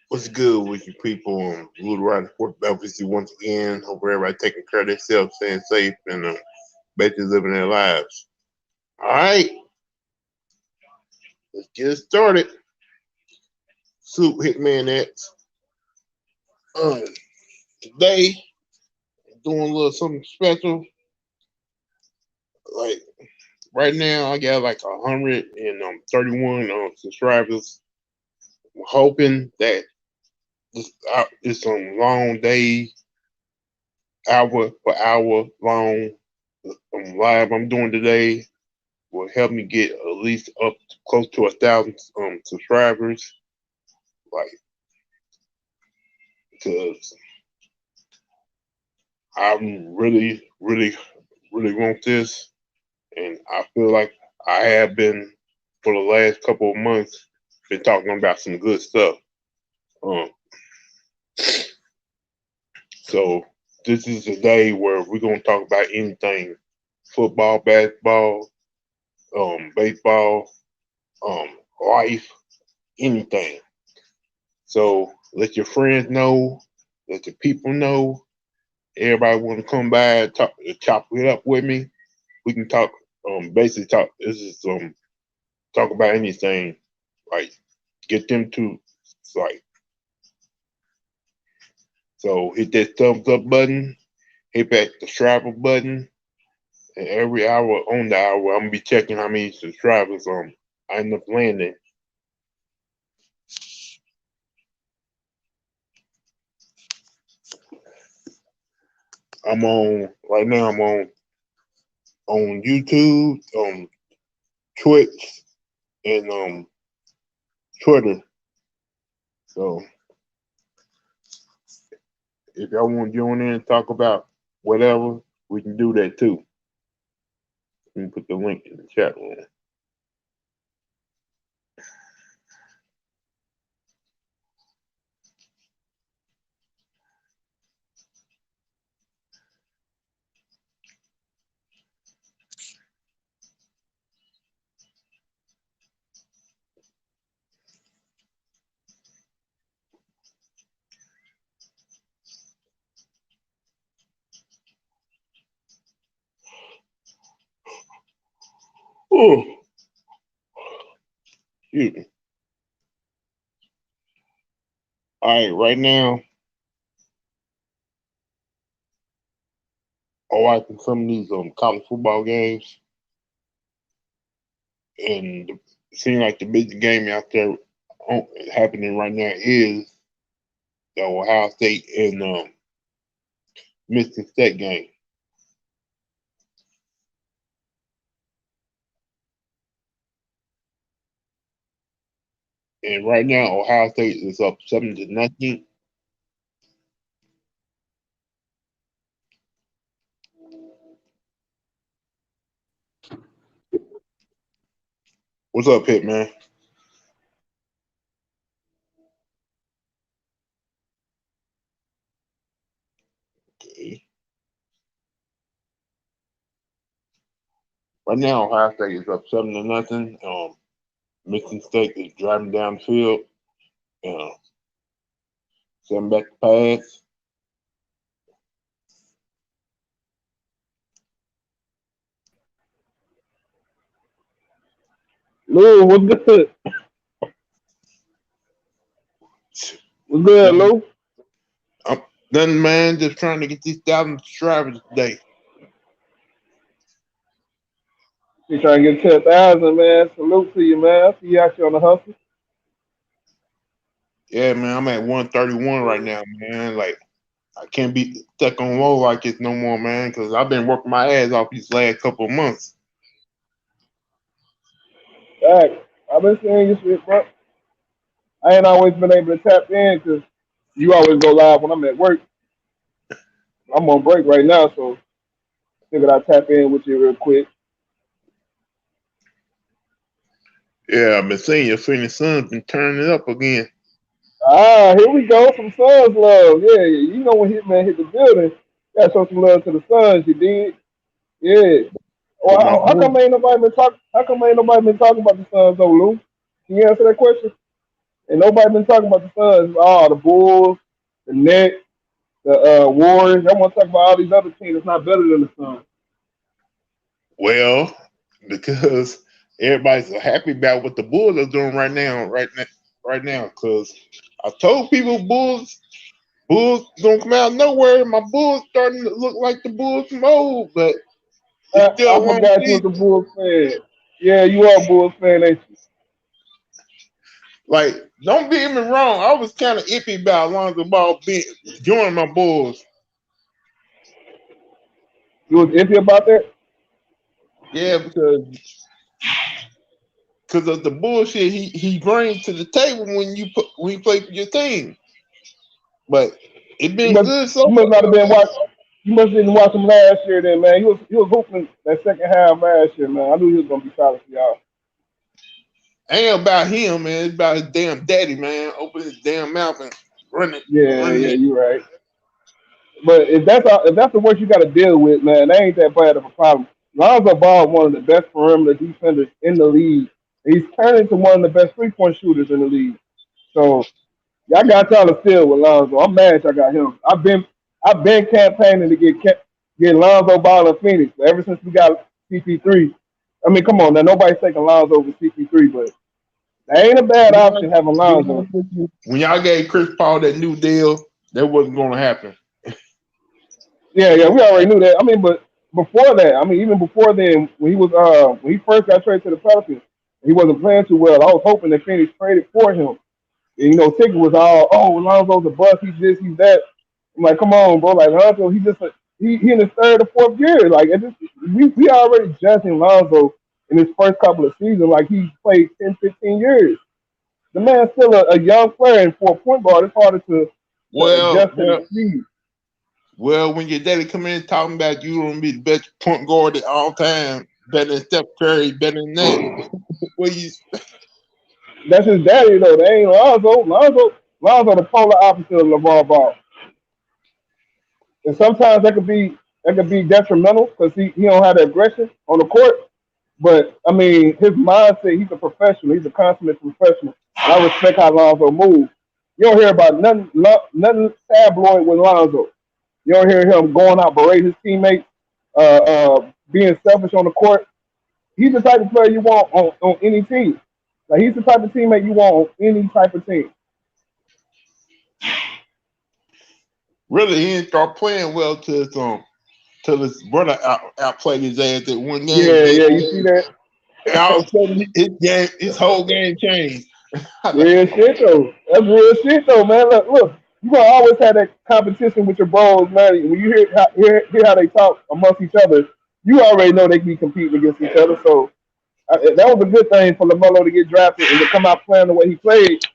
What's good with you people? Louthewritersports obviously once again. Hope everybody taking care of themselves, staying safe, and basically living their lives. All right, let's get it started. Soup Hitman X. Um, Today doing a little something special. Like right now, I got like 131 subscribers. I'm hoping that this long day, hour for hour long live I'm doing today will help me get at least up close to 1,000 subscribers. Like, because I really want this, and I feel like I have been for the last couple of months been talking about some good stuff. Um, so this is a day where we're gonna talk about anything: football, basketball, baseball, life, anything. So let your friends know, let the people know. Everybody want to come by and talk, chop it up with me. We can talk, basically talk. This is talk about anything. Like get them to like. So hit that thumbs up button, hit that subscribe button, and every hour on the hour, I'm gonna be checking how many subscribers I end up landing. I'm on right now. I'm on YouTube, Twitch, and Twitter. So if y'all want to join in and talk about whatever, we can do that too. We can put the link in the chat room. Oh, excuse me. All right, right now, I'm watching some of these college football games, and it seems like the biggest game out there happening right now is the Ohio State and Michigan State game. And right now, Ohio State is up 7-0. What's up, Pitt, man? Okay. Right now, Ohio State is up 7-0. Michigan State is driving down the field, uh, sending back the pass. Lou, what's good? What's good, Nothing, Lou? nothing, man. Just trying to get these 1,000 subscribers today. You trying to get 10,000, man. Salute to you, man. I see you out here on the hustle. Yeah, man. I'm at 131 right now, man. Like I can't be stuck on low like this no more, man. Because I've been working my ass off these last couple of months. Dang, I've been seeing you shit, bro. I ain't always been able to tap in because you always go live when I'm at work. I'm on break right now, so figured I'd tap in with you real quick. Yeah, I've been seeing your Phoenix Suns been turning it up again. Ah, here we go. Some Suns love. Yeah, you know when Hitman hit the building, gotta show some love to the Suns, you did? Yeah. Well, But my how boy, come ain't nobody been talking? How come ain't nobody been talking about the Suns though, Lou? Can you answer that question? And nobody been talking about the Suns. Oh, the Bulls, the Nets, the Warriors. I want to talk about all these other teams that's not better than the Suns. Well, because everybody's happy about what the Bulls are doing right now. Because I told people Bulls don't come out of nowhere. My Bulls starting to look like the Bulls from old, but it's I still one forgot you was a season. Bulls fan. Yeah, you are a Bulls fan, ain't you? Like, don't get me wrong, I was kind of iffy about Alonzo Ball being joining my Bulls. You was iffy about that? Yeah, because of the bullshit he brings to the table when you play for your team. But it You been must good so you must not have far. been watch. You must didn't watch him last year, then, man. He was hooping that second half last year, man. I knew he was gonna be solid for y'all. Ain't about him, man. It's about his damn daddy, man. Open his damn mouth and Yeah, running yeah, it. you right. But if that's the worst you got to deal with, man, that ain't that bad of a problem. Lonzo Ball is one of the best perimeter defenders in the league. He's turned into one of the best 3-point shooters in the league. So y'all got y'all to steal with Lonzo. I'm mad y'all got him. I've been campaigning to get Lonzo Ball in Phoenix. But ever since we got CP3, I mean, come on now, nobody's taking Lonzo over CP3, but that ain't a bad option having Lonzo. When y'all gave Chris Paul that new deal, that wasn't going to happen. Yeah, yeah, we already knew that. I mean, but before that, I mean, even before then, when he first got traded to the Pelicans, he wasn't playing too well. I was hoping that Phoenix traded for him. And, Ticket was all, oh, Lonzo's a bust. He's this, he's that. I'm like, come on, bro. Like Lonzo, he in his third or fourth year. Like we already judging Lonzo in his first couple of seasons like he played 10, 15 years. The man's still a young player, and for a point guard, it's harder to Well, adjust to the well, speed. well, when your daddy come in talking about you gonna be the best point guard at all time, better than Steph Curry, better than that. Well, you That's his daddy though. They ain't Lonzo. Lonzo, the polar opposite of LeVar Ball. And sometimes that could be detrimental because he don't have the aggression on the court. But I mean, his mindset. He's a professional. He's a consummate professional. And I respect how Lonzo moves. You don't hear about nothing tabloid with Lonzo. You don't hear him going out berating his teammates, being selfish on the court. He's the type of player you want on any team. Like he's the type of teammate you want on any type of team. really he didn't start playing well till his brother outplayed his ass at one game. Yeah, yeah. You see that? And all of a sudden, his whole game changed. Real shit though. That's real shit though, man. Look, you gonna always have that competition with your bros, man. When you hear how they talk amongst each other, you already know they be competing against each other. So that was a good thing for Lamelo to get drafted and to come out playing the way he played.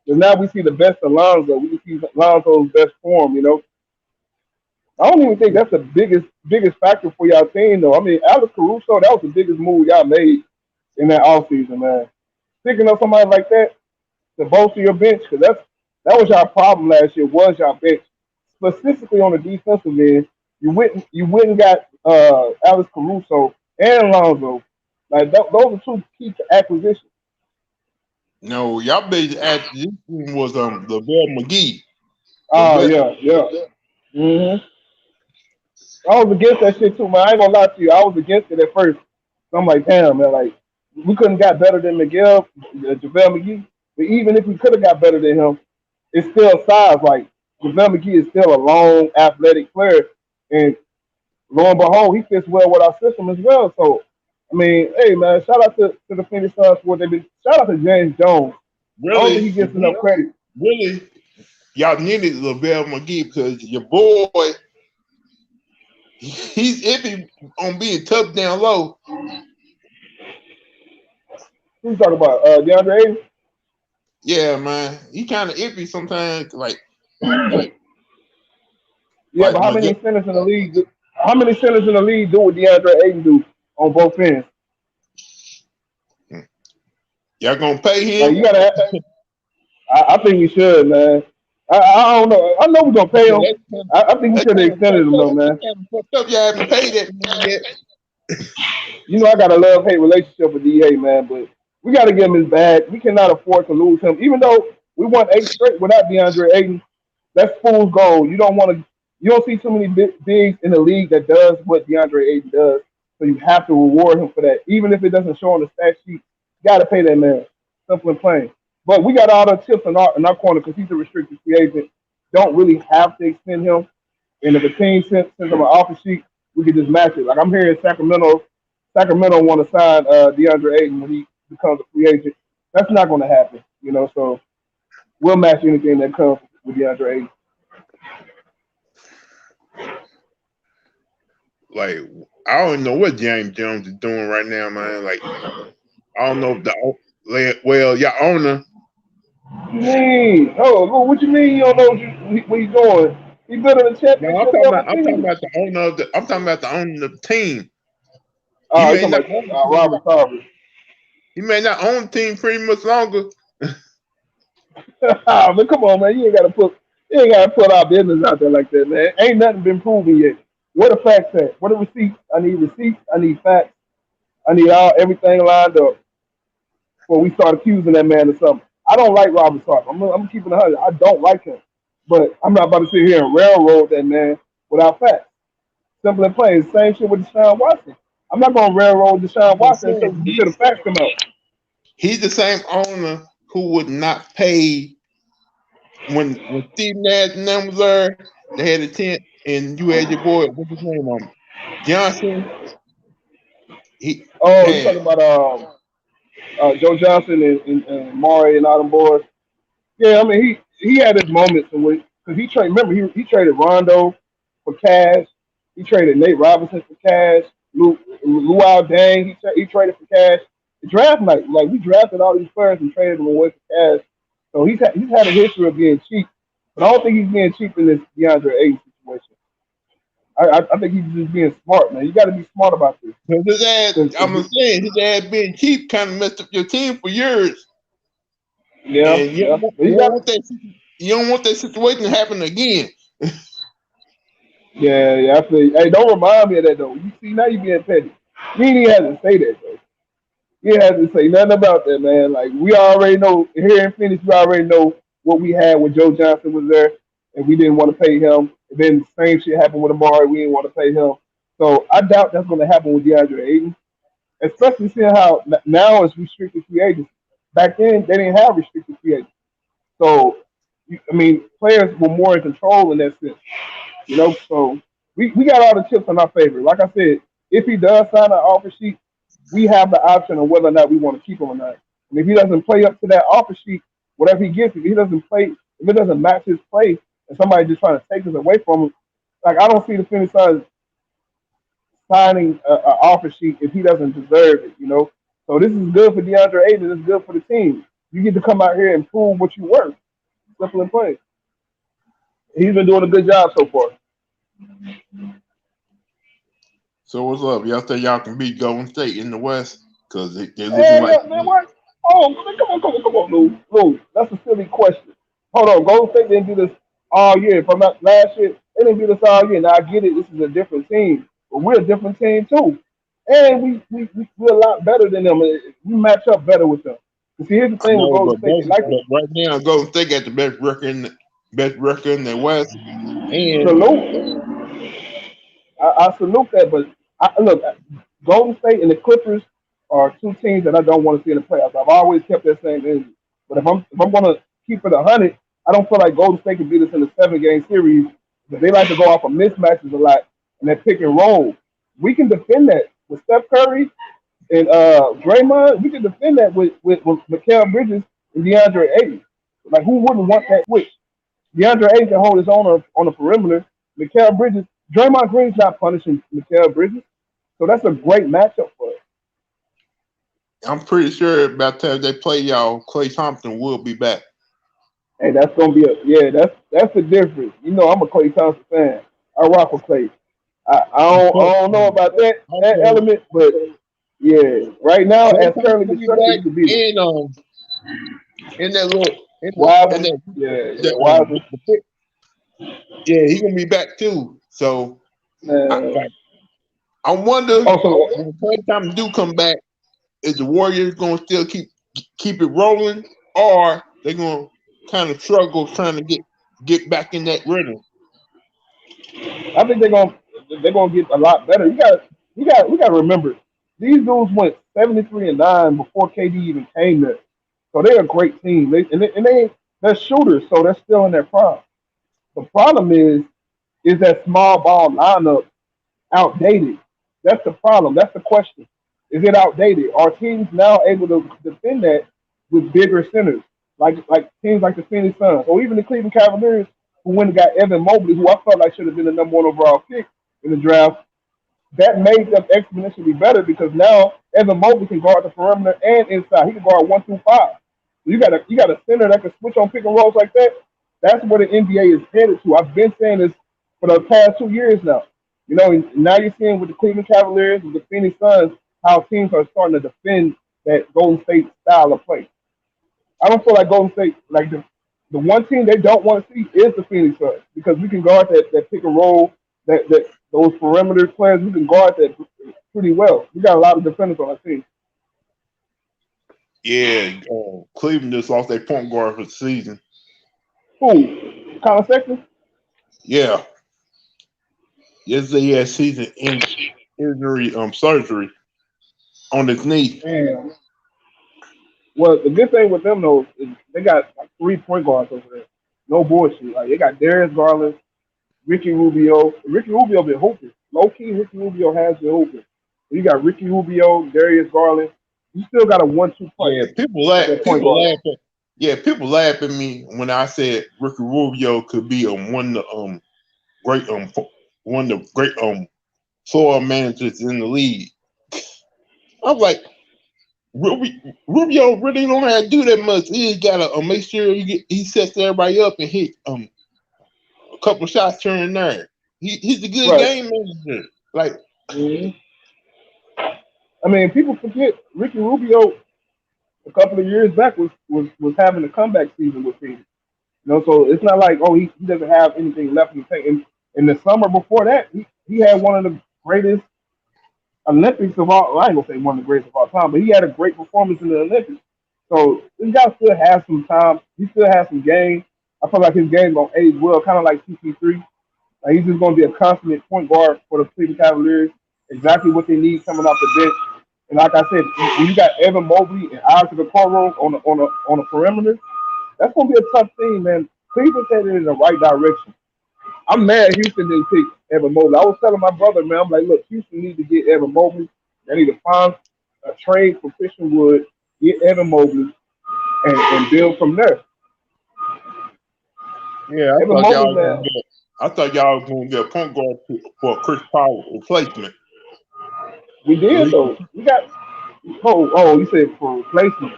Because now we see the best of Lonzo. We can see Lonzo's best form. I don't even think that's the biggest factor for y'all team though. I mean, Alex Caruso, that was the biggest move y'all made in that offseason, man. Picking up somebody like that to bolster your bench, because that was your problem last year. Was your bench specifically on the defensive end? You went and got Alex Caruso and Lonzo. Like those are two key acquisitions. No, y'all big acquisition was LaVelle McGee. Oh LaVelle, yeah, yeah. hmm I was against that shit too, man. I ain't gonna lie to you. I was against it at first. So I'm like, damn, man. Like we couldn't got better than JaVale McGee. But even if we could have got better than him, it's still size. Like JaVale McGee is still a long, athletic player, and lo and behold, he fits well with our system as well. So, I mean, hey man, shout out to the Phoenix Suns for what they've been. Shout out to James Jones. I don't think really, he gets enough credit. really, y'all needed LaVelle McGee because your boy, he's iffy on being tough down low. Who's talking about? DeAndre Ayton? Yeah, man, he kind of iffy sometimes. Yeah, Like but how Miguel, many centers in the league? How many centers in the league do what DeAndre Ayton do on both ends? y'all gonna pay Like him? you gotta. I think we should, man. I don't know. I know we're gonna pay Yeah, him. I think we that's should have kind of extended fucked him up. though, That's man. kind of fucked up. Y'all haven't paid that man yet. I got a love hate relationship with DA, man, but we got to give him his bag. We cannot afford to lose him, even though We won 8 straight without DeAndre Ayton. That's fool's gold. You don't want to. You don't see too many bigs in the league that does what DeAndre Ayton does. So you have to reward him for that, even if it doesn't show on the stat sheet. You got to pay that man. Simple and plain. But we got all the chips in our corner because he's a restricted free agent. Don't really have to extend him. And if a team sends him an offer sheet, we could just match it. Like I'm hearing Sacramento want to sign DeAndre Ayton when he becomes a free agent. That's not going to happen, So we'll match anything that comes with DeAndre Ayton. Like I don't know what James Jones is doing right now, man. Like I don't know if your owner. What you mean? Oh, look, what you mean? You don't know what he's doing? He building a No, I'm championship talking about level I'm talking team. about the owner of the I'm talking about the owner of the team. He Oh, you may talking not own the about team. Robert Sarver? He may not own the team pretty much longer. But come on, man, you ain't gotta put our business out there like that, man. Ain't nothing been proven yet. What the facts at? What the receipts? I need receipts. I need facts. I need everything lined up before we start accusing that man of something. I don't like Robert Sarver. I'm keeping 100. I don't like him, but I'm not about to sit here and railroad that man without facts. Simple and plain. Same shit with Deshaun Watson. I'm not gonna railroad Deshaun I'm Watson saying until the facts come out. he's the same owner who would not pay when Steve Nash and them was there. They had a tent, and you had your boy. What's his name? Johnson. He Oh, you had talking about Joe Johnson and Maury and all them boys? Yeah, I mean he had his moments in which because he traded. Remember he traded Rondo for cash. He traded Nate Robinson for cash. Luau Dang he traded for cash. The draft night, like we drafted all these players and traded them away for cash. So he's had a history of being cheap, but I don't think he's being cheap in this DeAndre Ayton situation. I think he's just being smart, man. You got to be smart about this. his dad. 'Cause I'm saying his dad being cheap kind of messed up your team for years, yeah, and yeah, but you you don't got want that. You don't want that situation to happen again. yeah, yeah. I feel you. Hey, don't remind me of that though. You see now you being petty. You ain't even have to say that though. You ain't have to say nothing about that, man. Like we already know here in Phoenix, we already know what we had when Joe Johnson was there, and we didn't want to pay him. And then the same shit happened with Amari. We didn't want to pay him. So I doubt that's going to happen with DeAndre Ayton, especially seeing how now it's restricted free agents. Back then, they didn't have restricted free agents. So, I mean, players were more in control in that sense. So we got all the chips in our favor. Like I said, if he does sign an offer sheet, we have the option of whether or not we want to keep him or not. And if he doesn't play up to that offer sheet, whatever he gets, if he doesn't play, if it doesn't match his play, and somebody just trying to take us away from him, like I don't see the Phoenix Suns signing an offer sheet if he doesn't deserve it. So this is good for DeAndre Ayton. It's good for the team. You get to come out here and prove what you worth. Simple and plain. He's been doing a good job so far. So what's up? Y'all think y'all can beat Golden State in the West? Because they're looking And like man, what? Oh, man, come on, Lou. That's a silly question. Hold on, Golden State didn't do this all year. From last year, they didn't do this all year. Now I get it. This is a different team, but we're a different team too, and we're a lot better than them. We match up better with them. See, here's the I thing with know, Golden State. They like but right now Golden State got the best record in the West, and salute. I salute that, but look, Golden State and the Clippers are two teams that I don't want to see in the playoffs. I've always kept that same energy. But if I'm going to keep it 100, I don't feel like Golden State can beat us in a 7-game series. But they like to go off of mismatches a lot and that pick and roll. We can defend that with Steph Curry and Draymond. We can defend that with Mikal Bridges and DeAndre Ayton. Like who wouldn't want that switch? DeAndre Ayton can hold his own on the perimeter. Mikal Bridges, Draymond Green's not punishing Mikal Bridges, so that's a great matchup for us. I'm pretty sure by the time they play y'all, Clay Thompson will be back. Hey, that's gonna be that's the difference. I'm a Clay Thompson fan. I rock with Clay. I don't know about that Also, element, but yeah, right now Clay as Thompson currently will be constructed, back, we could beat them. and in that little in Wiseman, that yeah, Wiseman, the pick, yeah, he gonna be back too. So I, man. I wonder Also, when Clay Thompson do come back, is the Warriors gonna still keep it rolling, or they gonna kind of struggle trying to get back in that rhythm. I think they're gonna get a lot better. We got to remember these dudes went 73-9 before KD even came there, so they're a great team. They're shooters, so they're still in their prime. The problem is that small ball lineup outdated? That's the problem. That's the question. Is it outdated? Are teams now able to defend that with bigger centers, like teams like the Phoenix Suns or even the Cleveland Cavaliers, who went and got Evan Mobley, who I felt like should have been the number one overall pick in the draft? That made them exponentially better because now Evan Mobley can guard the perimeter and inside. He can guard 1 through 5. You got a center that can switch on pick and rolls like that. That's what the NBA is headed to. I've been saying this for the past 2 years now. And now you're seeing with the Cleveland Cavaliers, with the Phoenix Suns, how teams are starting to defend that Golden State style of play. I don't feel like Golden State, like the one team they don't want to see is the Phoenix Suns because we can guard that pick and roll, that those perimeter players, we can guard that pretty well. We got a lot of defenders on our team. Yeah, Cleveland just lost their point guard for the season. Who? Colin Sexton? Yeah, yesterday he had season injury surgery on his knee. Man. Well, the good thing with them though is they got like 3 point guards over there. No bullshit. Like they got Darius Garland, Ricky Rubio. Ricky Rubio been hooping. Low key, Ricky Rubio has been hooping. You got Ricky Rubio, Darius Garland. You still got a 1-2 punch Yeah, at that point guard. people laugh at me when I said Ricky Rubio could be great one of the great floor managers in the league. I'm like, Rubio really don't have to do that much. He just gotta make sure he sets everybody up and hit a couple shots here and there. He's a good Right. game manager. Like, hmm I mean, people forget Ricky Rubio a couple of years back was having a comeback season with Phoenix. So it's not like he doesn't have anything left in the tank. In the summer before that, he had one of the greatest Olympics of all. Well, I ain't gonna say one of the greatest of all time, but he had a great performance in the Olympics. So this guy still has some time. He still has some game. I feel like his game gonna age well, kind of like CP3. Like he's just gonna be a constant point guard for the Cleveland Cavaliers. Exactly what they need coming off the bench. And like I said, when you got Evan Mobley and Alex Okoro on the perimeter, that's gonna be a tough thing, man. Cleveland's headed in the right direction. I'm mad Houston didn't pick Evan Mobley. I was telling my brother, man, I'm like, look, Houston need to get Evan Mobley. They need to find a trade for Christian Wood, get Evan Mobley, and build from there. yeah, Evan Mobley, man, I thought y'all was gonna get a point guard for a Chris Paul replacement. we did We, though. We got you said for replacement.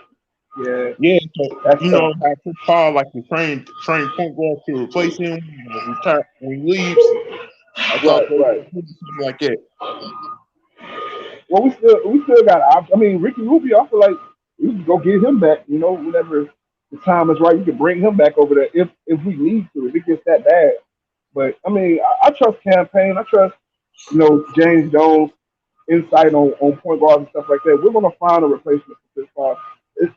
Yeah, yeah, so that's you tough. know how Chris Paul like to train point guard to replace him retire when he leaves. I thought Right, they right. would do something like that. Well, we still got. I mean, Ricky Rubio. I feel like we can go get him back. Whenever the time is right, you can bring him back over there if we need to. If it gets that bad. But I mean, I trust campaign. I trust James Jones' insight on point guards and stuff like that. We're gonna find a replacement for Chris Paul. It's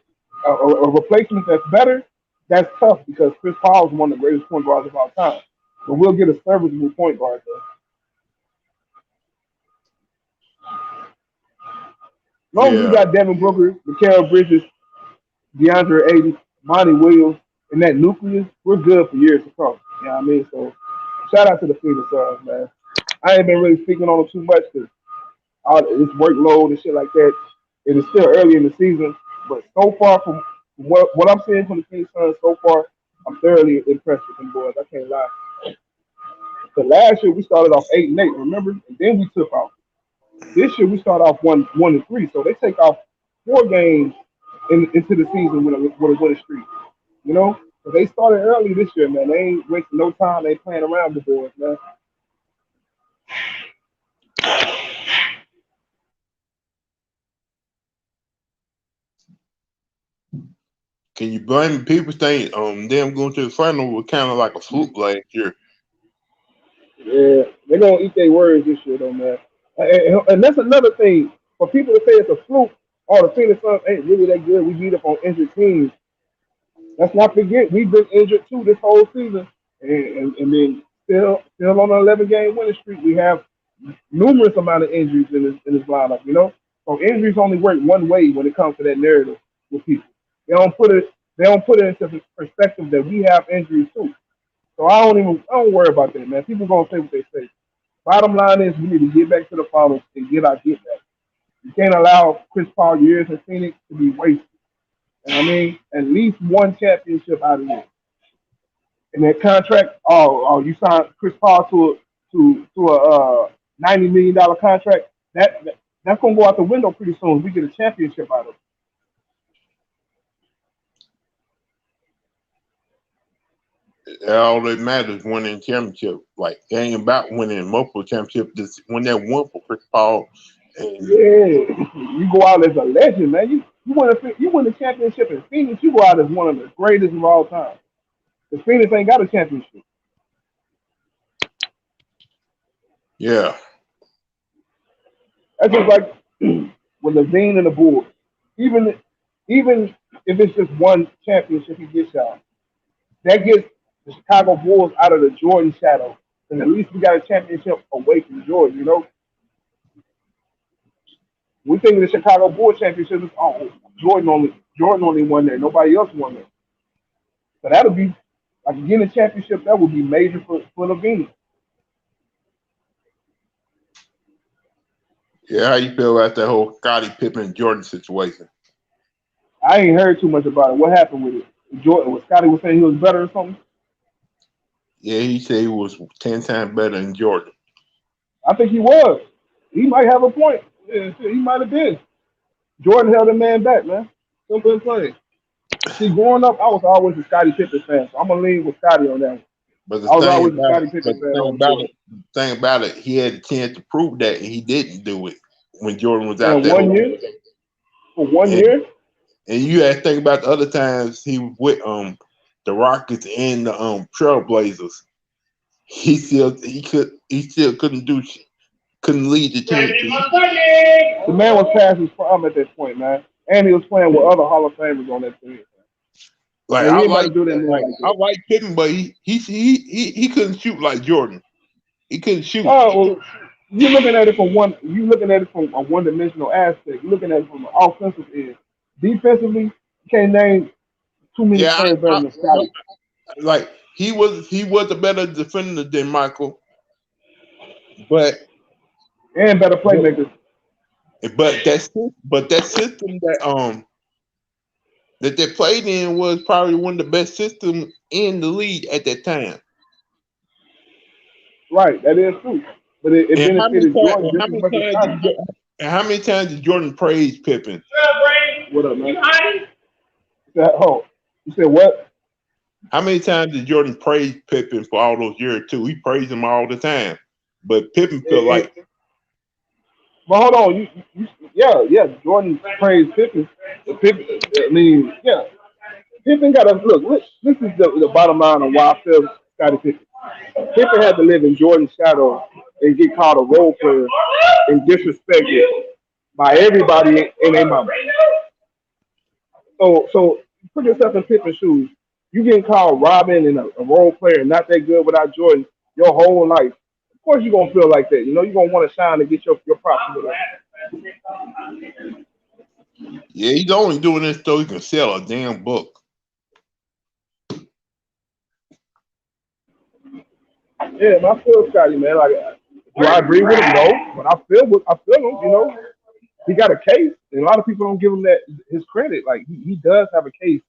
a replacement that's better. That's tough because Chris Paul is one of the greatest point guards of all time. But we'll get a serviceable point guard though. As long as we Yeah, got Devin Booker, Mikael Bridges, DeAndre Ayton, Monty Williams, and that nucleus, we're good for years to come. You know what I mean? So shout out to the Phoenix Suns, man. I ain't been really speaking on them too much because all this workload and shit like that. It is still early in the season, but so far from what I'm seeing from the Phoenix Suns so far, I'm thoroughly impressed with them boys. I can't lie. But last year we started off 8-8, remember? And then we took off. This year we start off 1-3, so they take off 4 games into the season with a winning streak. You know, but they started early this year, man. They ain't wasting no time. They playing around the boys, man. can you blame people saying them going to the final was kind of like a fluke last year? Yeah, they're gonna eat their words this year, though, man. And that's another thing for people to say it's a fluke. Oh, the Phoenix Suns ain't really that good. We beat up on injured teams. Let's not forget we've been injured too this whole season, and then still on an 11 game winning streak. We have numerous amount of injuries in this lineup. So injuries only work one way when it comes to that narrative with people. They don't put it they don't put it into perspective that we have injuries too. So I don't worry about that, man. People gonna say what they say. Bottom line is we need to get back to the finals and get our get back. You can't allow Chris Paul years in Phoenix to be wasted. And I mean, at least one championship out of it. And that contract, you signed Chris Paul to a $90 million contract. That's gonna go out the window pretty soon. If we get a championship out of it. All that matters is winning championship. Like it ain't about winning multiple championships. Just win that one for Chris Paul. And Yeah, you go out as a legend, man. You win a championship in Phoenix. You go out as one of the greatest of all time. The Phoenix ain't got a championship. yeah, That's just like with Levine and the Bulls. Even even if it's just one championship he gets y'all, that gets the Chicago Bulls out of the Jordan shadow. And at least we got a championship away from Jordan. We think of the Chicago Bulls championship is Jordan only won there. Nobody else won there. So that'll be like getting a championship. That would be major for Levine. yeah. How you feel about that whole Scottie Pippen Jordan situation? I ain't heard too much about it. What happened with it? Jordan, was Scotty was saying he was better or something? Yeah, he said he was 10 times better than Jordan. I think he was. He might have a point. Yeah, shit, he might have been. Jordan held a man back, man. Simple and plain. See, growing up, I was always a Scottie Pippen fan, so I'm gonna lean with Scotty on that one. But the I was thing always a about Scottie it, but Pippen the fan thing on about Jordan. it, the thing about it, he had a chance to prove that, and he didn't do it when Jordan was out And there. one year, for one And year, and you had to think about the other times he was with the Rockets and the Trailblazers. He still couldn't lead the team to the man was past his prime at that point, man. And he was playing with other Hall of Famers on that team. like And I you ain't about to like do that man like like I that. like Pippen, but he couldn't shoot like Jordan. He couldn't shoot. Oh, well, you're looking at it from a one-dimensional aspect. You're looking at it from an offensive end. Defensively, you can't name too many Yeah, players better than Scotty like he was a better defender than Michael, but and better but playmakers. but that system that they played in was probably one of the best systems in the league at that time. Right, that is true. But it And how many benefited times? Jordan And just how as many much as times Scotty. and how many times did Jordan praise Pippen? What up, man? You said what? How many times did Jordan praise Pippen for all those years too? He praised him all the time, but Pippen felt like, But hold on, yeah. Jordan praised Pippen. Pippen, I mean, yeah. Pippen got to look. This is the bottom line of why I feel Scottie Pippen. Pippen had to live in Jordan's shadow and get called a role player and disrespected by everybody in their mama. So put yourself in Pippen's shoes. You getting called Robin and a role player and not that good without Jordan your whole life. Of course you're gonna feel like that. You're gonna want to shine and get your props. yeah, he's only doing this so he can sell a damn book. Yeah, I feel Scotty, man. Like, do I agree with him? No, but I feel him. He got a case, and a lot of people don't give him that his credit. Like he does have a case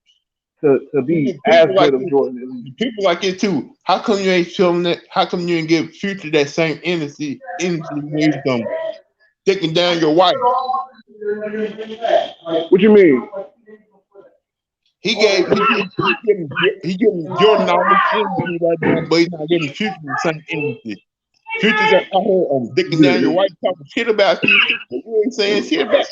to be as People like good as it, Jordan. people like it too. How come you ain't feeling that? How come you ain't give Future that same energy when he was taking down your wife? What you mean? He giving Jordan all this energy right now, but he's not giving Future the same energy. Future's out here dicking down your wife, talking shit about you, but you ain't saying shit about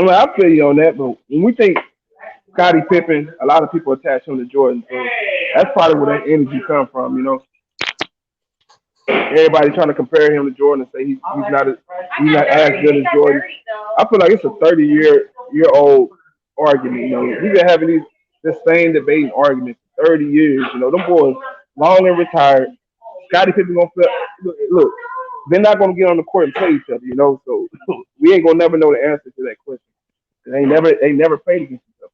I feel you on that, but when we think Scottie Pippen, a lot of people attach him to Jordan. So that's probably where that energy come from. Everybody trying to compare him to Jordan and say he's not as good as Jordan. I feel like it's a 30 year old argument. You know, we've been having this same debate and argument for 30 years. You know, them boys long and retired. Scottie Pippen gonna feel, look. They're not gonna get on the court and play each other. You know, so we ain't gonna never know the answer to that question. They never played against each other.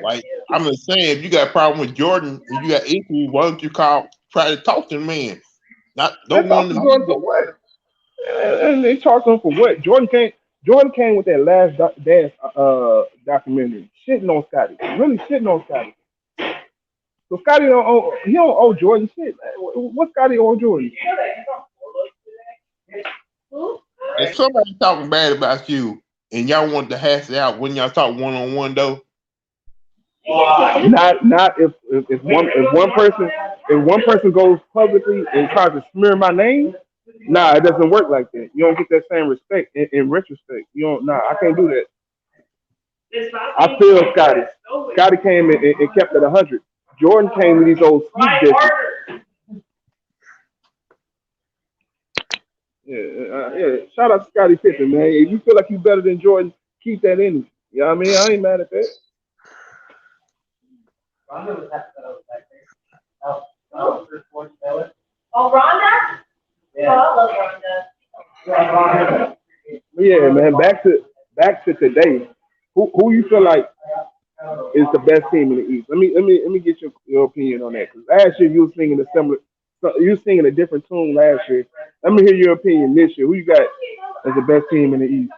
Like I'm just saying, if you got a problem with Jordan and you got issues, why don't you try to talk to the man? Not They don't want talking to to. Jordan for what? And they talking for what? Jordan came with that last dance documentary, shitting on Scotty, really shitting on Scotty. So Scotty don't owe Jordan shit. What Scotty owe Jordan? If somebody talking bad about you and y'all want to hash it out when y'all talk one on one though, Not if one person goes publicly and tries to smear my name. Nah, it doesn't work like that. You don't get that same respect in retrospect. You don't. Nah, I can't do that. I feel Scotty. Scotty came and kept it 100. Jordan came with these old sneak dishes. Yeah. Shout out to Scotty Pippen, man. If you feel like you better than Jordan, keep that in you. You know what I mean? I ain't mad at that. Oh, Rhonda? Yeah. Oh, I love Rhonda. Yeah, man. Back to today. Who you feel like is the best team in the East? Let me get your opinion on that. Because last year you were singing a similar, you were singing a different tune last year. Let me hear your opinion this year. Who you got as the best team in the East?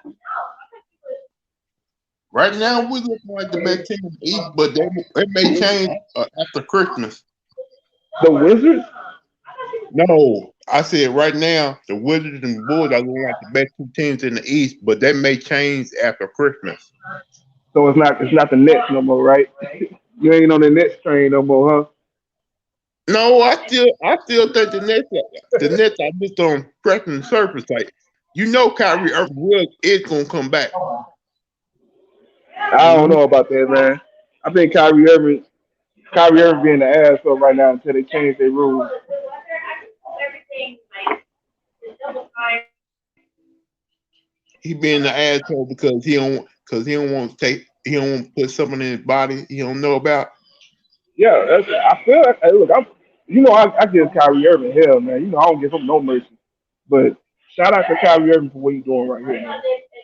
right now we're looking like the best team in the East, but it may change after Christmas. The Wizards? No, I said right now the Wizards and the Bulls are looking like the best two teams in the East, but that may change after Christmas. So it's not the Nets no more, right? You ain't on the Nets train no more, huh? No, I still think the Nets are just on scratching the surface. Like Kyrie Irving is gonna come back. I don't know about that, man. I think Kyrie Irving being the asshole right now until they change their rules. He being the asshole because he don't want to put something in his body he don't know about. Yeah, I feel like hey, look, I give Kyrie Irving hell, man. I don't give him no mercy. But shout out to Kyrie Irving for what he's doing right here, man.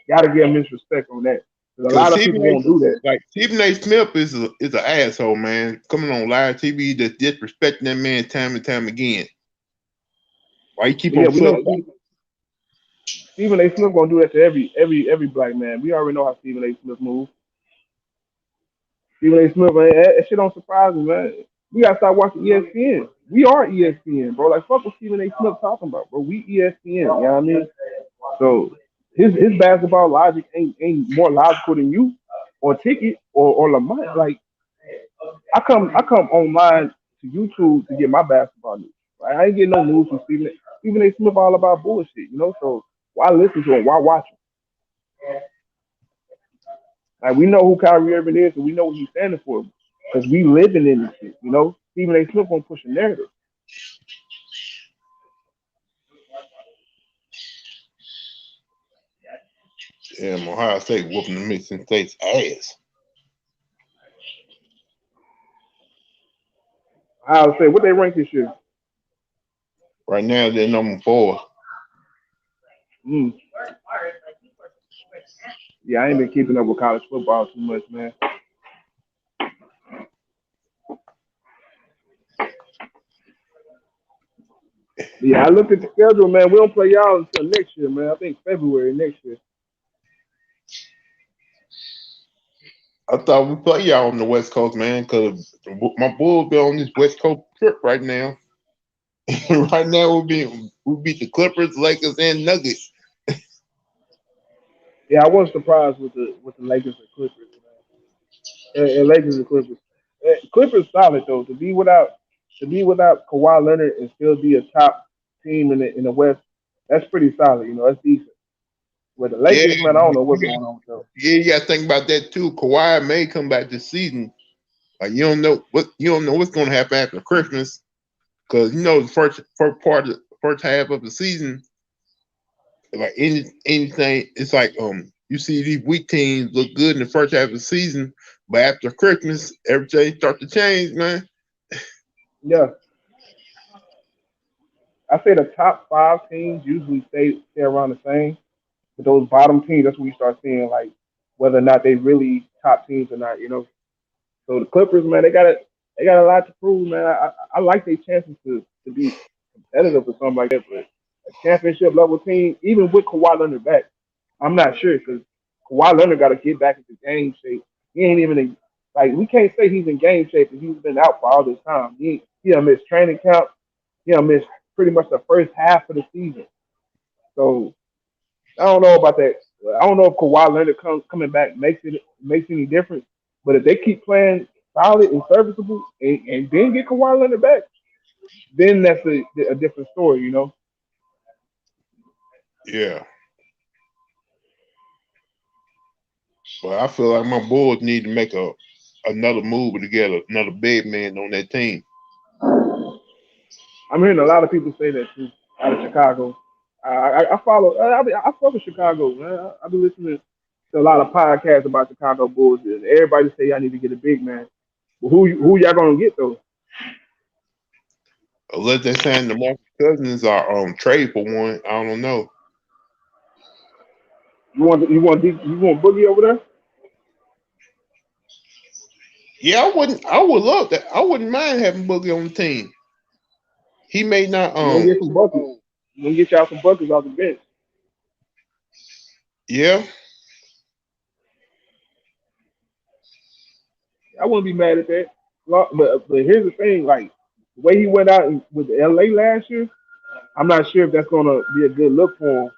Gotta give him his respect on that. Because a Because lot of people won't do that. Stephen A. Smith is an asshole, man. Coming on live TV, just disrespecting that man time and time again. Why you keep But yeah, on we know putting? Stephen A. Smith gonna do that to every black man. We already know how Stephen A. Smith moves. Stephen A. Smith, man, that shit don't surprise me, man. We gotta start watching ESPN. We are ESPN, bro. Like fuck what Stephen A. Smith talking about, bro. We ESPN, you know what I mean? So his basketball logic ain't more logical than you or Ticket or Lamont. Like I come online to YouTube to get my basketball news. Right? I ain't getting no news from Stephen A. Smith all about bullshit. So why listen to him? Why watch him? Like we know who Kyrie Irving is and we know what he's standing for because we living in this shit. Stephen A. Smith gonna push a narrative. Damn, Ohio State whooping the Michigan State's ass. I'll say what they rank this year. Right now they're number 4. Mm. Yeah, I ain't been keeping up with college football too much, man. Yeah, I looked at the schedule, man. We don't play y'all until next year, man. I think February next year. I thought we play y'all on the West Coast, man, because my Bulls be on this West Coast trip right now. Right now we beat the Clippers, Lakers, and Nuggets. Yeah, I was surprised with the Lakers and Clippers, man. And Lakers and Clippers. Clippers solid though. To be without Kawhi Leonard and still be a top team in the West, that's pretty solid. That's decent. With the Yeah, Lakers, man, I don't know you what's got, going on with them. yeah, you got to think about that too. Kawhi may come back this season. Like you don't know what's going to happen after Christmas. because the first part of first half of the season, like anything, it's like you see these weak teams look good in the first half of the season, but after Christmas, everything start to change, man. Yeah, I say the top five teams usually stay around the same, but those bottom teams, that's when you start seeing like whether or not they really top teams or not. So the Clippers, man, they got a lot to prove, man. I like their chances to be competitive or something like that, but a championship level team, even with Kawhi Leonard back, I'm not sure because Kawhi Leonard got to get back into game shape. He ain't even in, like we can't say he's in game shape and he's been out for all this time. He done missed training camp. He done missed pretty much the first half of the season. So I don't know about that. I don't know if Kawhi Leonard coming back makes any difference. But if they keep playing solid and serviceable and then get Kawhi Leonard back, then that's a different story. Yeah, but I feel like my Bulls need to make another move to get another big man on that team. I'm hearing a lot of people say that too out of Chicago. I follow. I follow Chicago, man. I've been listening to a lot of podcasts about Chicago Bulls, and everybody say I need to get a big man. But who y'all gonna get though? Unless they sign the Marcus Cousins or trade for one, I don't know. You want Boogie over there? Yeah, I would love that. I wouldn't mind having Boogie on the team. He may not You gonna get some buckets. You gonna get y'all some buckets off the bench. yeah. I wouldn't be mad at that. But here's the thing, like the way he went out with LA last year, I'm not sure if that's gonna be a good look for him.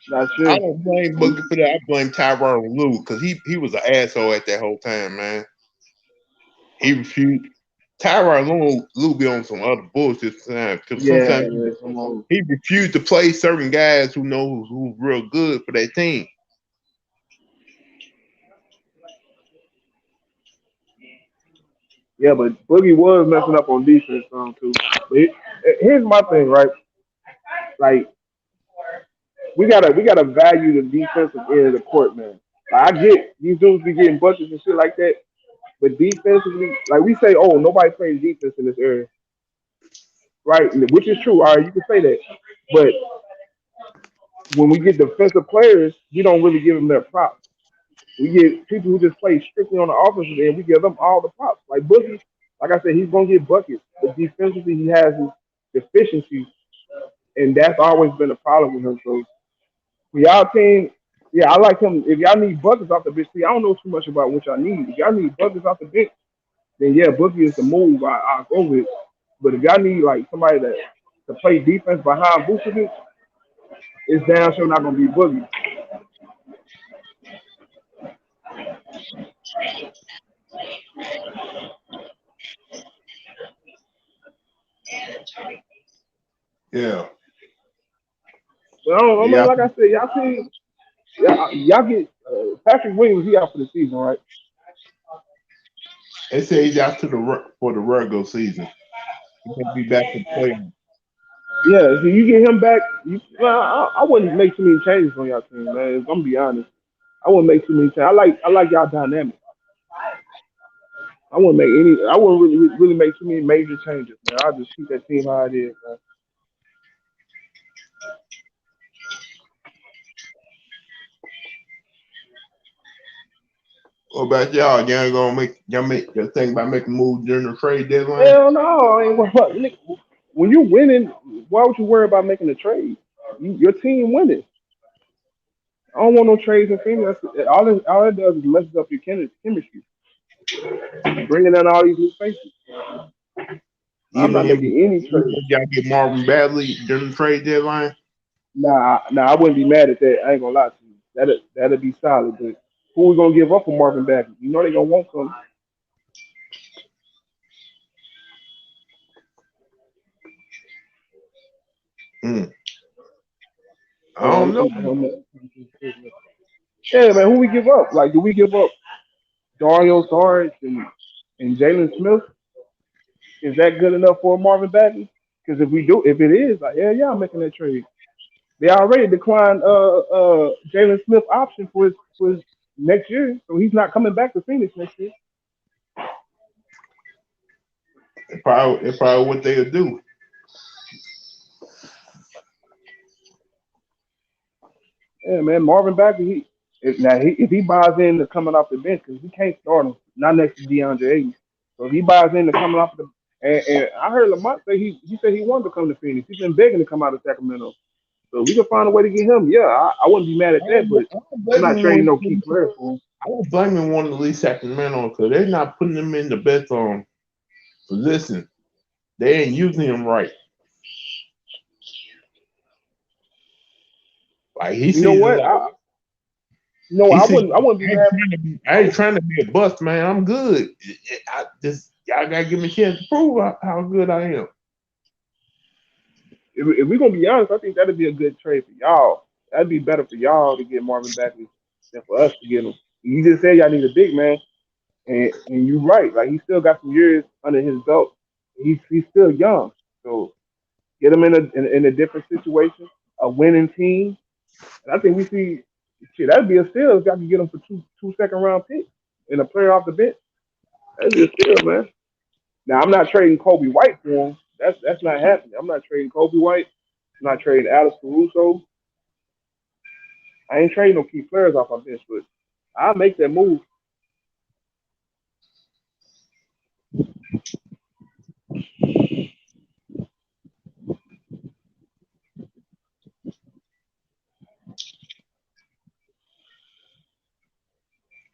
Not I sure. don't blame Boogie for that. I blame Tyronn Lue because he was an asshole at that whole time, man. He refused. Lue be on some other bullshit time because Yeah, sometimes yeah, come on. he refused to play certain guys who know who's real good for that team. Yeah, but Boogie was messing up on defense too. But here's my thing, right? Like we gotta value the defensive end of the court, man. Like, I get these dudes be getting buckets and shit like that, but defensively, like we say, oh, nobody plays defense in this area, right? Which is true. All right, you can say that, but when we get defensive players, we don't really give them their props. We get people who just play strictly on the offensive end. We give them all the props. Like Boogie, like I said, he's gonna get buckets, but defensively he has his deficiencies, and that's always been a problem with him. So for y'all team, yeah, I like him. If y'all need buckets off the bench, see, I don't know too much about what y'all need. If y'all need buckets off the bench, then yeah, Boogie is the move. I'll go with. But if y'all need like somebody to play defense behind Vucevic, it's damn sure not gonna be Boogie. Yeah, But I mean, yeah. like I said, y'all team, y'all get Patrick Williams. He out for the season, right? They say he's out to for the regular season. He's gonna be back for the playoffs. Yeah, so you get him back. Well, I wouldn't make too many changes on y'all team, man. If I'm gonna be honest, I wouldn't make too many changes. I like y'all dynamic. I wouldn't make any. I wouldn't really make too many major changes, man. I'll just keep that team how it is, man. What about y'all? Y'all think about making a move during the trade deadline? Hell no, I ain't when you winning, why would you worry about making a trade? Your team winning. I don't want no trades and things. All it does is messes up your chemistry, bringing in all these new faces. I'm Even not if making any even trades. if y'all get Marvin Bagley during the trade deadline? Nah, I wouldn't be mad at that. I ain't gonna lie to you. That'd be solid. But who we gonna give up for Marvin Bagley? You know they gonna want some. Mm, I Hold on, don't let know. me hold on. Yeah, man, who we give up? Like, do we give up Dario Saric and Jalen Smith? Is that good enough for Marvin Bagley? Because if it is, like, yeah, I'm making that trade. They already declined Jalen Smith option for his next year, so he's not coming back to Phoenix next year. It's probably what they'll do. Yeah, man, Marvin Bagley. If he buys into coming off the bench, because he can't start him, not next to DeAndre Ayton. So if he buys into coming off the, and I heard Lamont say he said he wanted to come to Phoenix. He's been begging to come out of Sacramento. So we can find a way to get him. Yeah, I wouldn't be mad at that, but I don't I'm blame not him trading no key players for him. I don't blame him wanting to leave Sacramento because they're not putting him in the best position. They ain't using him right. Like he You know sees it what? like I wouldn't be mad. I ain't trying to be a bust, man. I'm good. I just y'all gotta give me a chance to prove how good I am. If we're gonna be honest, I think that'd be a good trade for y'all. That'd be better for y'all to get Marvin Bagley than for us to get him. You just said y'all need a big man, and you're right. Like he still got some years under his belt. He's still young, so get him in a different situation, a winning team. And I think we see shit. That'd be a steal if y'all can get him for two second round picks and a player off the bench. That'd be a steal, man. Now I'm not trading Kobe White for him. That's not happening. I'm not trading Kobe White. I'm not trading Alex Caruso. I ain't trading no key players off my bench, but I'll make that move.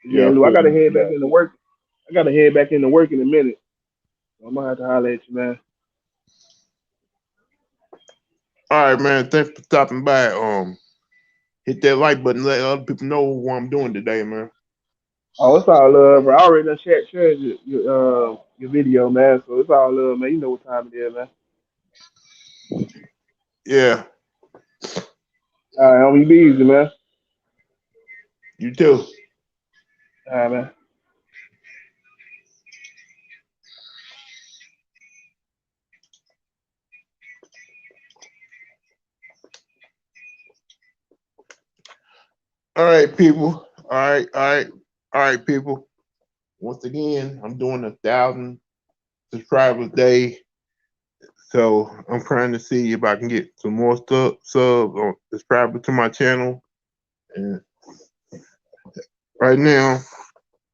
Yeah, Yeah, I Lou, I feel gotta you. head back Yeah. into work. I gotta head back into work in a minute. So I'm gonna have to holler at you, man. All right, man. Thanks for stopping by. Hit that like button. Let other people know what I'm doing today, man. Oh, it's all love, bro. I already done shared your video, man. So it's all love, man. You know what time it is, man. Yeah, All right, homie, be easy, man. you too. All right, man. All right, people. All right, people. Once again, I'm doing 1,000 subscribers a day. So I'm trying to see if I can get some more subs or subscribers to my channel. And right now,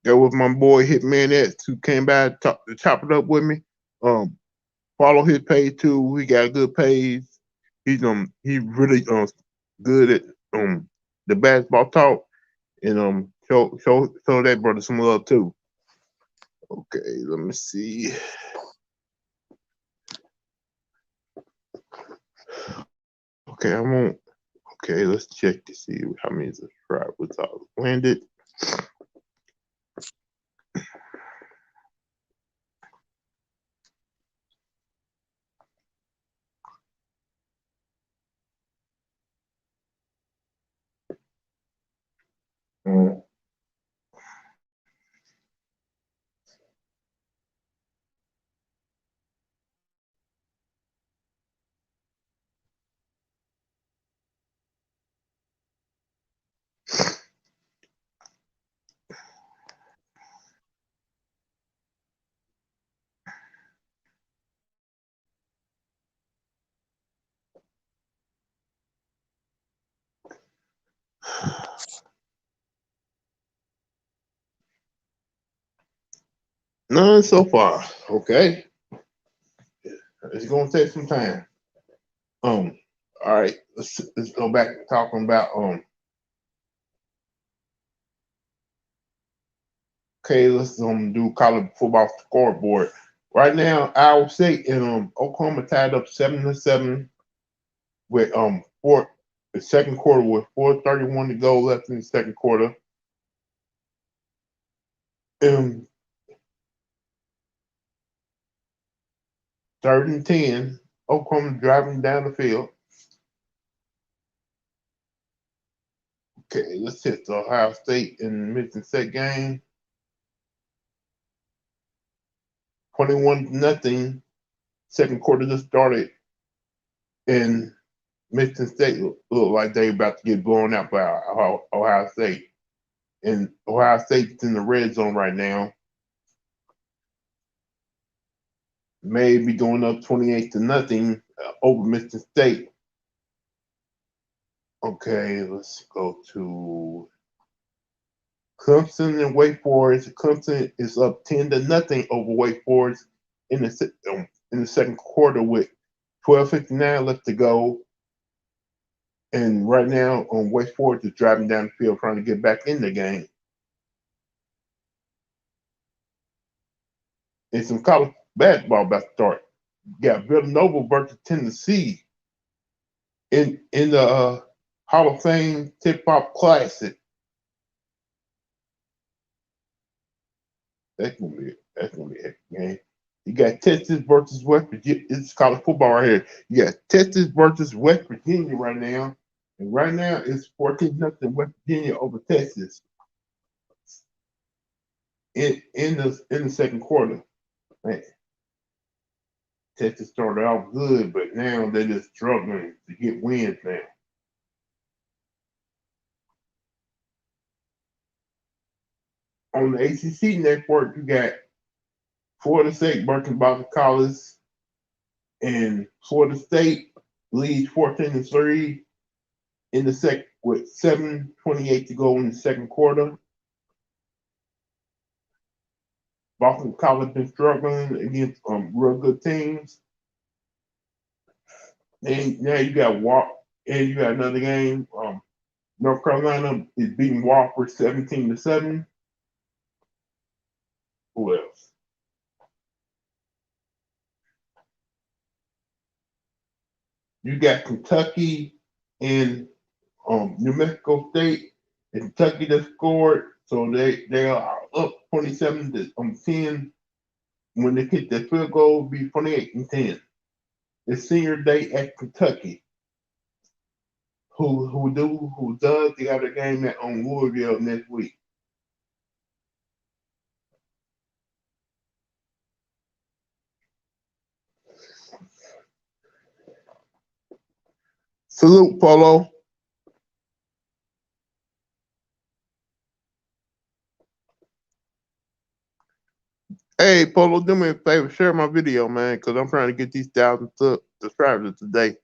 that was my boy Hitman X who came by to chop it up with me. Um, Follow his page too. He got a good page. He really good at the basketball talk and show that brother some love too. Okay, let me see. Okay, I won't. Okay, let's check to see how many subscribers I landed. Mm. None so far. Okay, it's gonna take some time. Um, all right, let's go back to talking about Okay, let's do college football scoreboard. Right now, Iowa State and Oklahoma tied up 7-7 with four the second quarter with 4:31 to go left in the second quarter. Um, third and 10, Oklahoma driving down the field. Okay, let's hit the Ohio State and Michigan State game. 21-0. Second quarter just started, and Michigan State look like they about to get blown out by Ohio State. And Ohio State's in the red zone right now. May be going up 28-0 over Michigan State. Okay, let's go to Clemson and Wake Forest. Clemson is up 10-0 over Wake Forest in the second quarter with 12:59 left to go. And right now, Wake Forest is driving down the field trying to get back in the game. And some college basketball about to start. You got Villanova versus Tennessee in the Hall of Fame Tip Hop Classic. That's gonna be a game. You got Texas versus West Virginia. It's college football right here. You got Texas versus West Virginia right now, and right now it's 14-0 West Virginia over Texas in the second quarter. Man, Texas started off good, but now they're just struggling to get wins now. On the ACC network, you got Florida State versus Boston College, and Florida State leads 14-3 in the second with 7:28 to go in the second quarter. Boston College been struggling against real good teams. And now you got and you got another game. North Carolina is beating Wofford 17-7. Who else? You got Kentucky and New Mexico State. And Kentucky just scored, so they are up 27-10. When they hit the field goal, it'll be 28-10. It's senior day at Kentucky. Who does? They got a game at on Louisville next week. Salute, Polo. Hey, Polo, do me a favor, share my video, man, because I'm trying to get these 1,000 subscribers today.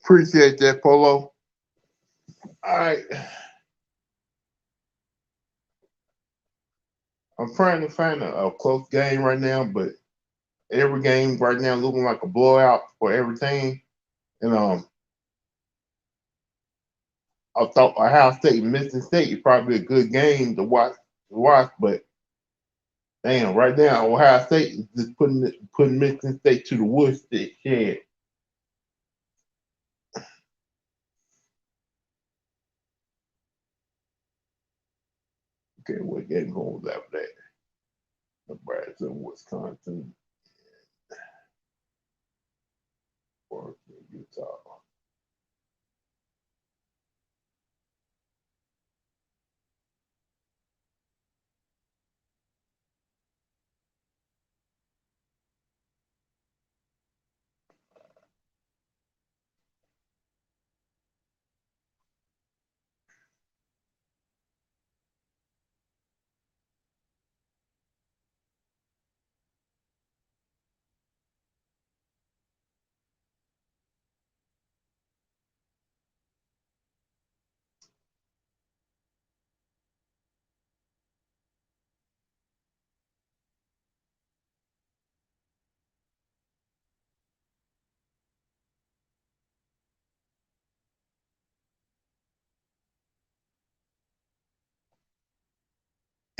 Appreciate that, Polo. All right. I'm trying to find a close game right now, but every game right now looking like a blowout for everything. And I thought Ohio State and Michigan State is probably a good game to watch, but damn, right now Ohio State is just putting Michigan State to the woodshed. Okay, what game goes after that? Nebraska, Wisconsin, or Utah.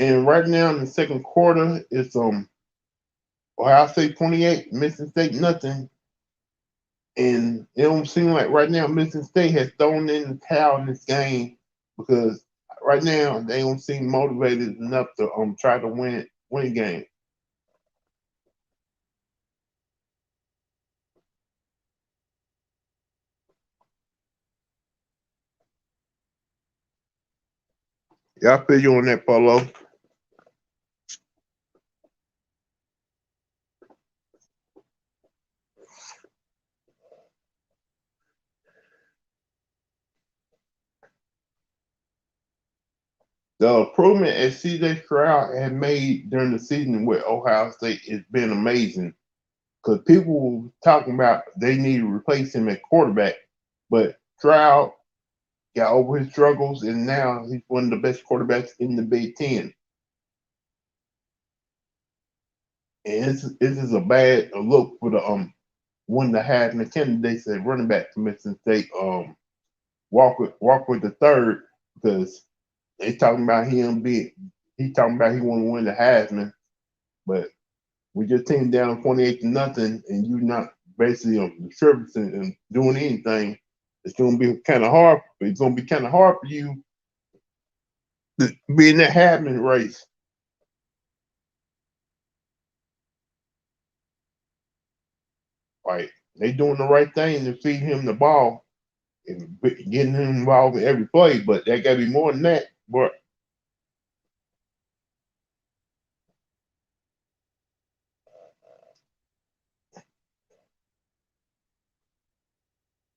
And right now in the second quarter, it's Ohio State 28, Mississippi State nothing. And it don't seem like right now Mississippi State has thrown in the towel in this game because right now they don't seem motivated enough to try to win game. Yeah, I feel you on that, Polo. The improvement that CJ Stroud had made during the season with Ohio State has been amazing. Because people were talking about they need to replace him at quarterback, but Stroud got over his struggles, and now he's one of the best quarterbacks in the Big Ten. And this is a bad look for the one of the Heisman candidates at running back for Mississippi State, Walker the third, because they talking about him being he talking about he want to win the Heisman, but with your team down 28-0, and you not basically distributing and doing anything, it's gonna be kind of hard. It's gonna be kind of hard for you to be in that Heisman race. Like they doing the right thing to feed him the ball and getting him involved in every play, but there got to be more than that. But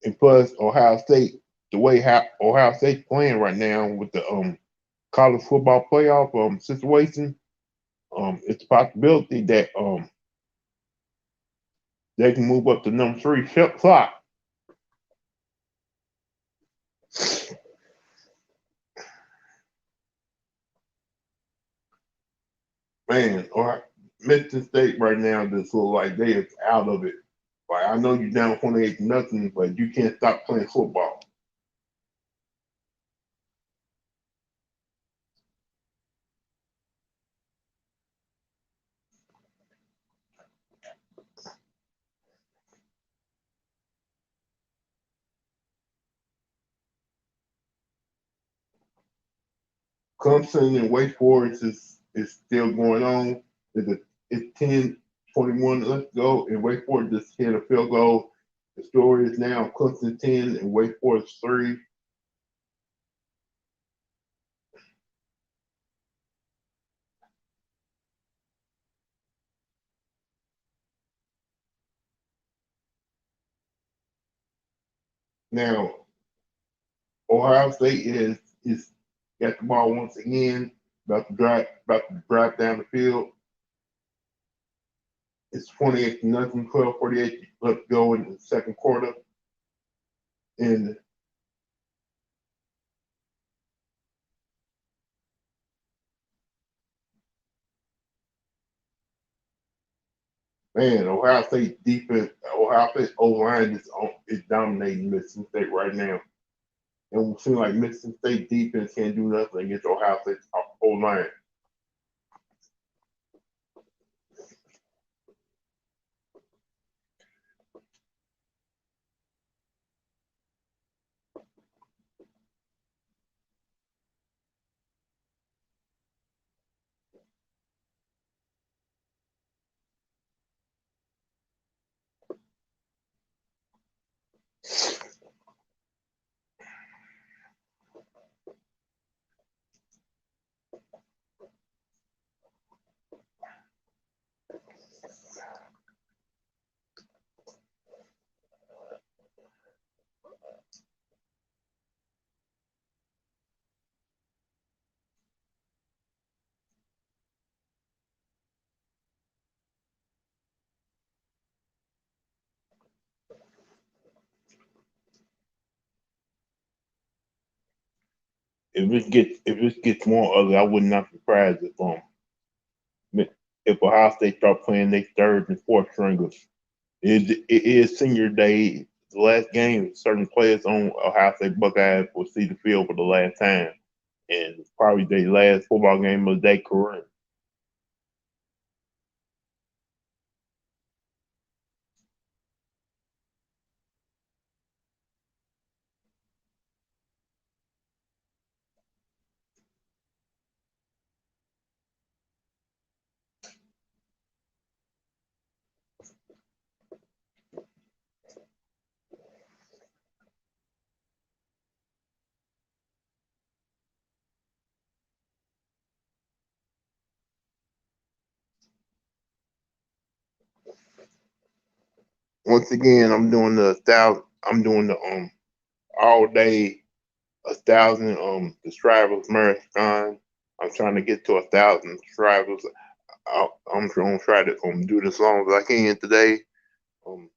and plus Ohio State, the way Ohio State's playing right now with the college football playoff situation, it's a possibility that they can move up to number 3 slot. Man, or Mississippi State right now just look like they is out of it. Like I know you're down 28-0, but you can't stop playing football. Clemson and Wake Forest is still going on. It's 10-21 let's go, and Wake Forest just hit a field goal. The story is now Clemson 10 and Wake Forest 3. Now Ohio State is got the ball once again, about to drive down the field. It's 28-0, 12:48 left to go in the second quarter. And man, Ohio State O line is dominating Mississippi State right now. And it seems like Mississippi State defense can't do nothing against Ohio State O line. If it gets more ugly, I would not be surprised if Ohio State start playing their third and fourth stringers. It is senior day. The last game, certain players on Ohio State Buckeyes will see the field for the last time. and probably their last football game of their career. Once again, I'm doing the thousand. I'm doing the all day 1,000 subscribers marathon. I'm trying to get to 1,000 subscribers. I'm gonna try to do this as long as I can today. Um,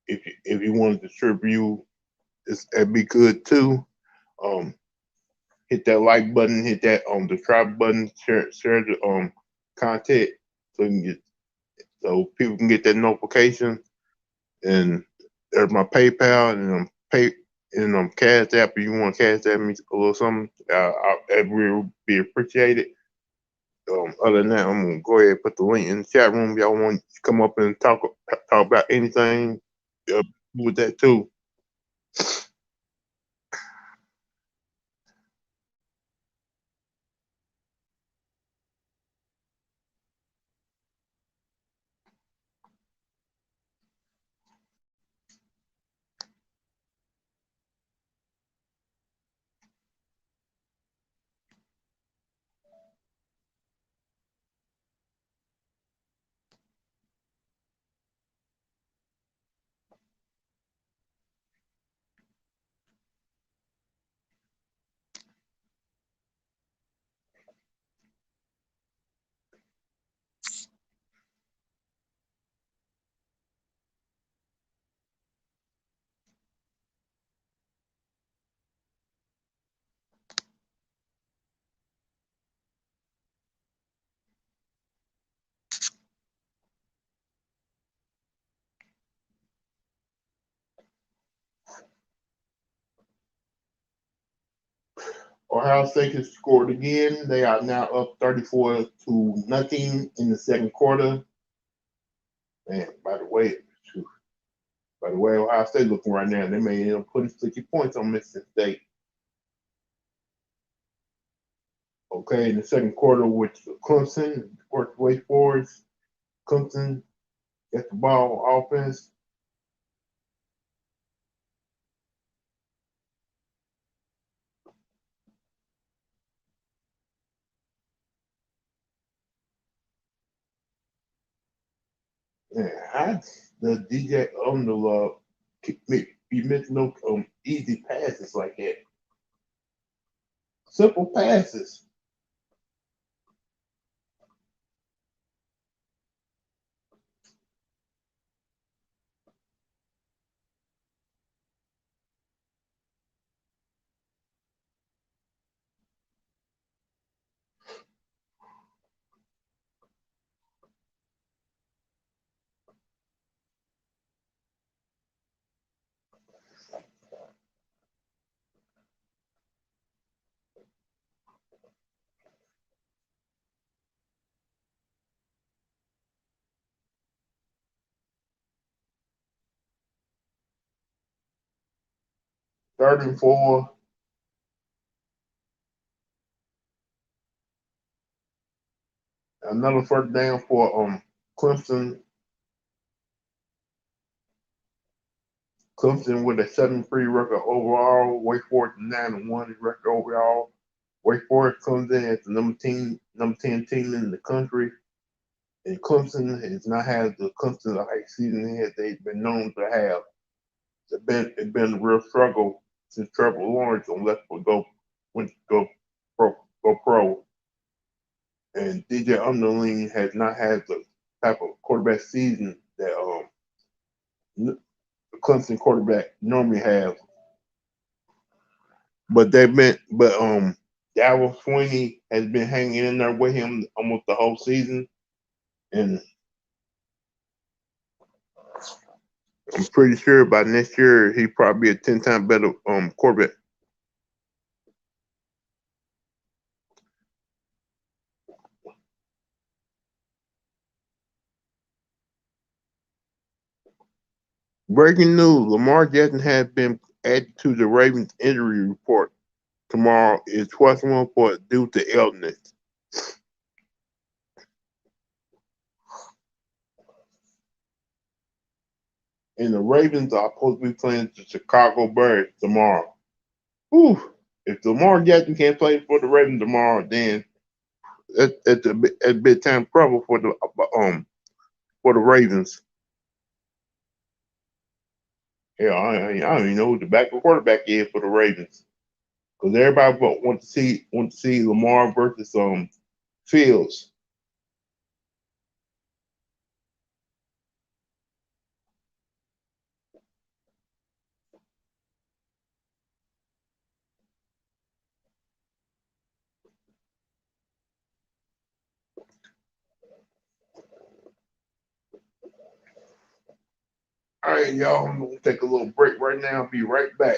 if you want to distribute, it'd be good too. Um, hit that like button, hit that subscribe button, share the content so you can get so people can get that notification. And there's my PayPal and pay and Cash App. If you want to Cash App me a little something, that will be appreciated. Other than that, I'm gonna go ahead and put the link in the chat room. If y'all want to come up and talk about anything uh, with that too. Ohio State has scored again. They are now up 34 to nothing in the second quarter. And by the way, Ohio State looking right now, they may end up putting 50 points on Mississippi State. Okay, in the second quarter with Clemson, worked Wake Forest. Clemson got the ball offense. Man, how the DJ Underlove be missing no easy passes like that? Simple passes. Third and four. Another first down for Clemson. Clemson with a 7-3 record overall. Wake Forest 9-1 record overall. Wake Forest comes in as the number 10 team in the country. And Clemson has not had the Clemson like season that they've been known to have. It's been a real struggle since Trevor Lawrence on left for went to go pro. And DJ Underling has not had the type of quarterback season that the Clemson quarterback normally have. But Darryl Sweeney has been hanging in there with him almost the whole season, and I'm pretty sure by next year he probably be a 10-time better quarterback. Breaking news: Lamar Jackson has been added to the Ravens injury report. Tomorrow is questionable for due to illness. And the Ravens are supposed to be playing the Chicago Bears tomorrow. Whew. If Lamar Jackson can't play for the Ravens tomorrow, then it's a bit time trouble for the Ravens. Yeah, I don't even know who the backup quarterback is for the Ravens because everybody want to see Lamar versus Fields. All right, y'all. I'm gonna take a little break right now. Be right back.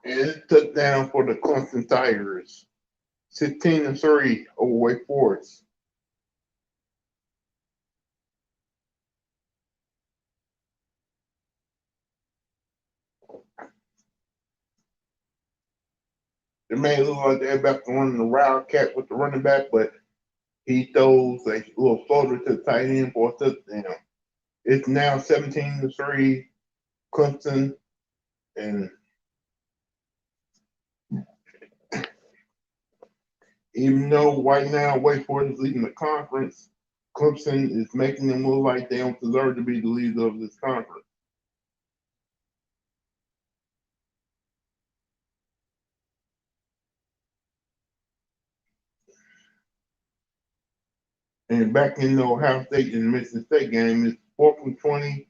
And it's touchdown for the Clemson Tigers. 16-3 over Wake Forest. It may look like they're about to run the wildcat with the running back, but he throws a little floater to the tight end for a touchdown. It's now 17-3 Clemson, and even though right now Wake Forest is leading the conference, Clemson is making them look like they don't deserve to be the leader of this conference. And back in the Ohio State and Mississippi State game, it's 4th and 20,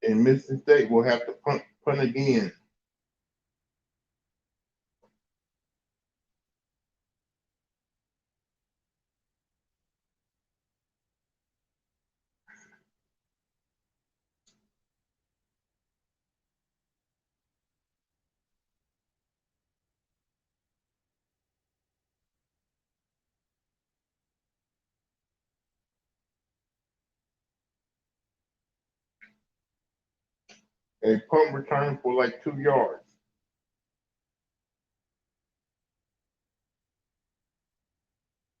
and Mississippi State will have to punt again. A punt return for like 2 yards.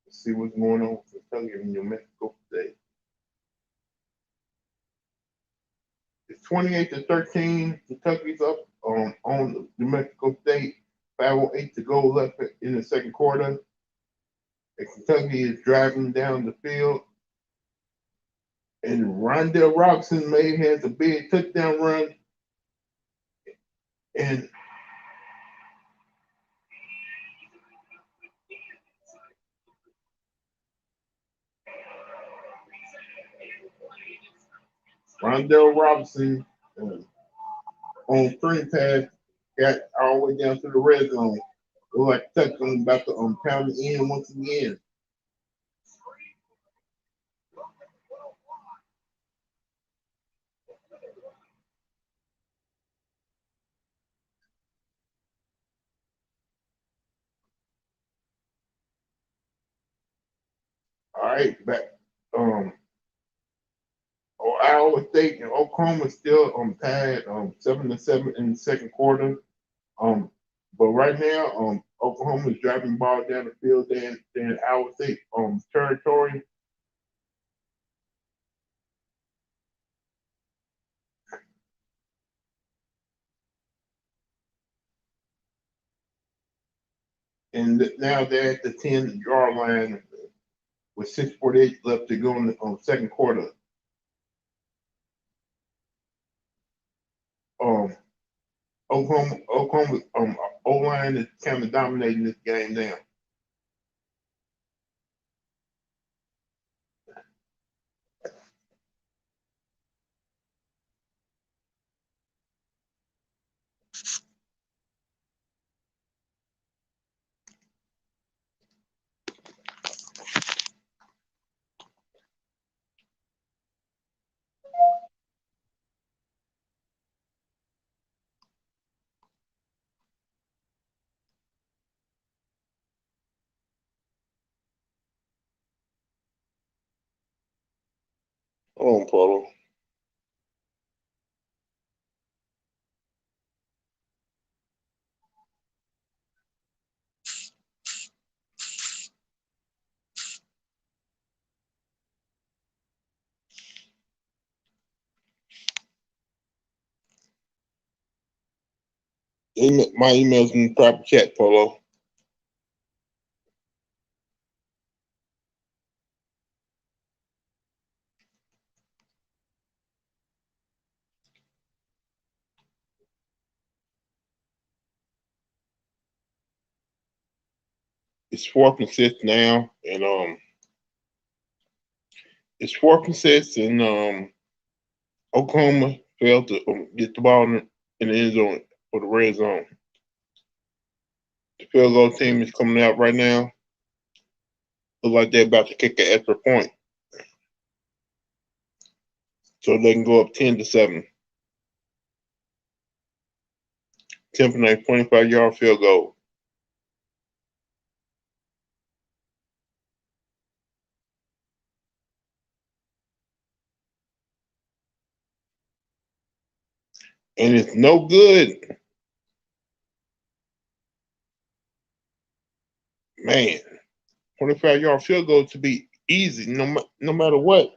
Let's see what's going on with the Kentucky and New Mexico State. It's 28-13. Kentucky's up on New Mexico State. 5:08 to go left in the second quarter. And Kentucky is driving down the field. And Rondell Robinson has a big touchdown run. And Rondell Robinson on screen pass got all the way down to the red zone. Look like touchdown about to pound it in once again. All right, back. Iowa State and Oklahoma still tied 7-7 in the second quarter. But right now, Oklahoma is driving the ball down the field in Iowa State territory. And now they're at the 10-yard line with 6:48 left to go in the second quarter. Oklahoma O-line is kind of dominating this game now. Hold on, Paulo. My email's in the proper chat, Paulo. It's 4th and 6 now, and it's 4th and 6, and Oklahoma failed to get the ball in the end zone for the red zone. The field goal team is coming out right now. Look like they're about to kick an extra point, so they can go up 10-7. Attempting a 25-yard field goal. And it's no good. Man, 25-yard field goal to be easy, no matter what.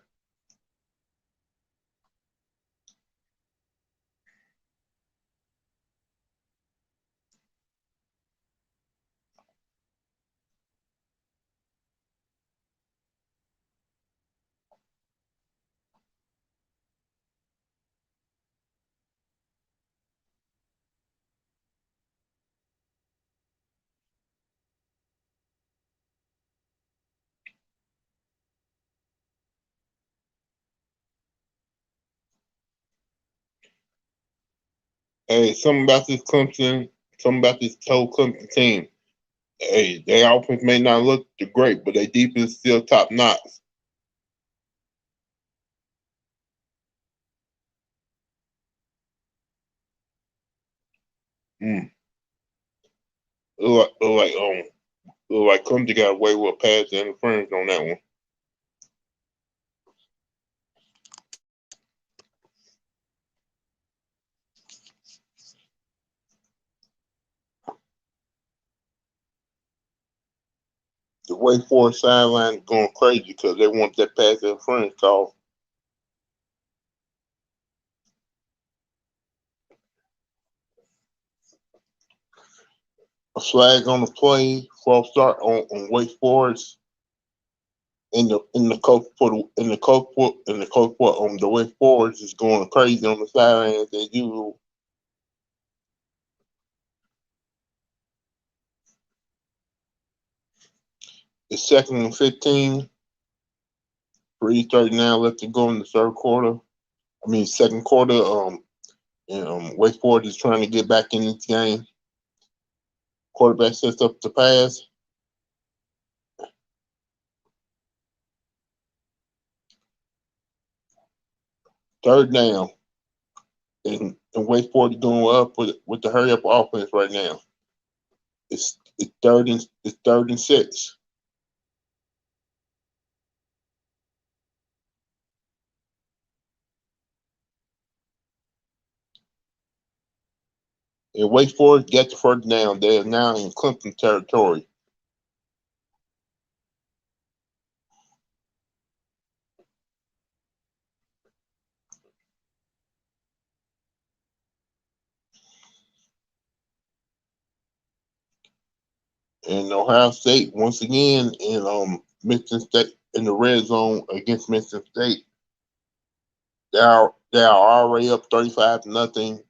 Hey, something about this whole Clemson team. Hey, their offense may not look great, but their defense is still top notch. Mm. Look like Clemson got away with a pass interference on that one. the Wake Forest sideline going crazy because they want that pass interference call. A flag on the play, false start on Wake Forest, and the coach for the Wake Forest is going crazy on the sideline as usual. It's 2nd and 15. 3:39 left to go in the third quarter. I mean second quarter. And Wake Forest is trying to get back in this game. Quarterback sets up the pass. Third down. And Wake Forest is going up with the hurry up offense right now. It's third and 6. And Wake Forest gets the first down. They are now in Clemson territory. And Ohio State once again in Michigan State in the red zone against Michigan State. They are already up 35-0.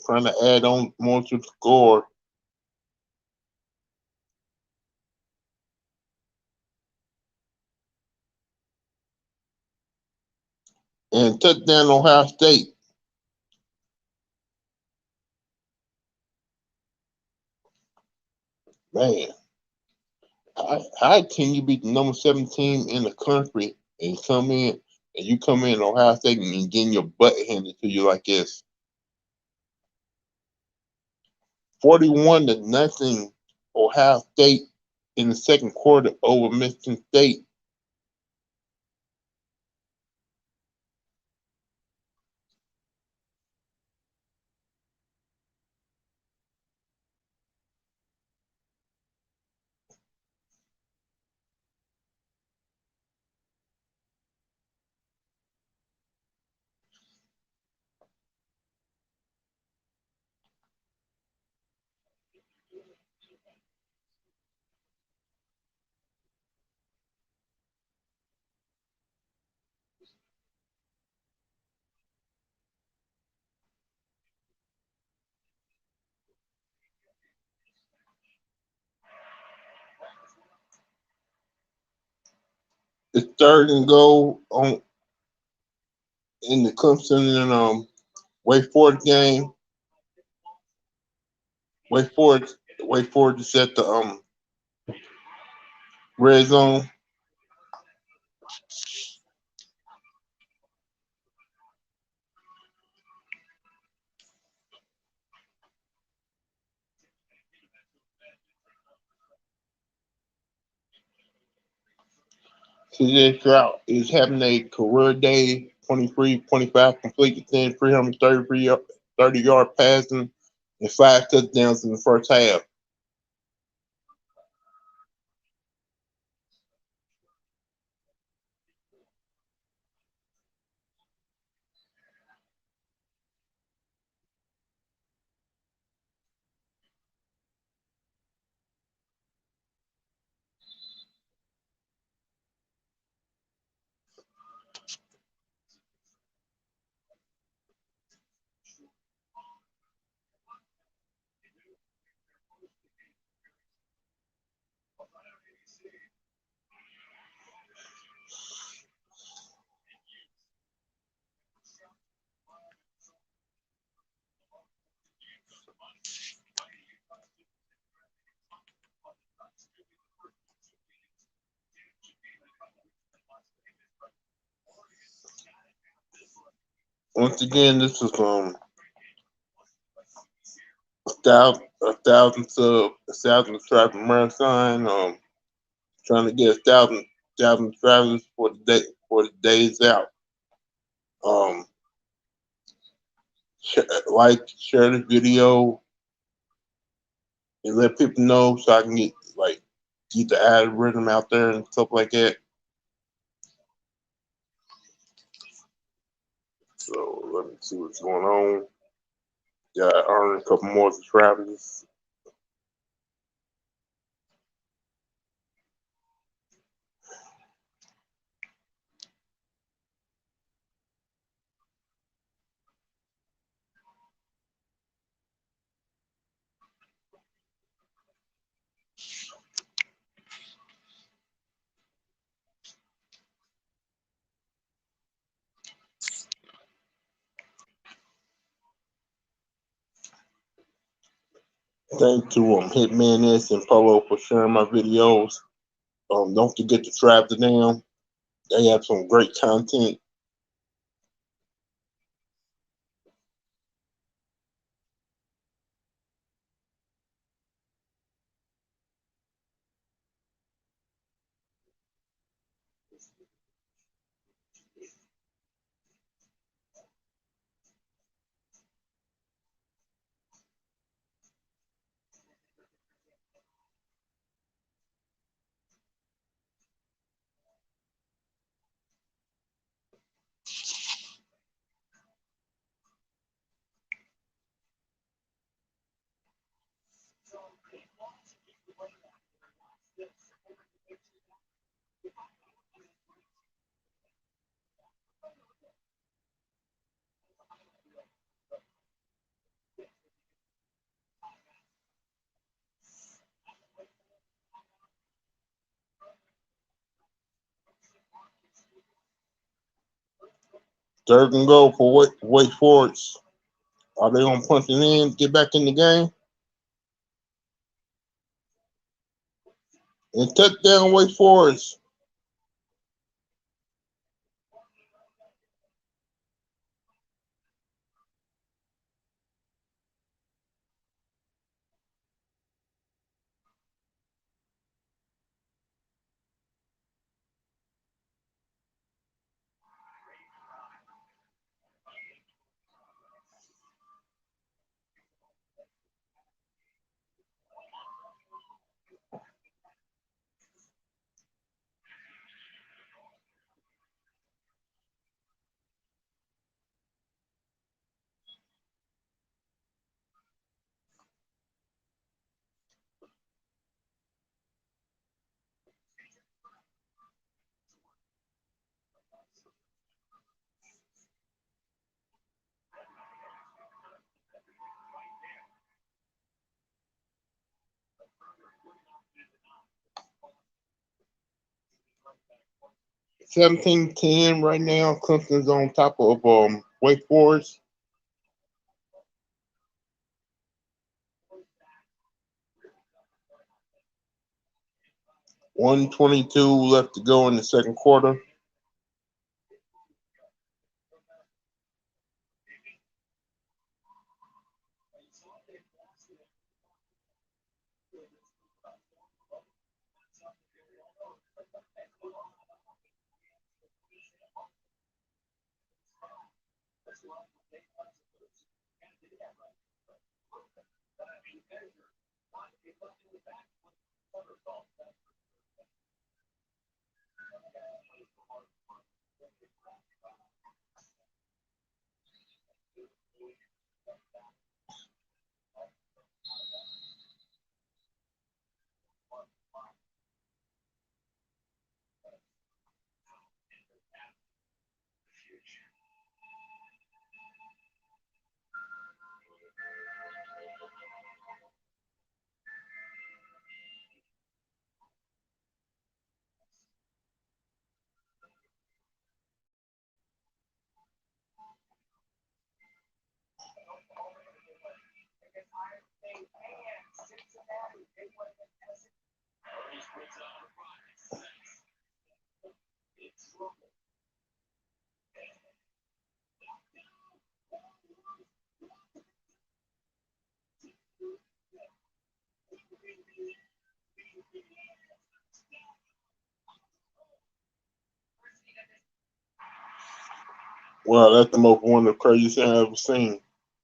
Trying to add on more to the score. And touchdown Ohio State. Man, how can you be the number 7 team in the country and you come in Ohio State and getting your butt handed to you like this? 41-0 Ohio State in the second quarter over Michigan State. It's third and goal on in the Clemson and Wake Forest game. Wake Forest is at the red zone. CJ Stroud is having a career day, 23, 25 complete 10, 330-yard passing, and 5 touchdowns in the first half. Once again, this is a thousand stripe marathon. Trying to get a thousand travelers for the days out. Um, share the video, and let people know so I can get like get the algorithm out there and stuff like that. So let me see what's going on. Got to earn a couple more subscribers. Thank to Hitman S and Polo for sharing my videos. Don't forget to subscribe to them. They have some great content. Third and goal for Wake Forest. Are they gonna punch it in, get back in the game? And touchdown Wake Forest. Seventeen-10 right now. Clemson's on top of Wake Forest. 1:22 left to go in the second quarter. Wow, that's the most one of the craziest things I've ever seen.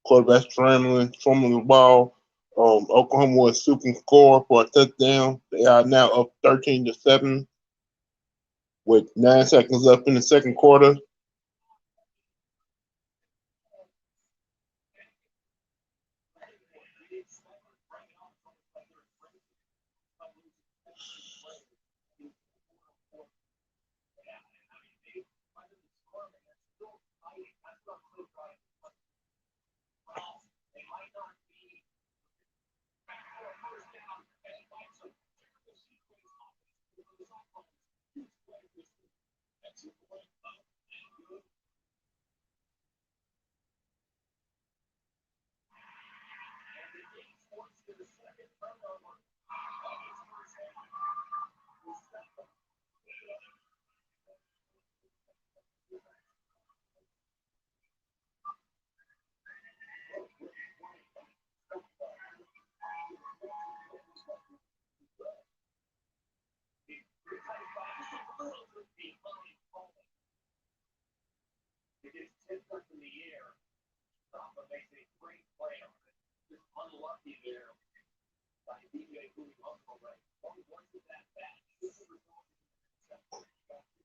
Quarterback scrambling, fumbling the ball, Oklahoma was super score for a touchdown. They are now up 13-7 with 9 seconds left in the second quarter.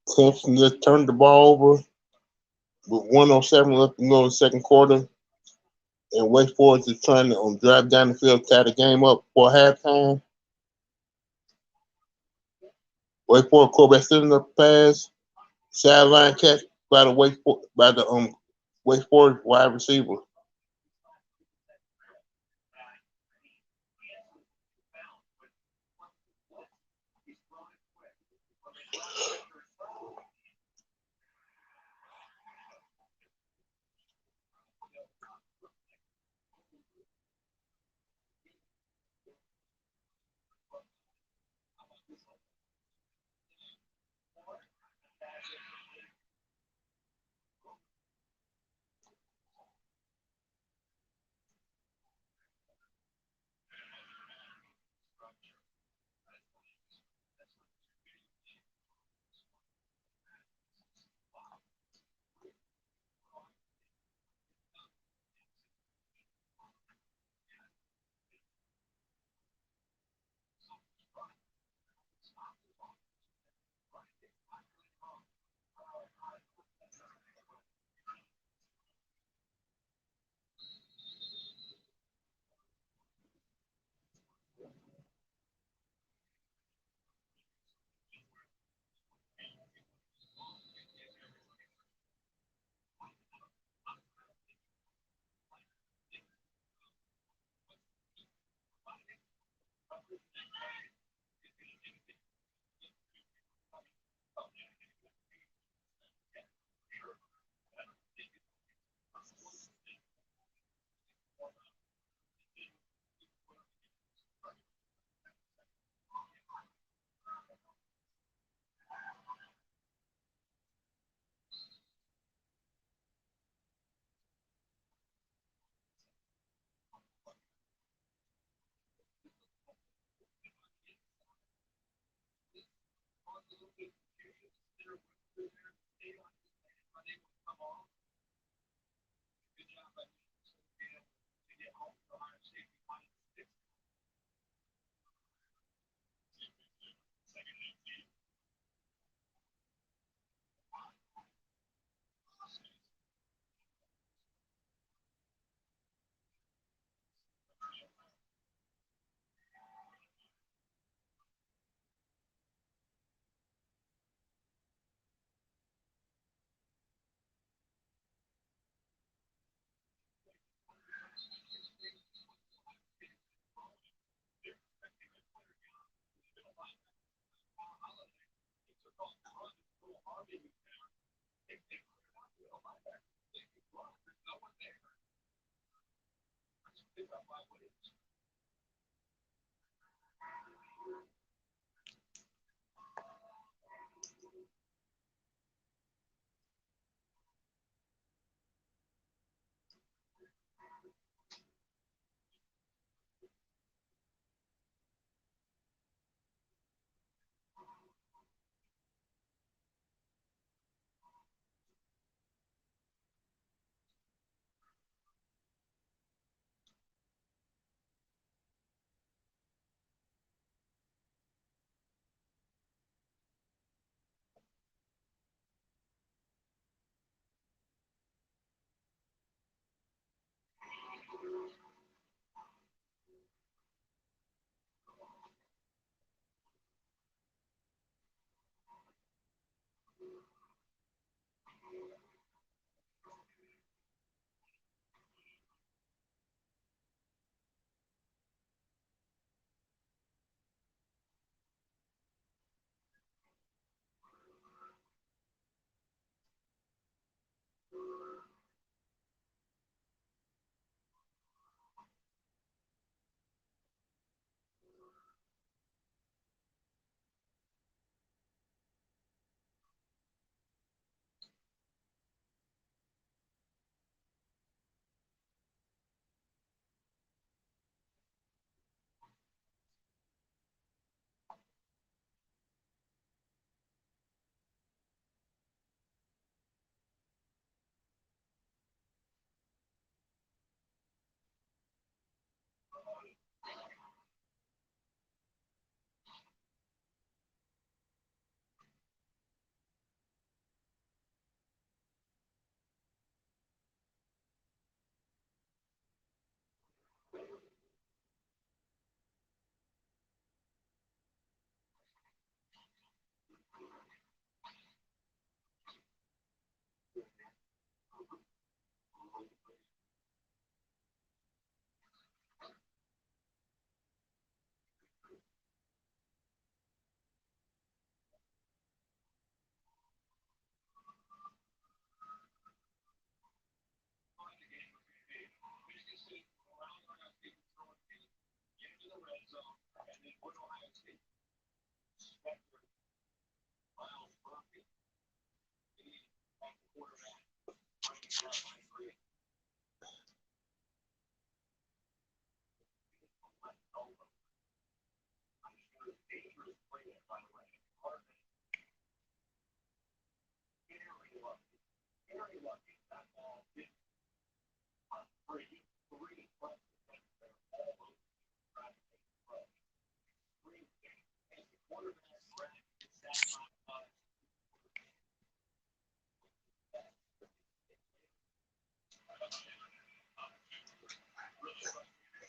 Clemson just turned the ball over with 107 left to go in the second quarter. And Wake Forest is trying to drive down the field, tie the game up for halftime. Wake Forest quarterback sending up the pass, sideline catch by the Wake Forest wide receiver.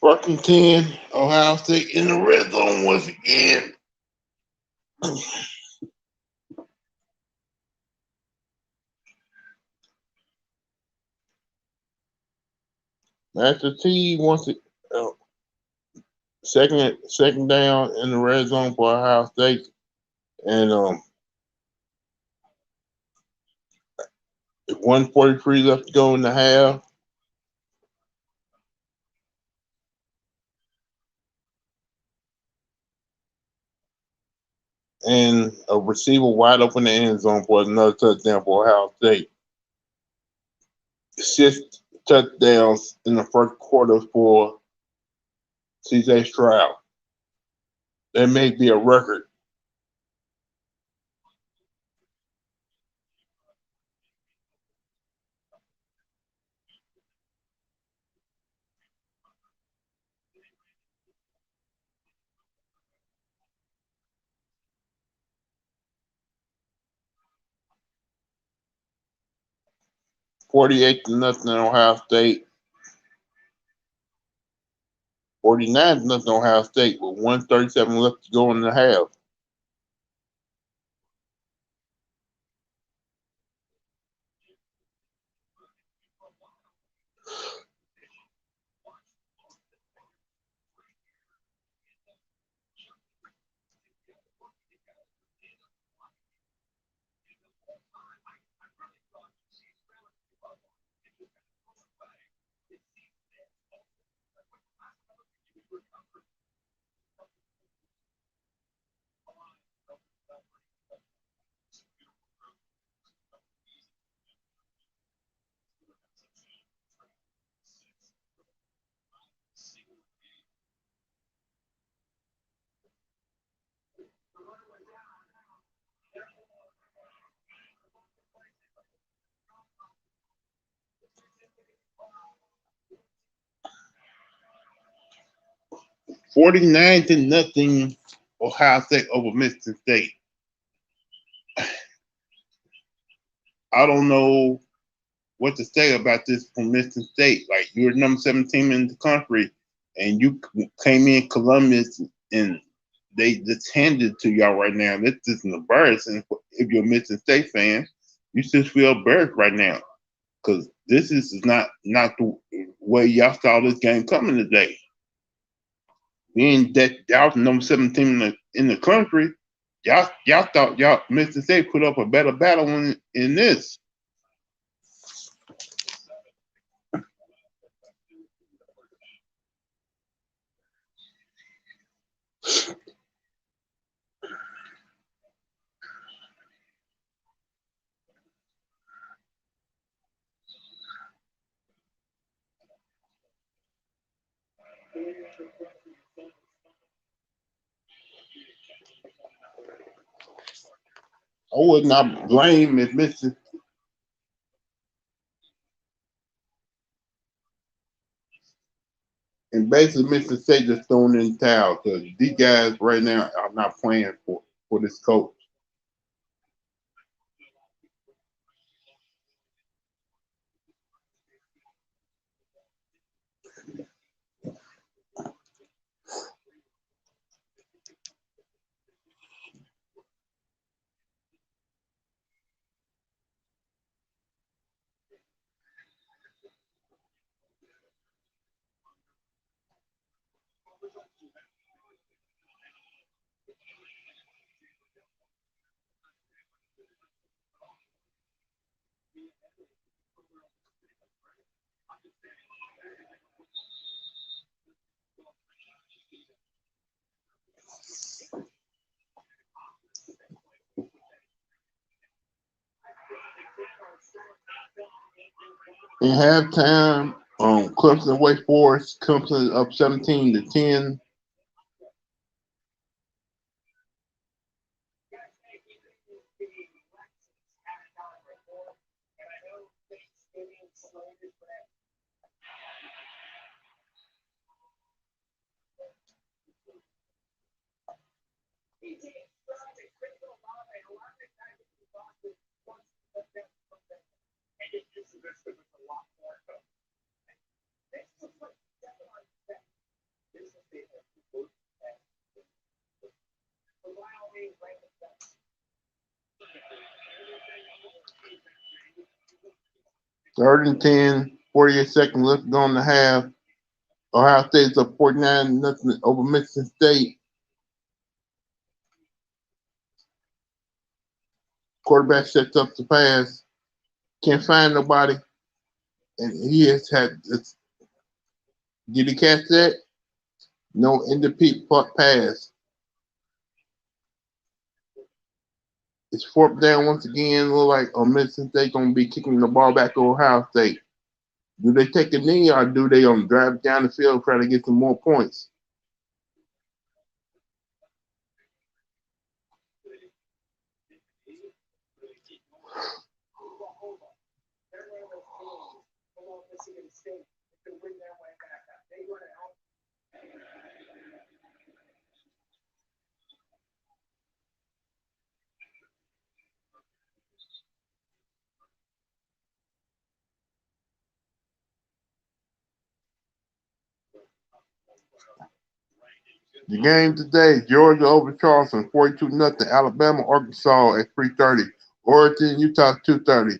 Fucking 10, Ohio State in the red zone once again. Master T wants it. Second down in the red zone for Ohio State, and 1:43 left to go in the half. And a receiver wide open in the end zone for another touchdown for Ohio State. 6 touchdowns in the first quarter for CJ Stroud. That may be a record. $48-0 Ohio State. 49-0 Ohio State with 1:37 left to go in the half. $49-0 Ohio State over Mississippi State. I don't know what to say about this from Mississippi State. Like, you're number 17 in the country, and you came in Columbus, and they just handed it to y'all right now. This is embarrassing. If you're a Mississippi State fan, you should feel embarrassed right now, because this is not the way y'all saw this game coming today. Being that y'all number 17 in the country, y'all thought y'all Mississippi State put up a better battle in this. I would not blame if Mississippi. And basically, Mississippi State just thrown in the towel because these guys right now are not playing for this coach. In halftime, Clemson Wake Forest, Clemson up 17-10. Third and 10, 48 seconds left to go in the half. Ohio State's up 49 nothing over Mississippi State. Quarterback sets up the pass. Can't find nobody. And he has had this. Did he catch that? No incomplete pass. It's fourth down once again. Look like Mississippi State gonna be kicking the ball back to Ohio State. Do they take a knee or do they drive down the field try to get some more points? The game today, Georgia over Charleston, 42 nothing. Alabama, Arkansas at 3:30. Oregon, Utah, 2:30.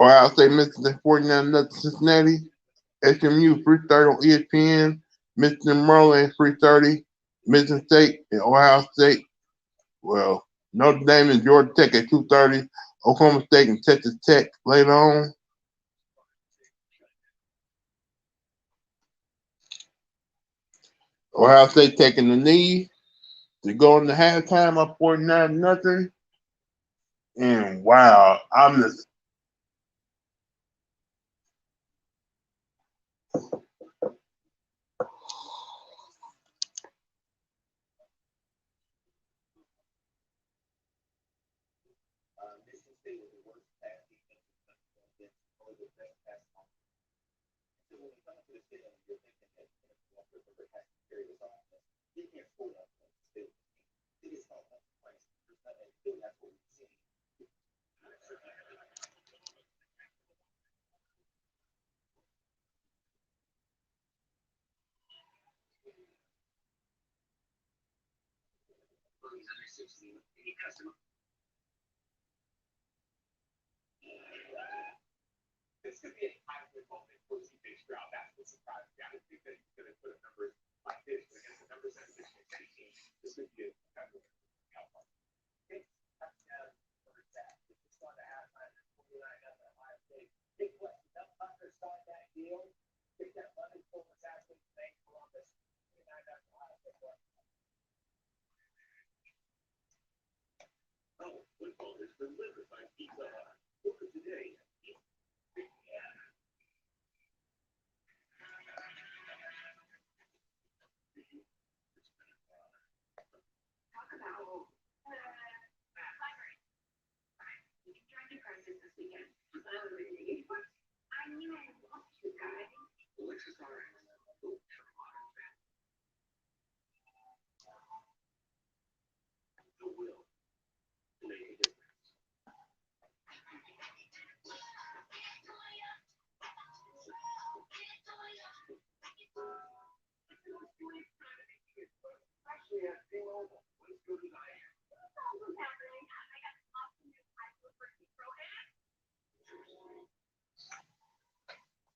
Ohio State, Michigan, 49 nothing. Cincinnati, SMU, 3:30 on ESPN. Michigan, Maryland, 3:30. Michigan State and Ohio State. Well, Notre Dame and Georgia Tech at 2:30. Oklahoma State and Texas Tech later on. Ohio State taking the knee to go into halftime up 49 nothing. And wow, I'm just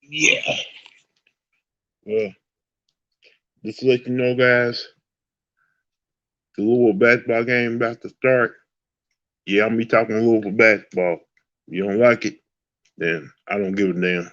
yeah. Well, just to let you know, guys, the Louisville basketball game about to start. Yeah, I'm gonna be talking Louisville basketball. If you don't like it, then I don't give a damn.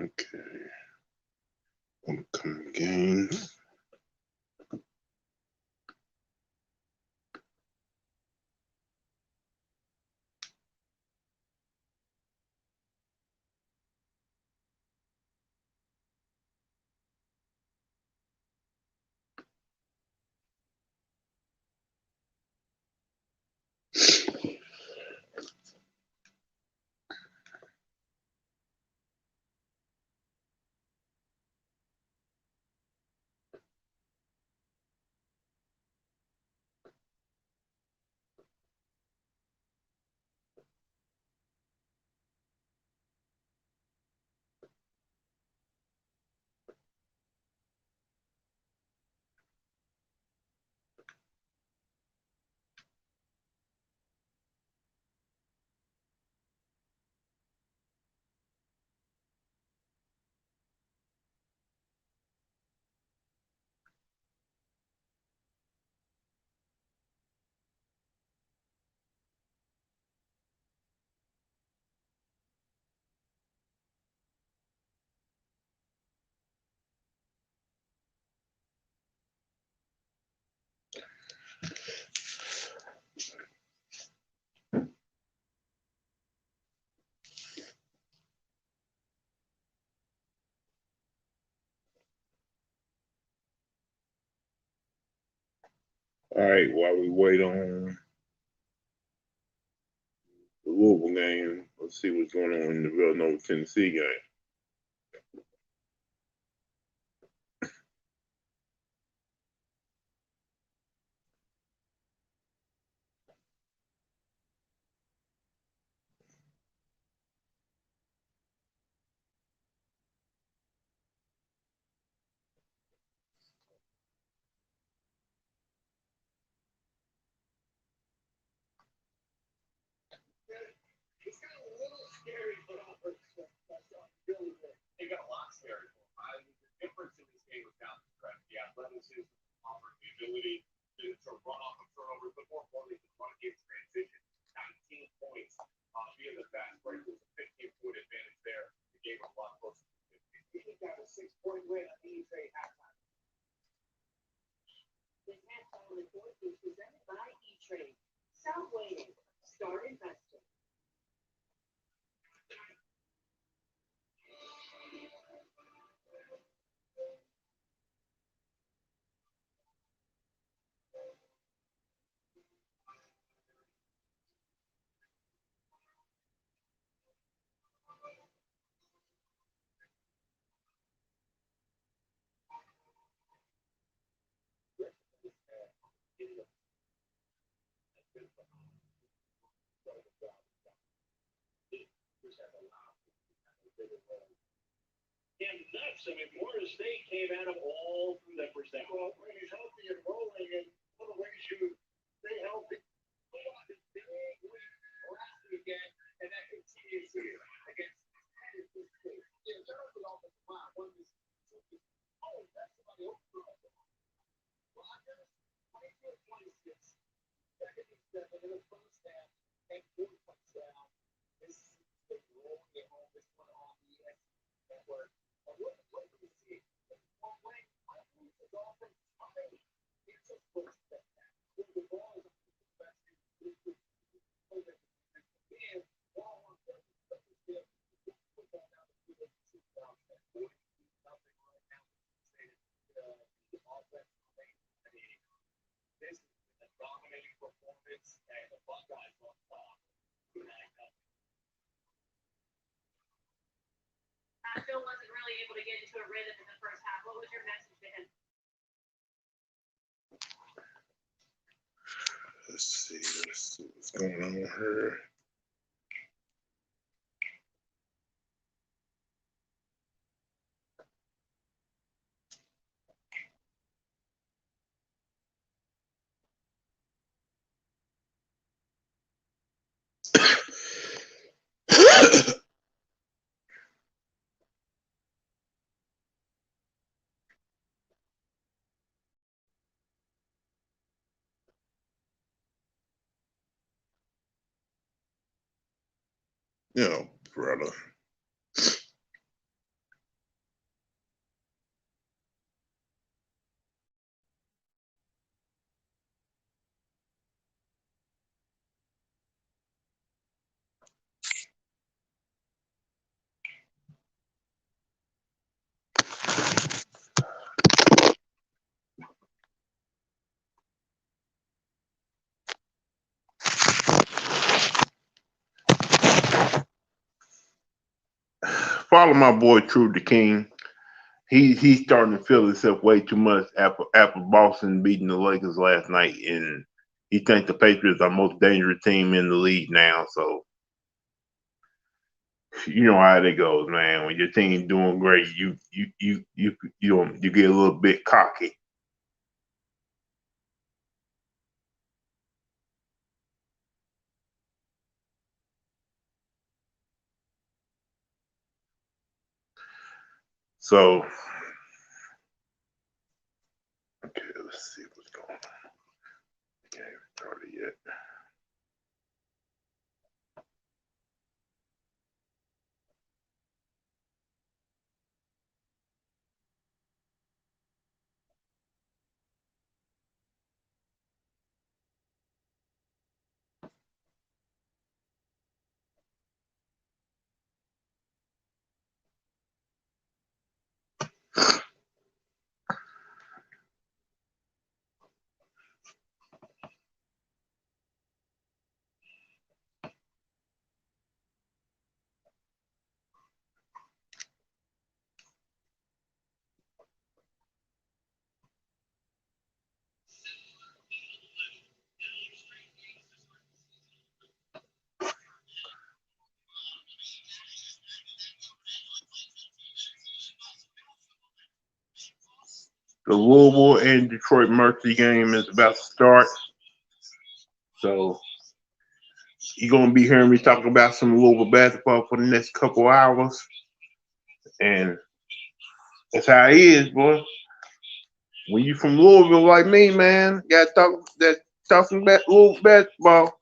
Okay. Upcoming games. All right, while we wait on the Louisville game, let's see what's going on in the Villanova Tennessee game. Let's see what's going on here. You know, brother. follow my boy True the King. He's starting to feel himself way too much after Boston beating the Lakers last night, and he thinks the Patriots are the most dangerous team in the league now. So you know how it goes, man. When your team's doing great, you get a little bit cocky. So okay, let's see what's going on. Okay, started yet. The Louisville and Detroit Mercy game is about to start. So you're gonna be hearing me talk about some Louisville basketball for the next couple hours, and that's how it is, boy. When you from Louisville like me, man, gotta talk some Louisville basketball.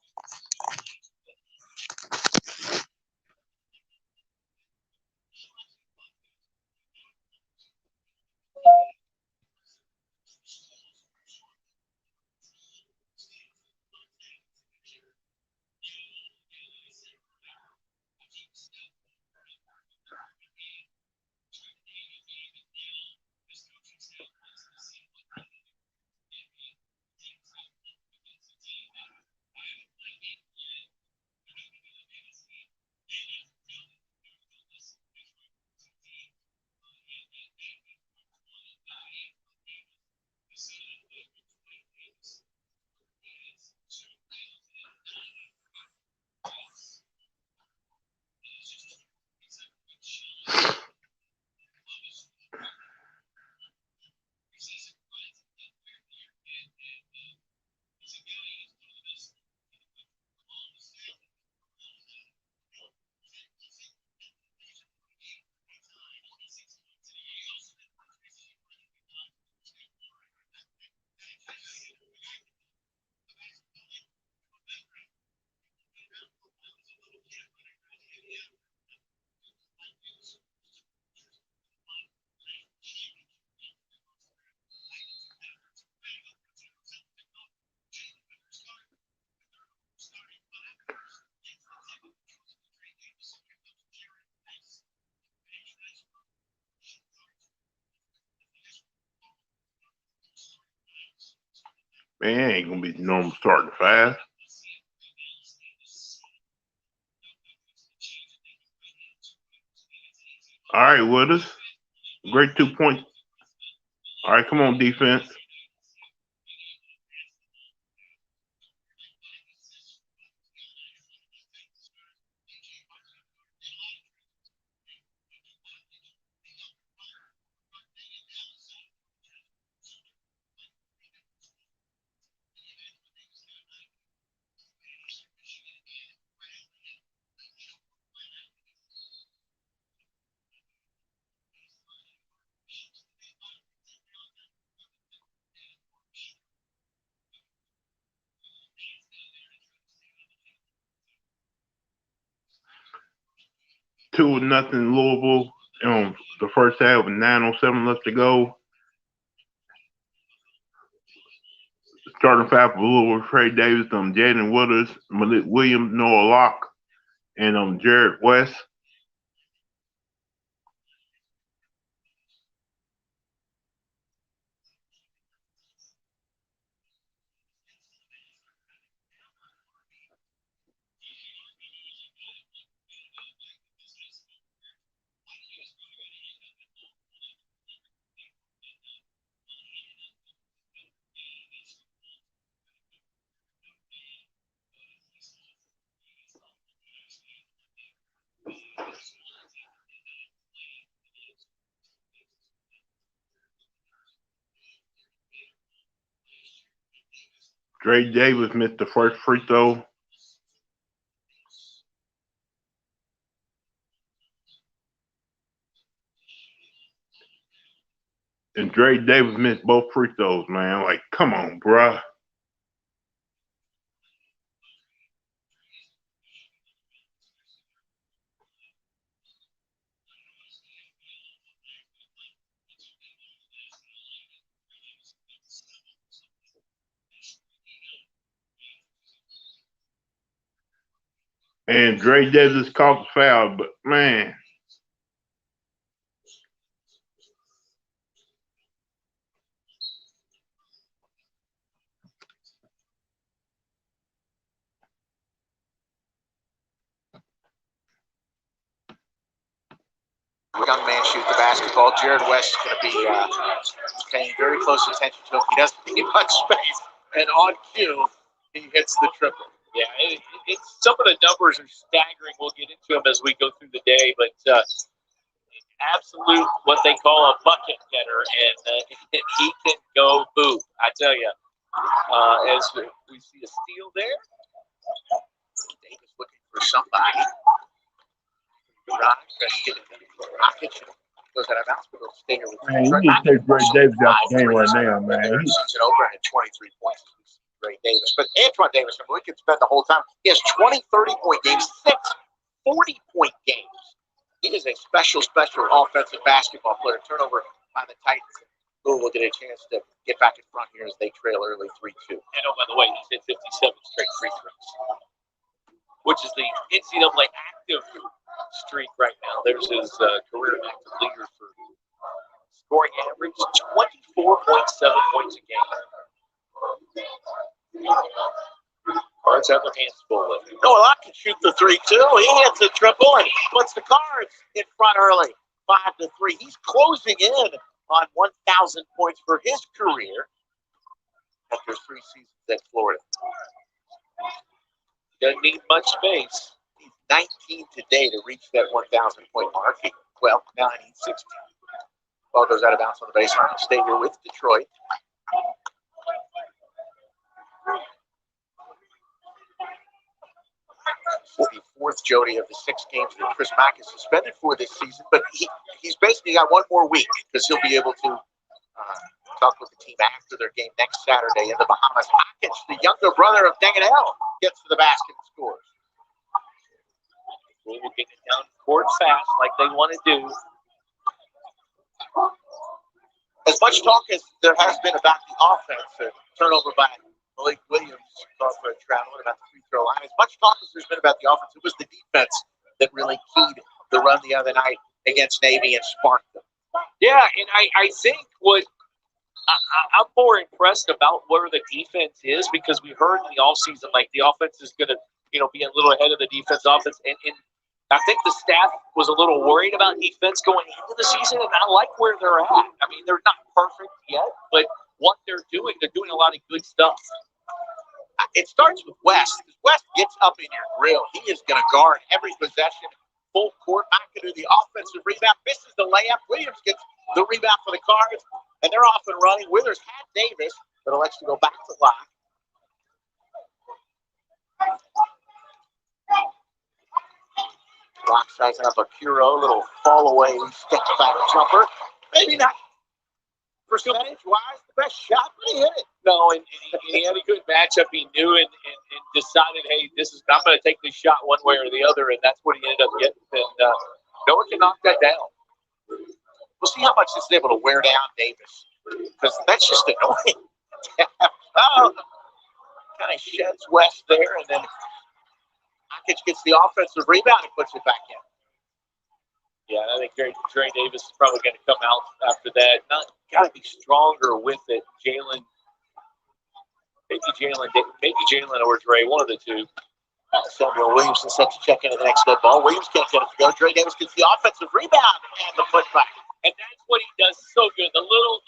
Man, it ain't gonna be normal starting fast. All right, Withers. Great 2 points. All right, come on, defense. Two nothing Louisville. The first half with 9:07 left to go. Starting five for Louisville: Trey Davis, Jaden Withers, Malik Williams, Noah Locke, and Jared West. Dre Davis missed the first free throw. And Dre Davis missed both free throws, man. Like, come on, bruh. And Dre Davis caught the foul, but man. Young man shoot the basketball. Jared West is going to be paying very close attention to him. He doesn't need much space. And on cue, he hits the triple. Yeah, it's some of the numbers are staggering. We'll get into them as we go through the day, but absolute what they call a bucket getter, and he can go hoop. I tell you, as we see a steal there. Davis looking for somebody. Rockets goes out of bounds, but it'll stay here with Man, you just take Dre Davis out the game right now, man. Season over and 23 points. Dre Davis. But Antoine Davis, we could spend the whole time. He has 20 30-point games, 6 40-point games. He is a special offensive basketball player. Turnover by the Titans. Louisville get a chance to get back in front here as they trail early 3-2. And oh, by the way, he's hit 57 straight free throws, which is the NCAA active streak right now. There's his career active leader for scoring average, 24.7 points a game. Cards have their hands full with it. Noah Locke can shoot the 3-2. He hits a triple and puts the Cards in front early, 5-3. He's closing in on 1,000 points for his career after 3 seasons at Florida. Doesn't need much space. He's 19 today to reach that 1,000-point mark. Well, now he needs 16. Ball goes out of bounds on the baseline. Stay here with Detroit. The fourth Jody of the 6 games that Chris Mack is suspended for this season, but he's basically got one more week because he'll be able to talk with the team after their game next Saturday in the Bahamas. Hockich, the younger brother of Dengadell, gets to the basket and scores. We'll get it down court fast like they want to do. As much talk as there has been about the offense, a turnover by Malik Williams for a travel about the free throw line. As much talk as there's been about the offense, it was the defense that really keyed the run the other night against Navy and sparked them. Yeah, and I think what I'm more impressed about where the defense is because we heard in the offseason like the offense is going to be a little ahead of the defense offense, and I think the staff was a little worried about defense going into the season, and I like where they're at. I mean, they're not perfect yet, but what they're doing a lot of good stuff. It starts with West. West gets up in your grill. He is going to guard every possession, full court. McAdoo, the offensive rebound, misses the layup. Williams gets the rebound for the Cards, and they're off and running. Withers had Davis, but elects to go back to Locke. Locke sizing up a Curo, little fall away step back jumper. Maybe not percentage-wise the best shot, but he hit it. No, and he had a good matchup. He knew and decided, hey, I'm going to take this shot one way or the other, and that's what he ended up getting. And no one can knock that down. We'll see how much this is able to wear down Davis, because that's just annoying. Kind of sheds West there, and then Hockich gets the offensive rebound and puts it back in. Yeah, I think Dre Davis is probably going to come out after that. Got to be stronger with it. Maybe Jalen or Dre, one of the two. Samuel Williamson set to check into the next good ball. Williams can't get it to go. Dre Davis gets the offensive rebound and the putback. And that's what he does so good. The little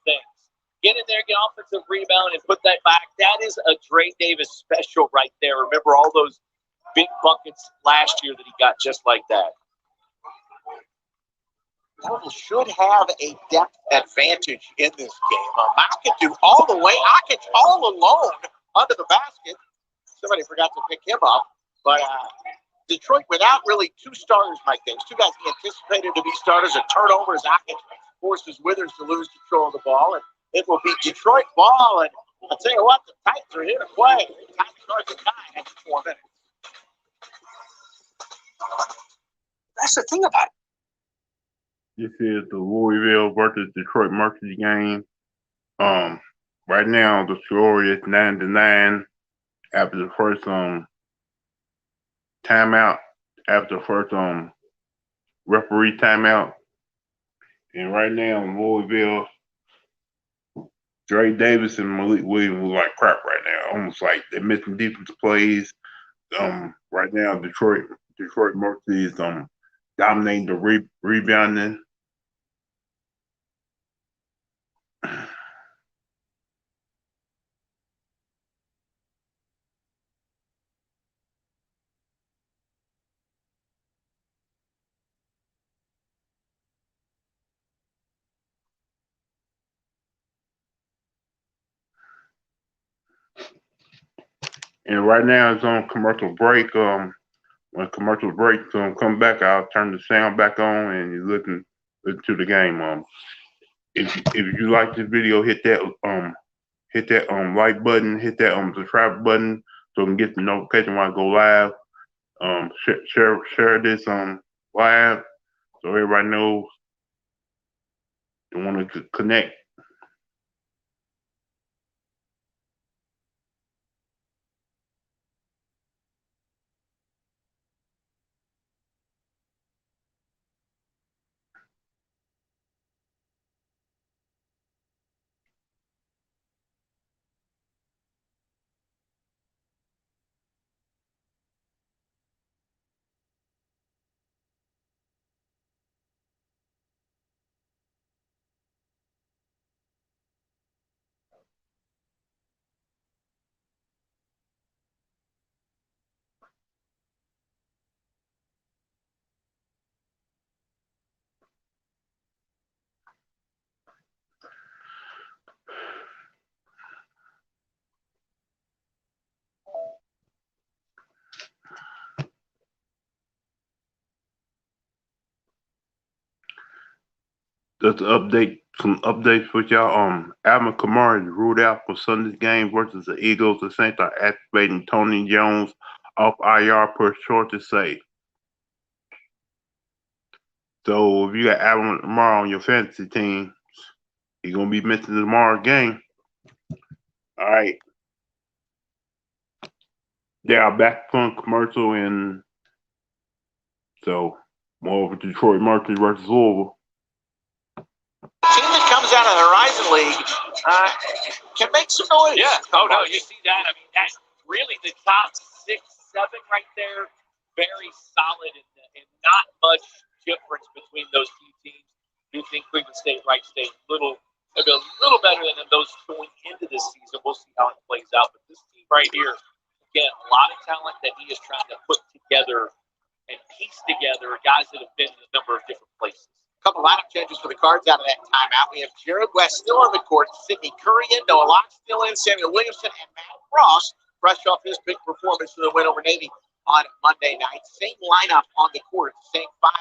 things. Get in there, get offensive rebound, and put that back. That is a Dre Davis special right there. Remember all those big buckets last year that he got just like that. Louisville should have a depth advantage in this game. McAdoo all the way. Hockich all alone under the basket. Somebody forgot to pick him up. But Detroit, without really two starters, Mike Davis, two guys he anticipated to be starters, a turnover as Akins forces Withers to lose control of the ball. And it will be Detroit ball. And I'll tell you what, the Titans are here to play. Time starts at 9 after 4 minutes. That's the thing about it. This is the Louisville versus Detroit Mercy game. Right now the score is 9-9 after the first timeout, after the first referee timeout. And right now in Louisville, Dre Davis and Malik Williams look like crap right now. Almost like they're missing defensive plays. Right now Detroit Mercy is dominating the rebounding. And right now it's on commercial break. When commercial breaks come back, I'll turn the sound back on and you listen to the game. If you like this video, hit that like button, hit that subscribe button so you can get the notification when I go live. Share this live so everybody knows you want to connect. Just some updates with y'all. Alvin Kamara is ruled out for Sunday's game versus the Eagles. The Saints are activating Tony Jones off IR per sources say. So if you got Alvin Kamara on your fantasy team, he's gonna be missing tomorrow's game. All right. They are back from commercial, and so more of Detroit Mercy versus Louisville. Team that comes out of the Horizon League can make some noise. Yeah. Oh, no, you see that. I mean, that's really the top 6, 7 right there. Very solid and not much difference between those two teams. You think Cleveland State, Wright State, maybe a little better than those going into this season. We'll see how it plays out. But this team right here, again, a lot of talent that he is trying to put together and piece together guys that have been in a number of different places. A couple lineup changes for the Cards out of that timeout. We have Jared West still on the court, Sidney Curry in, Noah Locke still in, Samuel Williamson, and Matt Ross, fresh off his big performance for the win over Navy on Monday night. Same lineup on the court, same 5.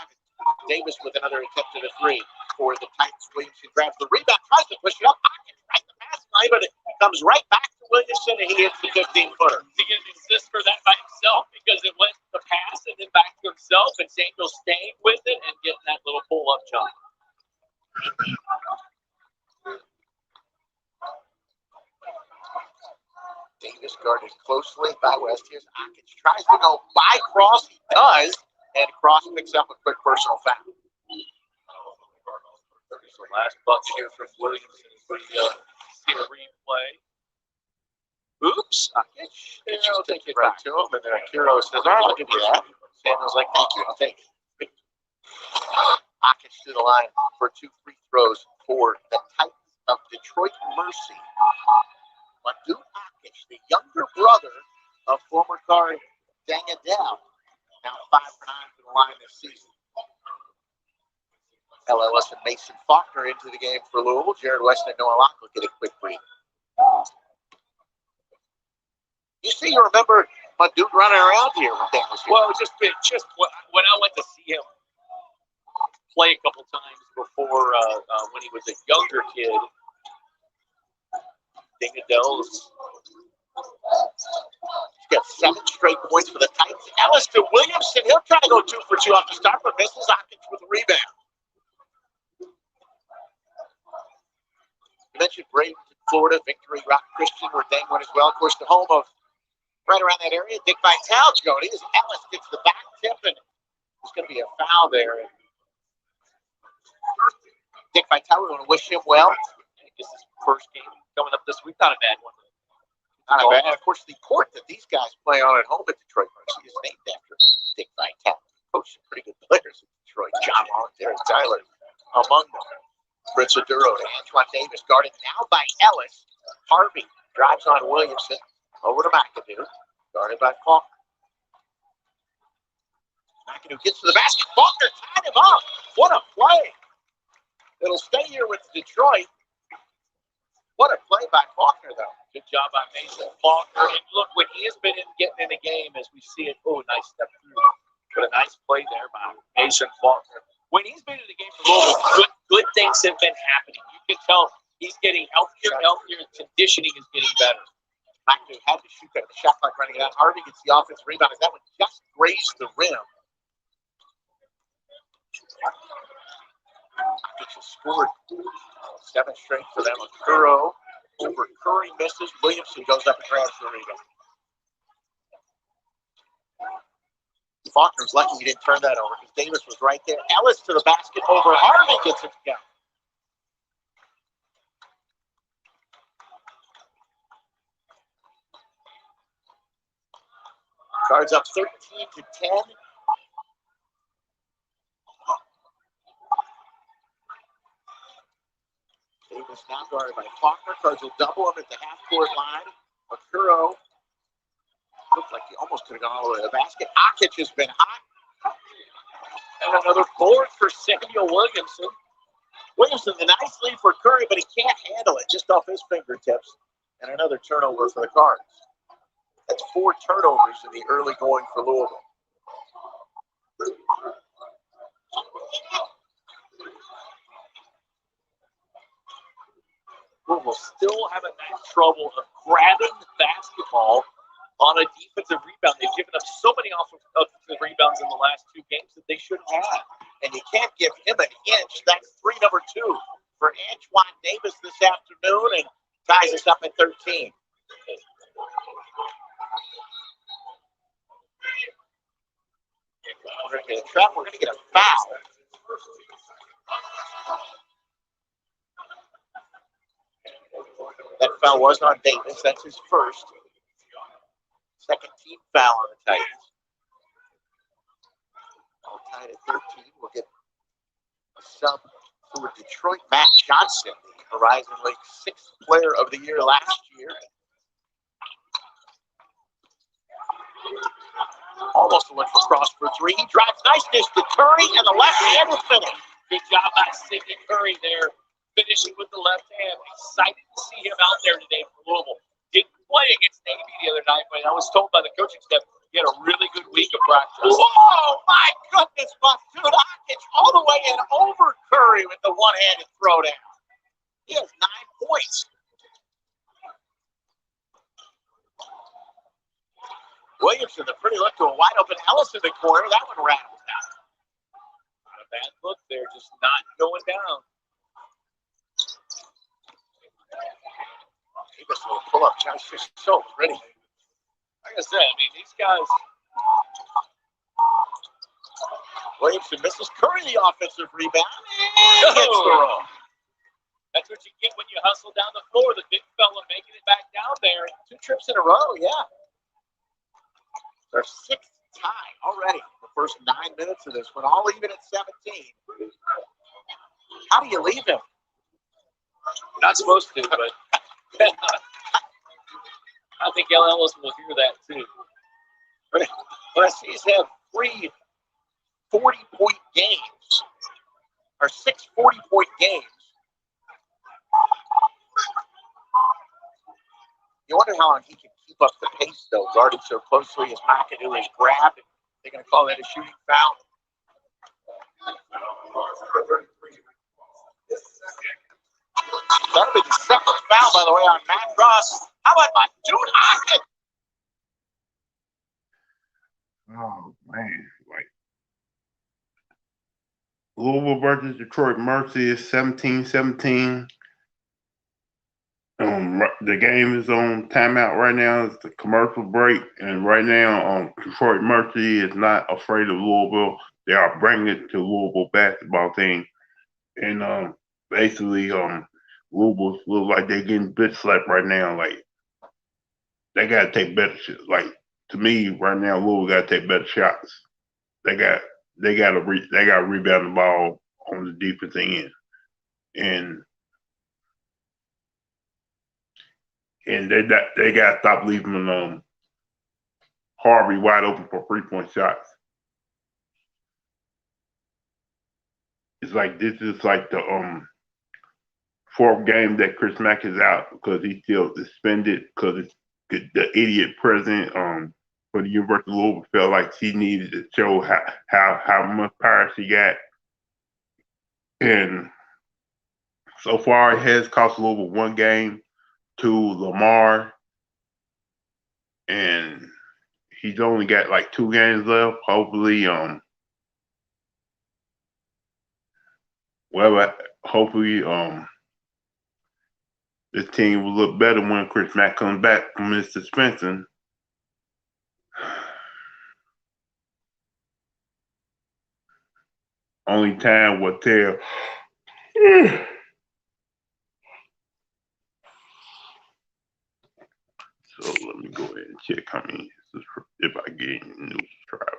Davis with another attempt at a 3 for the Titans. Williamson grabs the rebound, tries to push it up. Right the pass line, but it comes right back to Williamson, and he hits the 15-footer. He's going to insist for that by himself because it went the pass and then back to himself, and Samuel staying with it and getting that little pull-up jump. Davis guarded closely by West. Here's Akins. Tries to go by Cross. He does. And Cross picks up a quick personal foul. So last buck here from Williamson. See a replay. Oops. Akins. I'll take it right to him. And then Akiro says, all right, I'll give you that. Samuel's like, thank you. I'll take it. Akins to the line for 2 free throws for the Titans of Detroit Mercy. Madu Akins, the younger brother of former guard Dangadell, now 5 for 9 for the line this season. LLS and Mason Faulkner into the game for Louisville. Jared West and Noah Locke will get a quick read. You see, you remember my dude running around here when Dan was here. Well, just when I went to see him play a couple times before when he was a younger kid. Dingadell's got 7 straight points for the Titans. Ellis to Williamson. He'll try to go 2 for 2 off the start, but misses. Hopkins with a rebound. You mentioned Bradenton, Florida, Victory Rock Christian, where Dang went as well. Of course, the home of right around that area. Dick Vitale's going. As Ellis gets the back tip, and there's going to be a foul there. Dick Vitale, we want to wish him well. This is his first game coming up this week. Not a bad one. Not bad. And of course, the court that these guys play on at home at Detroit Mercy is named after Dick Vitale. Coached some pretty good players at Detroit. John Long, Derek Tyler, among them. Prince Aduro to Antoine Davis, guarded now by Ellis. Harvey drives on Williamson. Over to McAdoo, guarded by Faulkner. McAdoo gets to the basket. Faulkner tied him up. What a play. It'll stay here with Detroit. What a play by Faulkner, though. Good job by Mason Faulkner. And look, when he has been getting in the game, as we see it, nice step through. But a nice play there by Mason Faulkner. When he's been in the game for Louisville, good things have been happening. You can tell he's getting healthier and healthier. Conditioning is getting better. McAdoo had to shoot that. The shot clock running out. Harvey gets the offensive rebound. That one just grazed the rim. Just scored 7 straight for them. Akuro over Curry misses. Williamson goes up and grabs the rebound. Faulkner's lucky he didn't turn that over because Davis was right there. Ellis to the basket over. Harvey gets it down. Cards up 13-10. Davis now guarded by Faulkner. Cards will double him at the half-court line. Akuro looked like he almost could have gone all the way to the basket. Akic has been hot. And another board for Samuel Williamson. Williamson, the nice lead for Curry, but he can't handle it just off his fingertips. And another turnover for the Cards. That's 4 turnovers in the early going for Louisville. Louisville still having that trouble of grabbing the basketball on a defensive rebound. They've given up so many offensive rebounds in the last 2 games that they shouldn't have. And you can't give him an inch. That's 3 number 2 for Antoine Davis this afternoon and ties us up at 13. We're going to get a trap. We're going to get a foul. That foul was on Davis. That's his first. Second team foul on the Titans. All tied at 13. We'll get a sub for Detroit. Matt Johnson, the Horizon League 6th player of the year last year. Almost went for cross for 3. He drives niceness to Curry, and the left-handed finish. Good job by Sidney Curry there, finishing with the left hand. Excited to see him out there today for Louisville. Didn't play against Navy the other night, but I was told by the coaching staff he had a really good week of practice. Whoa, my goodness, dude, Akic all the way in over Curry with the one-handed throwdown. He has 9 points. Williamson, the pretty look to a wide-open Ellis in the corner. That one rattles out. Not a bad look there, just not going down. Davis will pull up. Josh is so pretty. Like I said, I mean, these guys. Williamson misses. Curry the offensive rebound. And gets the roll. That's what you get when you hustle down the floor. The big fella making it back down there. 2 trips in a row, yeah. Their 6th tie already. The first 9 minutes of this one, all even at 17. How do you leave him? Not supposed to, but I think Ellis will hear that too. But I see he's had 3 40-point games, or 6 40-point games. You wonder how long he can keep keep up the pace, though. Guarded so closely as McAdoo is grabbed. They're going to call that a shooting foul. That'll be the second foul, by the way, on Matt Ross. How about my dude Hockett? Oh man, like Louisville versus Detroit Mercy is 17-17. The game is on timeout right now. It's the commercial break, and right now, Detroit Mercy is not afraid of Louisville. They are bringing it to Louisville basketball team, and basically, Louisville look like they're getting bitch slapped right now. Like they gotta take better shit. Like to me, right now, Louisville gotta take better shots. They gotta rebound the ball on the defense end, and they got to stop leaving Harvey wide open for 3-point shots. It's like this is like the fourth game that Chris Mack is out because he's still suspended because the idiot president for the University of Louisville felt like she needed to show how much power she got, and so far it has cost Louisville one game to Lamar, and he's only got like 2 games left. Hopefully, this team will look better when Chris Mack comes back from his suspension. Only time will tell. So let me go ahead and check how many if I get any new subscribers.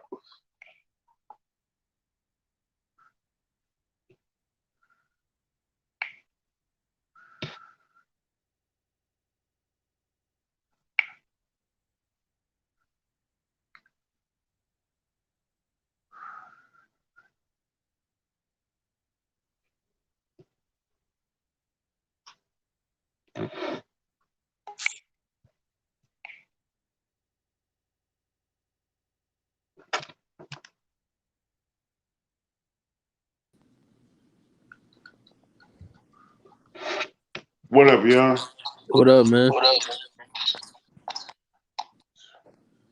What up, young? What up, man?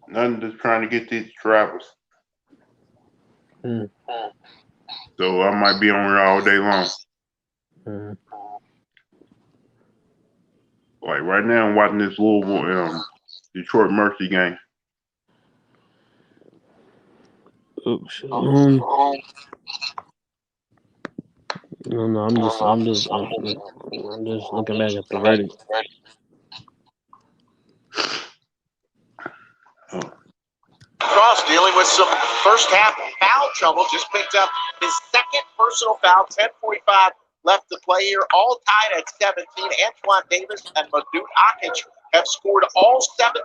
Nothing, just trying to get these subscribers. So I might be on here all day long. Like right now, I'm watching this Louisville Detroit Mercy game. Oops. No, I'm just looking back at the verdict. Cross dealing with some first half foul trouble. Just picked up his second personal foul. 10:45 left to play here. All tied at 17. Antoine Davis and Madut Akic have scored all 17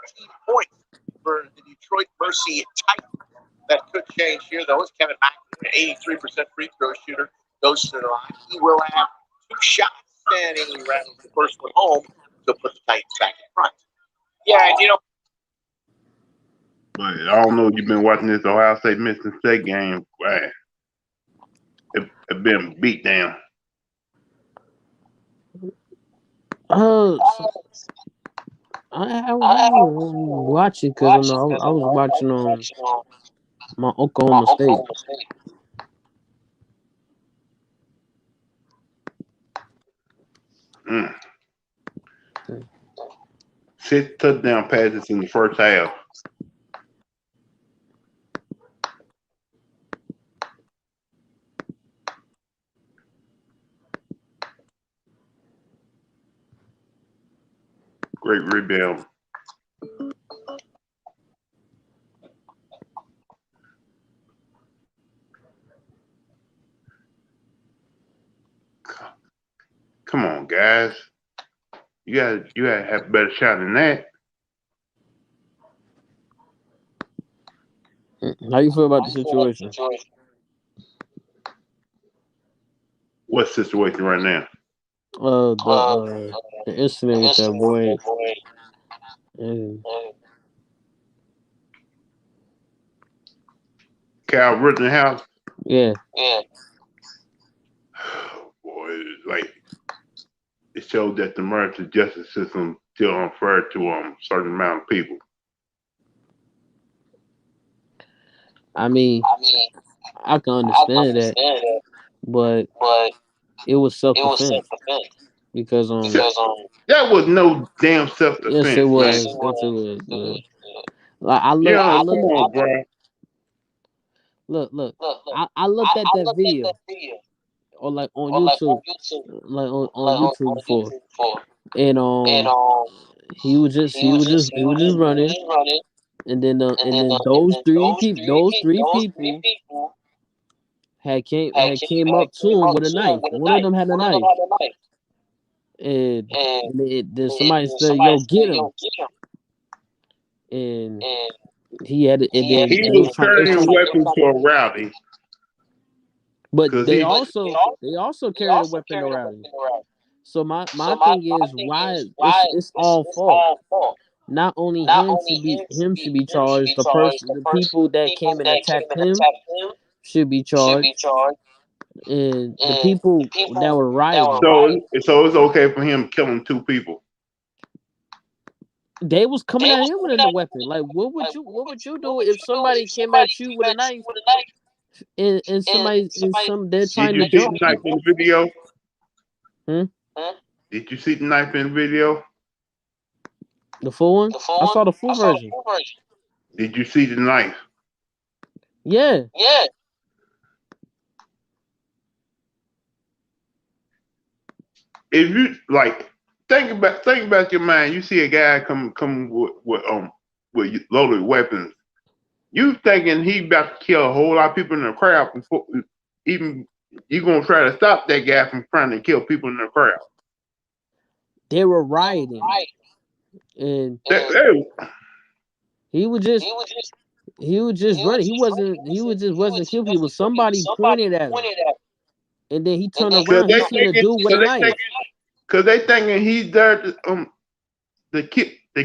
points for the Detroit Mercy Titans. That could change here, though, as Kevin McAdoo, 83% free throw shooter, goes to the line. He will have 2 shots, and he rattles the first one home to put the Titans back in front. Yeah, and But I don't know if you've been watching this Ohio State Michigan State game. Man, it's been beat down. I was watching because I was watching my Oklahoma State. Mm. 6 touchdown passes in the first half. Great rebound. Come on, guys. You gotta have a better shot than that. How you feel about the situation? What situation right now? The incident with that boy. Cal Rittenhouse. Yeah. Boy, like it showed that the American justice system still unfair to certain amount of people. I mean, I can understand that, but it was self defense because That was no damn self yes it defense, man. was, yes it was. Like I Yeah, come looked, on, bro. look. I looked at that video or like on YouTube, like on YouTube before, and he was just running, and then those three people had came up to him with a knife. One of them had a knife, and then somebody said, "Yo, get him!" And he had it, and then He they was was carrying trying. weapons to a rally But because he. they also carried a weapon around. So my thing is why it's all fault. Not only him should be charged. The people that came and attacked him should be charged, and the people that were rioting, So it's okay for him killing two people. they was coming at him with a weapon. Like what would you do if somebody came at you with a knife and somebody and some they're Did trying you to see jump the knife you? in the video? Hmm? Did you see the knife in the video? The full one? I saw the full version. Did you see the knife? Yeah. If you like, think about your mind. You see a guy come with loaded weapons. You thinking he about to kill a whole lot of people in the crowd before even you gonna try to stop that guy from trying to kill people in the crowd. They were rioting. And he was just running. He was just wasn't killing people. Somebody pointed at him. And then he turned Cause around. He they seen a dude with a knife. cause they thinking he's there to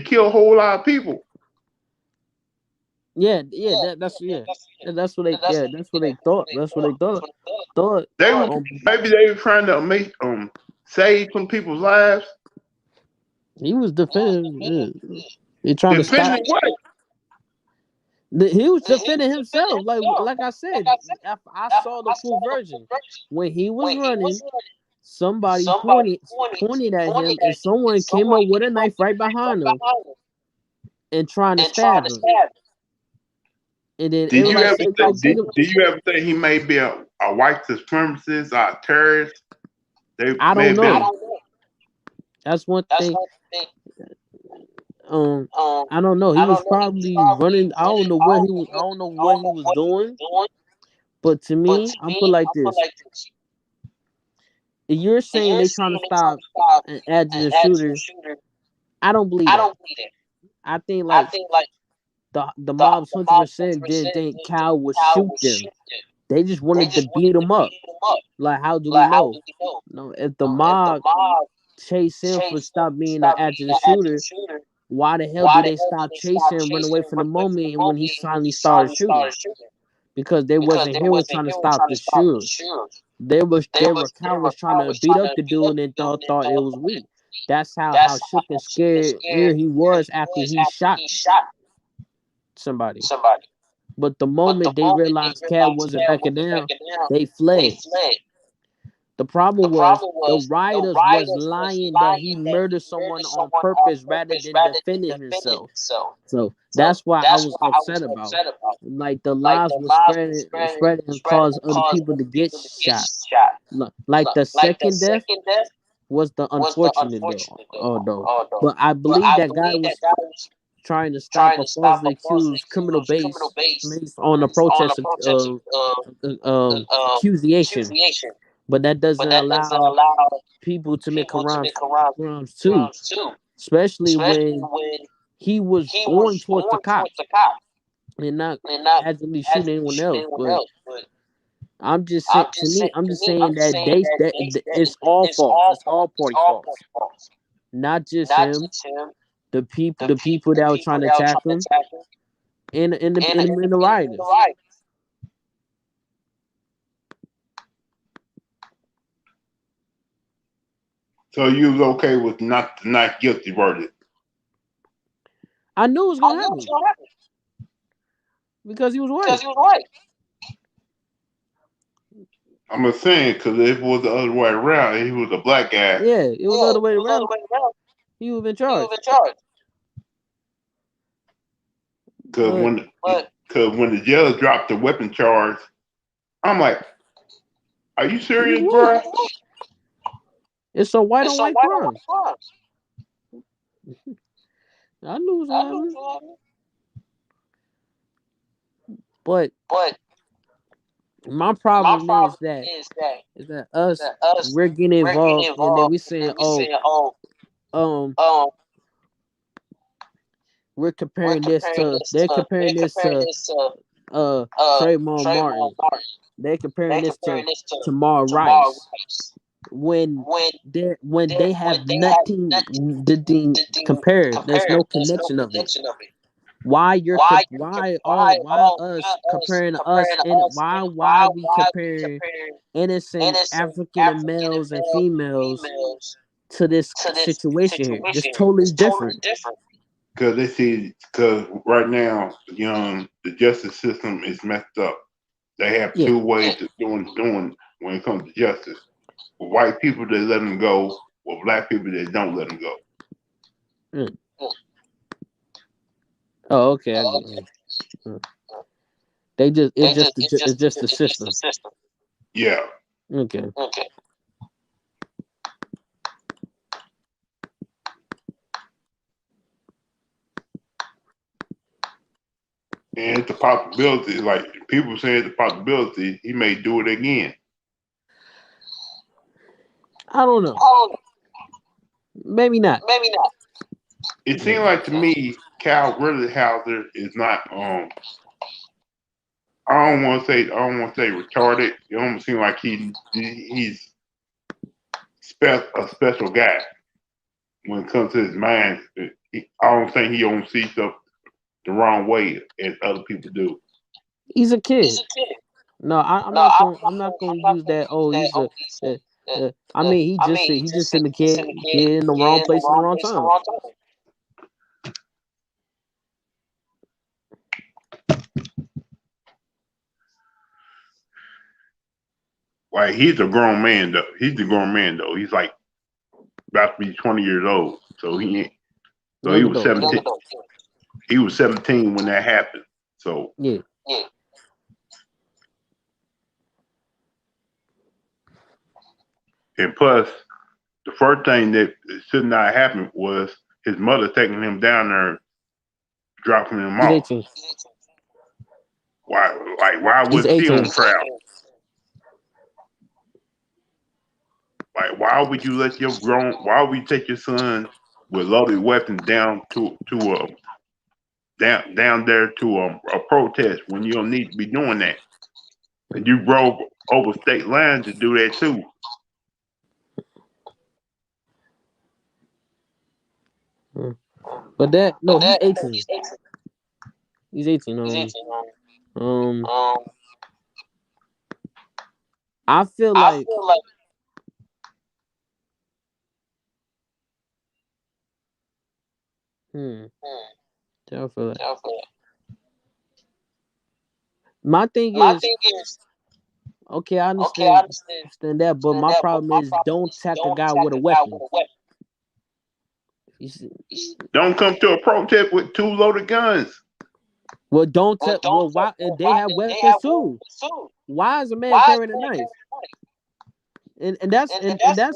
kill a whole lot of people. Yeah, that's what they that's what they thought. That's what they thought. Maybe they were trying to make save some people's lives. He was defending. He trying to stop. Defending what? He was defending himself. Like I said, I saw the full version when he was running. Somebody pointed at him, and someone came up with a knife right behind him and trying to stab him. And then Did you everybody ever said, "Yo, get him." did you ever think he may be a white supremacist or a terrorist? They I may don't have been. know. That's one thing. I don't know. He was probably running. I don't know what he was. I don't know what he was doing. But to me, I'm put like this: if you're saying they trying to stop an adjunct shooter, I don't believe that. I think like the mob's 100% didn't think Cal would shoot them. They just wanted to beat him up. Like, how do we know? No, if the mob chase him for stop being an adjunct shooter, why the hell do they stop chasing and run away from the moment and when he finally started shooting? Because they wasn't here was trying to stop the shooter. They were cowards trying to beat up the dude and thought it was weak. That's how shook and scared he was after he shot somebody. But the moment they realized Cat wasn't backing down, they fled. The problem was the rioters was lying that he murdered someone on purpose rather than defending himself. So that's why I was upset about. Like the lies was spreading and caused other people to get shot. Like the second death was the unfortunate though. But I believe that guy was trying to stop a falsely accused criminal based on a protest accusation. But that doesn't allow people to make crimes too, especially when he was going towards the cops and not actually shooting anyone else. But I'm just saying, to me, I'm just saying that it's all false. It's all party false, not just him. The people that were trying to attack him, and the rioters. So you was okay with not guilty verdict? I knew it was gonna happen because he was white. I'm just saying because if it was the other way around, and he was a black guy. Yeah, it was the other way around. He would have been charged. Because when the judge dropped the weapon charge, I'm like, are you serious, bro? It's a white on white crime. I knew it was happening. But my problem is that us we're getting involved and then we saying, um, we're comparing this to they're comparing this to Trayvon Martin. They're comparing this to Tamar Rice when they have nothing to compare. There's no connection of it. Why why us comparing us and why we comparing innocent African males and females to this situation here? It's totally different. Because they see, because right now, the justice system is messed up. They have two ways of doing when it comes to justice. With white people, they let them go. With black people, they don't let them go. Mm. Oh, okay, I get you. It's just the system. Yeah. Okay. And it's a possibility, like people say it's a possibility, he may do it again. I don't know. Maybe not. It seems like to me, Cal Rittenhauser is not. I don't want to say retarded. It almost seems like he's a special guy when it comes to his mind. I don't think he don't see stuff the wrong way as other people do. He's a kid. No, I'm not going. I'm not going to use that. Oh, he's I mean, he just in the kid in the wrong place at the wrong time. Like he's a grown man though. He's like about to be 20 years old. So he was 17. He was 17 when that happened. So yeah. And plus, the first thing that should not happen was his mother taking him down there, dropping him He's off. 18. Why was she on the crowd? Like, why would you let why would you take your son with loaded weapons down down there to a protest when you don't need to be doing that? And you broke over state lines to do that too. But he's 18. He's 18. I feel like I feel like my thing is okay, I understand that, but my problem is don't attack a guy with a weapon. Don't come to a protest with 2 loaded guns. Well, don't tell. Well, why? And they have weapons too. Why is a man carrying a knife? And that's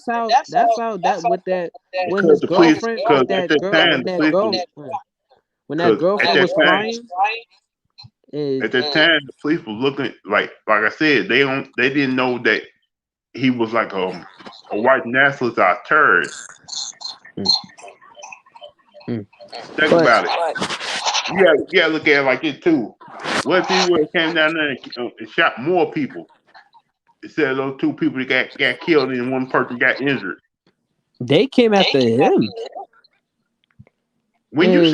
how that with that with his girlfriend with that girl when that girlfriend was crying. At that time, the police were looking like I said, they didn't know that he was like a white nationalist or a terrorist. Think about it. You gotta look at it like this too. What if he would have came down there and shot more people instead of those 2 people that got killed and one person got injured? They came after him. When you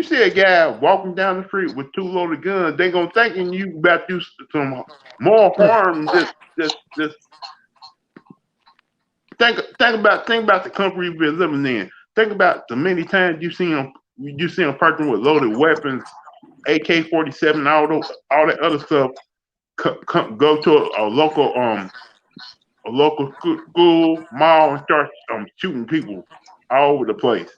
see a guy walking down the street with 2 loaded guns, they gonna thinking you about to do some more harm. Just think think about the country we've been living in. Think about the many times you see a person with loaded weapons, AK-47, all that other stuff, go to a local school, mall, and start shooting people all over the place.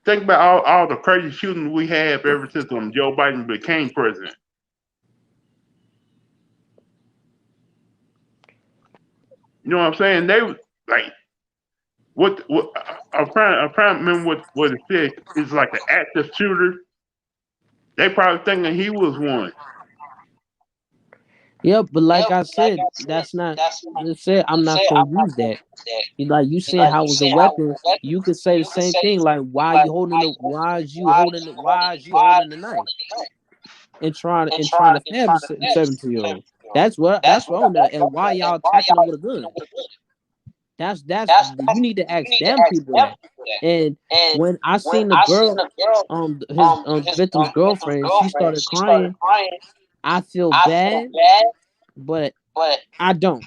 Think about all the crazy shootings we have ever since Joe Biden became president. You know what I'm saying? They like what I'm trying to remember what it said. It's like an active shooter. They probably thinking he was one. Yep, but like I said, that's not. It said I'm not gonna use that. Like you saying how it was a weapon, you could say the same thing. Like why is you holding the knife and trying to stab a 17-year-old? That's wrong there. And why y'all attacking him with a gun? That's you need to ask them people that. And when I seen the girl, his victim's girlfriend, she started crying. I feel bad, but I don't,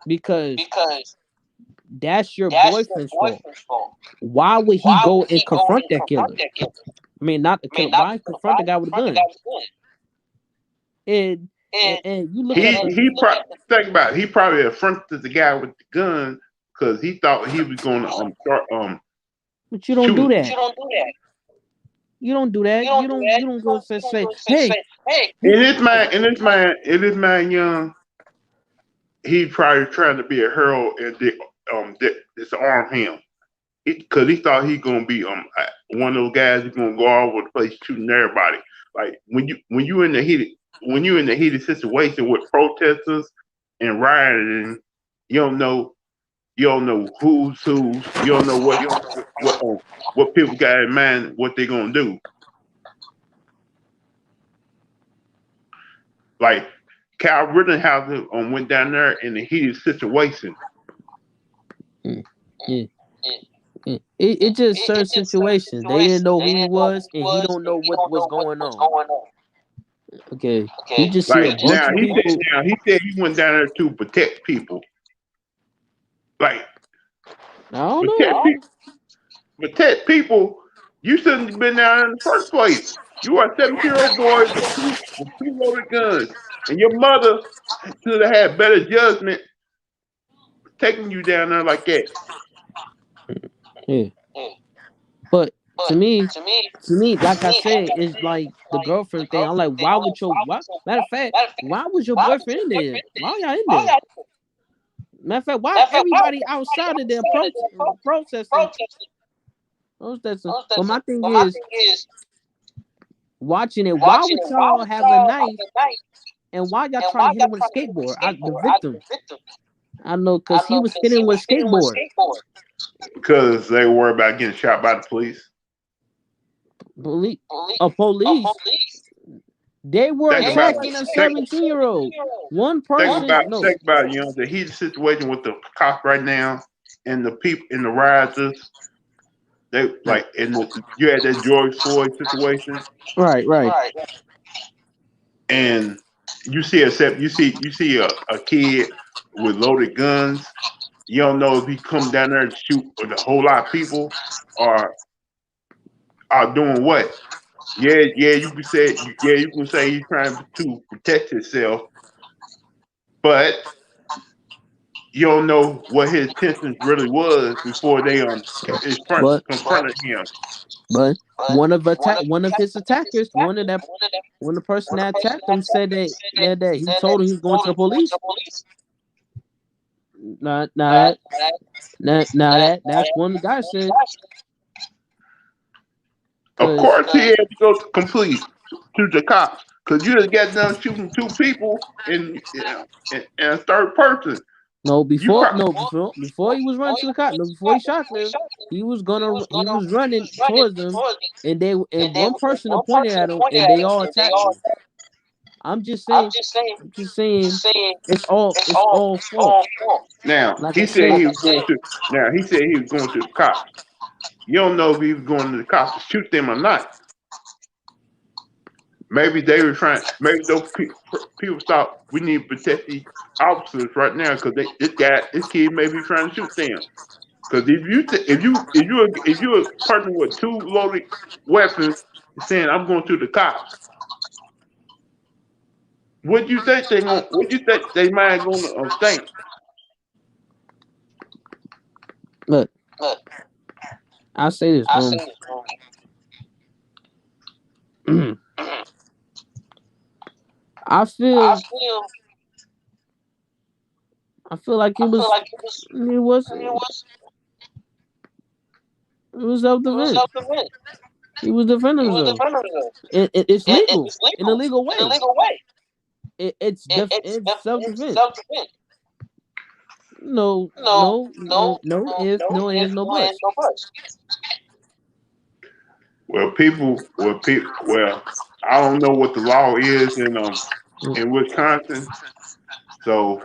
because that's your boyfriend's fault. Why would he go and confront that killer? I mean, not the killer. Why confront the guy with a gun? And and you look at the. Think about it. He probably affronted the guy with the gun because he thought he was going to start But you don't do shooting. that. You don't do that. You don't go say, hey. In this man young, he probably trying to be a hero and disarm him. Because he thought he gonna be one of those guys who's gonna go all over the place shooting everybody. Like when you in the heated situation with protesters and rioting, you don't know who's who. You don't know what people got in mind, what they're gonna do. Like Kyle Rittenhouse went down there in a heated situation. Yeah. It just certain situations. They didn't know who he was, and he don't know what was going on. Okay, he just see a bunch of people. He said he went down there to protect people. Like I don't know. Protect people. You shouldn't have been down in the first place. You are a 17-year-old boy with two loaded guns, and your mother should have had better judgment taking you down there like that. Yeah. But to me, like I said, it's like the girlfriend thing. I'm like, why would matter of fact, why was your boyfriend in there? Why y'all in there? Matter of fact, why everybody outside of there protesting? But my thing is watching it. Why would y'all have a knife? And why y'all trying to hit him with a skateboard? The victim. I know, because he was hitting with a skateboard. Because they were worried about getting shot by the police. Police. They were attacking a 17-year-old. One person. Think about it, the heated situation with the cops right now and the people in the rioters. They you had that George Floyd situation. Right. And you see a kid with loaded guns. You don't know if he come down there to shoot with a whole lot of people or are doing what. You can say he's trying to protect himself, but you don't know what his intentions really was before they confronted him. But one of his attackers, when the person that attacked him said that he told him he was going to the police. That's one the guy said. Of course, he had to go to the cops because you just got done shooting two people in a third person. Before he was running to the cop. Before he shot them, he was running towards them, and one person pointed at him, and they all attacked him. I'm just saying, it's all fault. Now he said he was going to the cops. You don't know if he was going to the cops to shoot them or not. maybe they were trying. Maybe those people thought we need to protect these officers right now because this kid may be trying to shoot them. Because if you're a person with two loaded weapons saying I'm going to the cops, what you think they going? What you think they mind going to think? Look, I'll say this, I feel like it was self defense. He was defending himself. It's legal in a legal way. It's self defense. No ifs, no ands, no buts. Well, I don't know what the law is in Wisconsin, so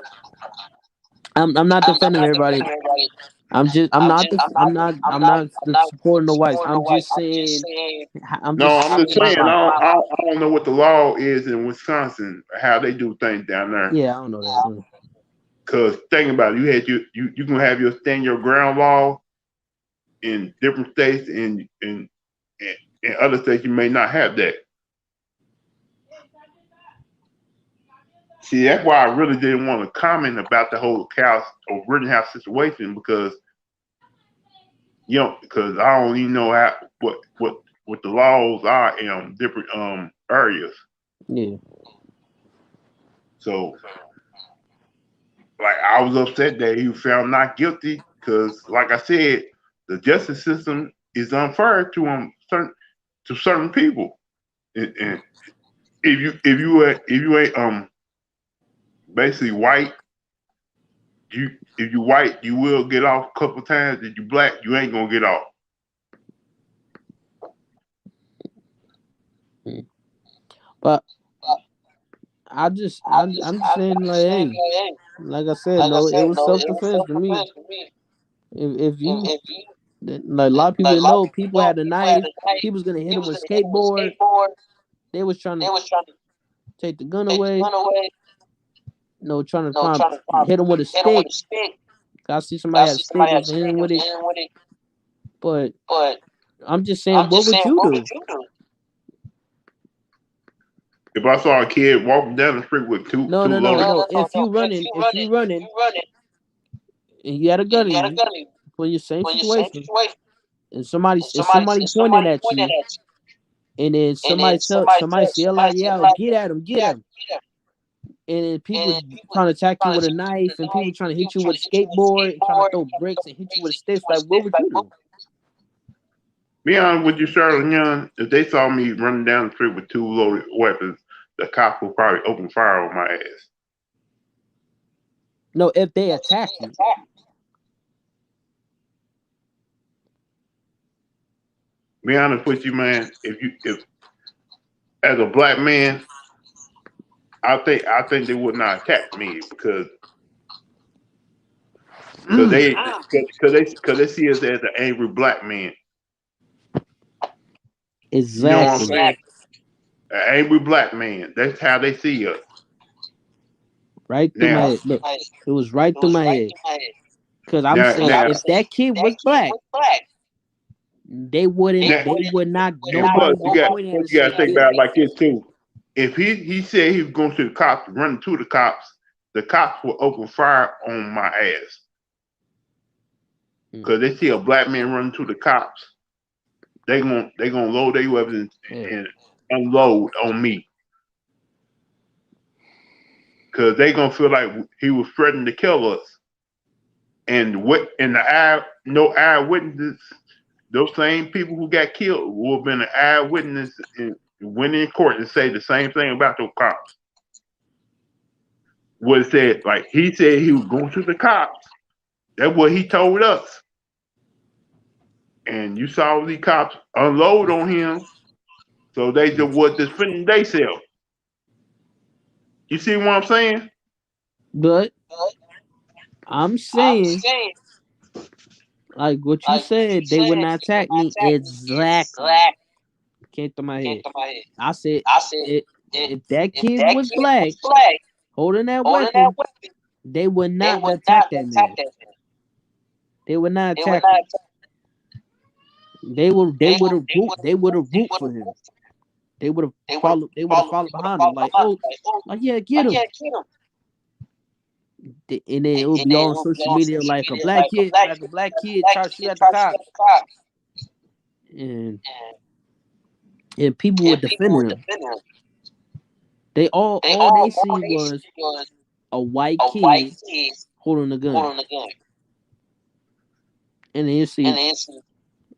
I'm not defending everybody. I'm not supporting the whites. I'm just saying. I'm no, just I'm just saying my saying life. I don't know what the law is in Wisconsin, how they do things down there. Yeah, I don't know that. Cause think about it, you can have your stand your ground law in different states, and in other states you may not have that. See, that's why I really didn't want to comment about the whole Cal or Rittenhouse situation because because I don't even know what the laws are in different areas. Yeah. So, like, I was upset that he was found not guilty because, like I said, the justice system is unfair to certain people. And if you ain't basically white, if you white, you will get off a couple times. If you black, you ain't gonna get off. But I'm just saying, like, hey, like I said, no, it was self defense to me. If you like, a lot of people didn't know, people had a knife. People was gonna hit him with a skateboard. They was trying to take the gun away. No, trying to hit him with a stick. I see somebody had a stick. They was hitting him with it. But I'm just saying, what would you do? If I saw a kid walking down the street with two No. If you running, and you had a gun in you, for your same situation, and somebody pointed at you, and then somebody yell out, get at him, and then people trying to attack you with a knife, and people trying to hit you with a skateboard, and trying to throw bricks and hit you with a stick. Like, what would you do? Be honest with you, Shirley Young, if they saw me running down the street with two loaded weapons, the cops will probably open fire on my ass. No, if they attack you. Be honest with you, man. If as a black man, I think they would not attack me because they see us as an angry black man. Exactly. You know what I'm saying? An angry black man. That's how they see us. Right through my head. Look, it was right through my head. Because I'm saying, if that kid was black, they would not. Nobody would point at him and say, you gotta think about it like this too. If he said he was going to the cops, running to the cops will open fire on my ass. Because they see a black man running to the cops, they gonna load their weapons and unload on me. Because they gonna feel like he was threatening to kill us. And no eyewitnesses, those same people who got killed will have been an eyewitness and went in court and say the same thing about those cops. What it said, like he said he was going to the cops. That's what he told us. And you saw these cops unload on him, so they was defending themselves. You see what I'm saying? But I'm saying, like what you said, they would not attack me. Exactly. came through my head. I said, if that kid was black holding that weapon, they would not attack that man. They would not attack him. They would have root for him. They would have followed. They would have followed behind him, like, oh, like, yeah, get him. And then it would be all on social media like a black kid tried to shoot at the cop, and people would defend him. They all they see was a white kid holding a gun, and then you see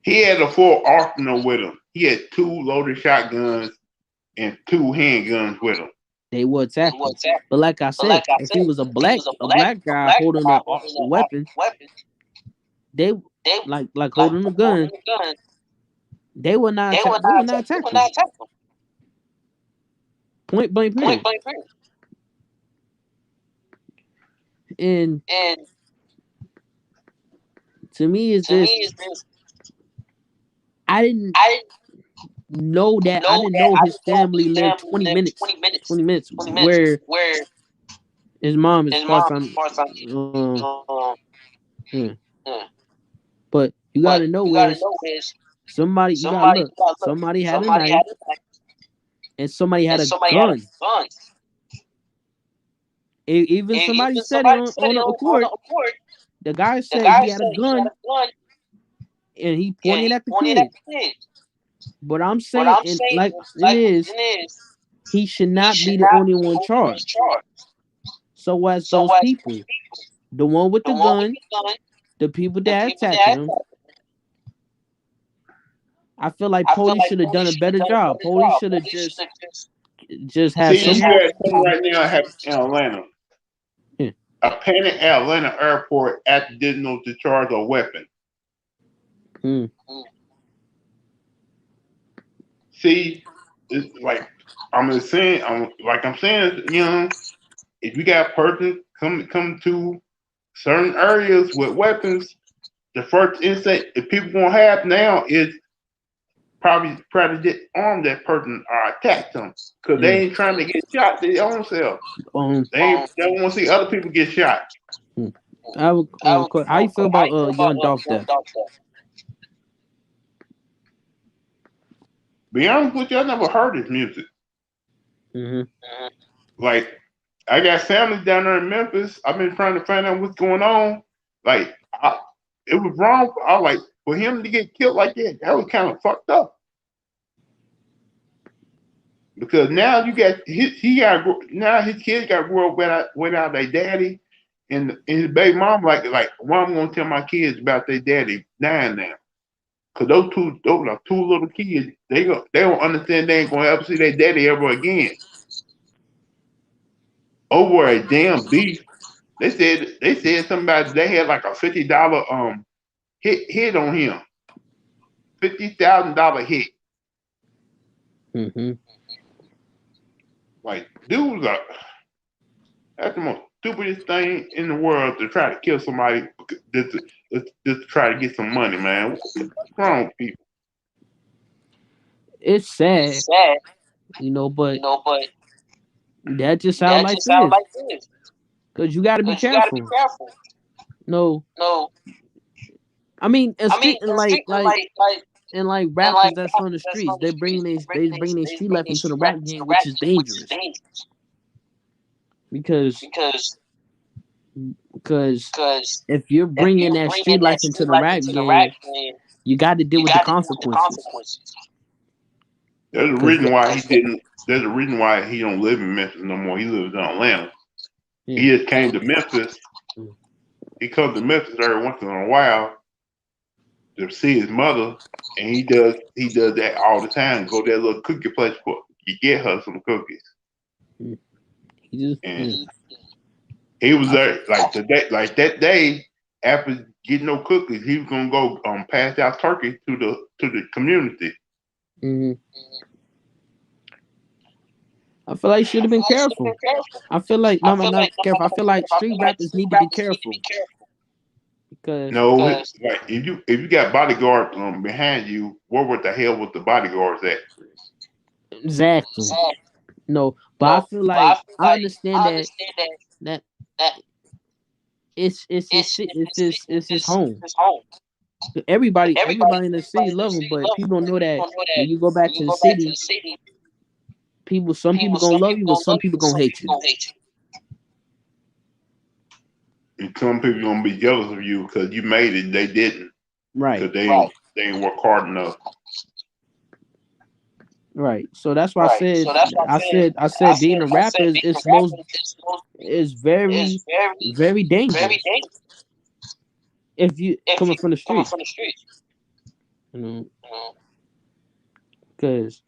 He had a full arsenal with him. He had 2 loaded shotguns and 2 handguns with him. they would attack him. But like I said, if he was a black guy holding a weapon, they like holding a gun, they would not attack. They would not attack him. Point blank period. And to me, is this. I didn't know that. I didn't know his family lived 20 minutes. 20 minutes where his mom is far from. But you gotta know is somebody. You gotta look. Somebody had a knife, and somebody had a gun. Even somebody said it on the court. The guy said he had a gun, and he pointed at the kid. But I'm saying, like it is, he should not be the only one charged. So as those people, the one with the gun, the people that attacked him, I feel like police should have done a better job. Police should have just had See, you got something right now in Atlanta. Yeah. A panic at Atlanta airport after didn't know to charge a weapon. See, it's like I'm saying, you know, if you got a person come to certain areas with weapons, the first instinct that people gonna have now is probably try to get arm that person or attack them because they ain't trying to get shot their own self. They don't want to see other people get shot. How you feel about Young Dolph death? Be honest with you, I never heard his music. Like, I got family down there in Memphis. I've been trying to find out what's going on. Like, it was wrong. I was like, for him to get killed like that was kind of fucked up. Because now you got his kids got to grow up without their daddy, and his baby mom like, well, I'm gonna tell my kids about their daddy dying now. Cause those are 2 little kids. They don't understand. They ain't gonna ever see their daddy ever again. Over a damn beef. They said something about they had like a $50 hit on him. $50,000 hit. Like, dudes that's the most stupidest thing in the world to try to kill somebody just to try to get some money, man. What's wrong with people? It's sad, you know, but that just how life is. Because you got to be careful. No, I mean, and like rappers that's on the streets, they bring their street life into the rap game, which is dangerous. Because if you're bringing that street life into the rap game, you got to deal with the consequences. There's a reason why he didn't. There's a reason why he don't live in Memphis no more. He lives in Atlanta. Yeah. He just came to Memphis. He comes to Memphis every once in a while to see his mother, and he does that all the time. Go to that little cookie place for you get her some cookies. He was there like that day after getting no cookies. He was gonna go pass out turkey to the community. I feel like you should have been careful. I feel like not careful. I feel like street rappers need to be careful Cause No, like if you got bodyguards behind you, where the hell was the bodyguards at? exactly. No, but I feel like I understand that it's his home. Everybody in the city love him, but people don't know that when you go back to the city, some people gonna love you, but some people gonna hate you. And some people gonna be jealous of you because you made it. They didn't Right, because they didn't work hard enough. right. So that's why I said being a rapper is most is very very dangerous if you coming from the streets, you know, because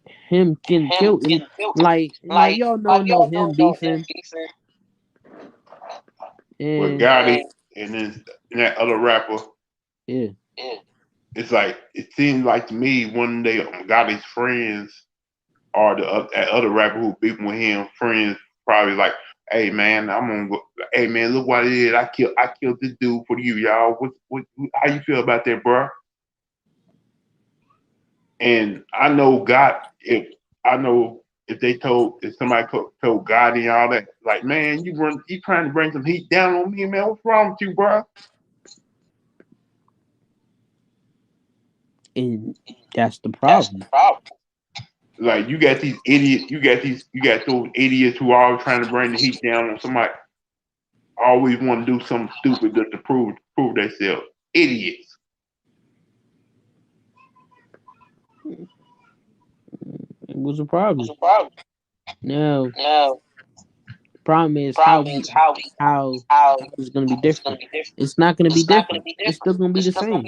him getting killed and like y'all know him beefing With and Gotti and then that other rapper, yeah. it's like it seems like to me one of they Gotti's friends or that other rapper who beefing with him, friends probably like, hey man, I'm gonna go. Hey man, look what it is. I killed this dude for you, y'all. How you feel about that, bro? And I know God, if somebody told God and all that, like man, you trying to bring some heat down on me, man. What's wrong with you, bro? And that's the problem. Like you got these idiots, you got those idiots who are always trying to bring the heat down on somebody. Always want to do something stupid just to prove themselves. Idiots. It was a problem. Now, problem is how it's gonna be different. It's not gonna be different. It's still gonna be the same.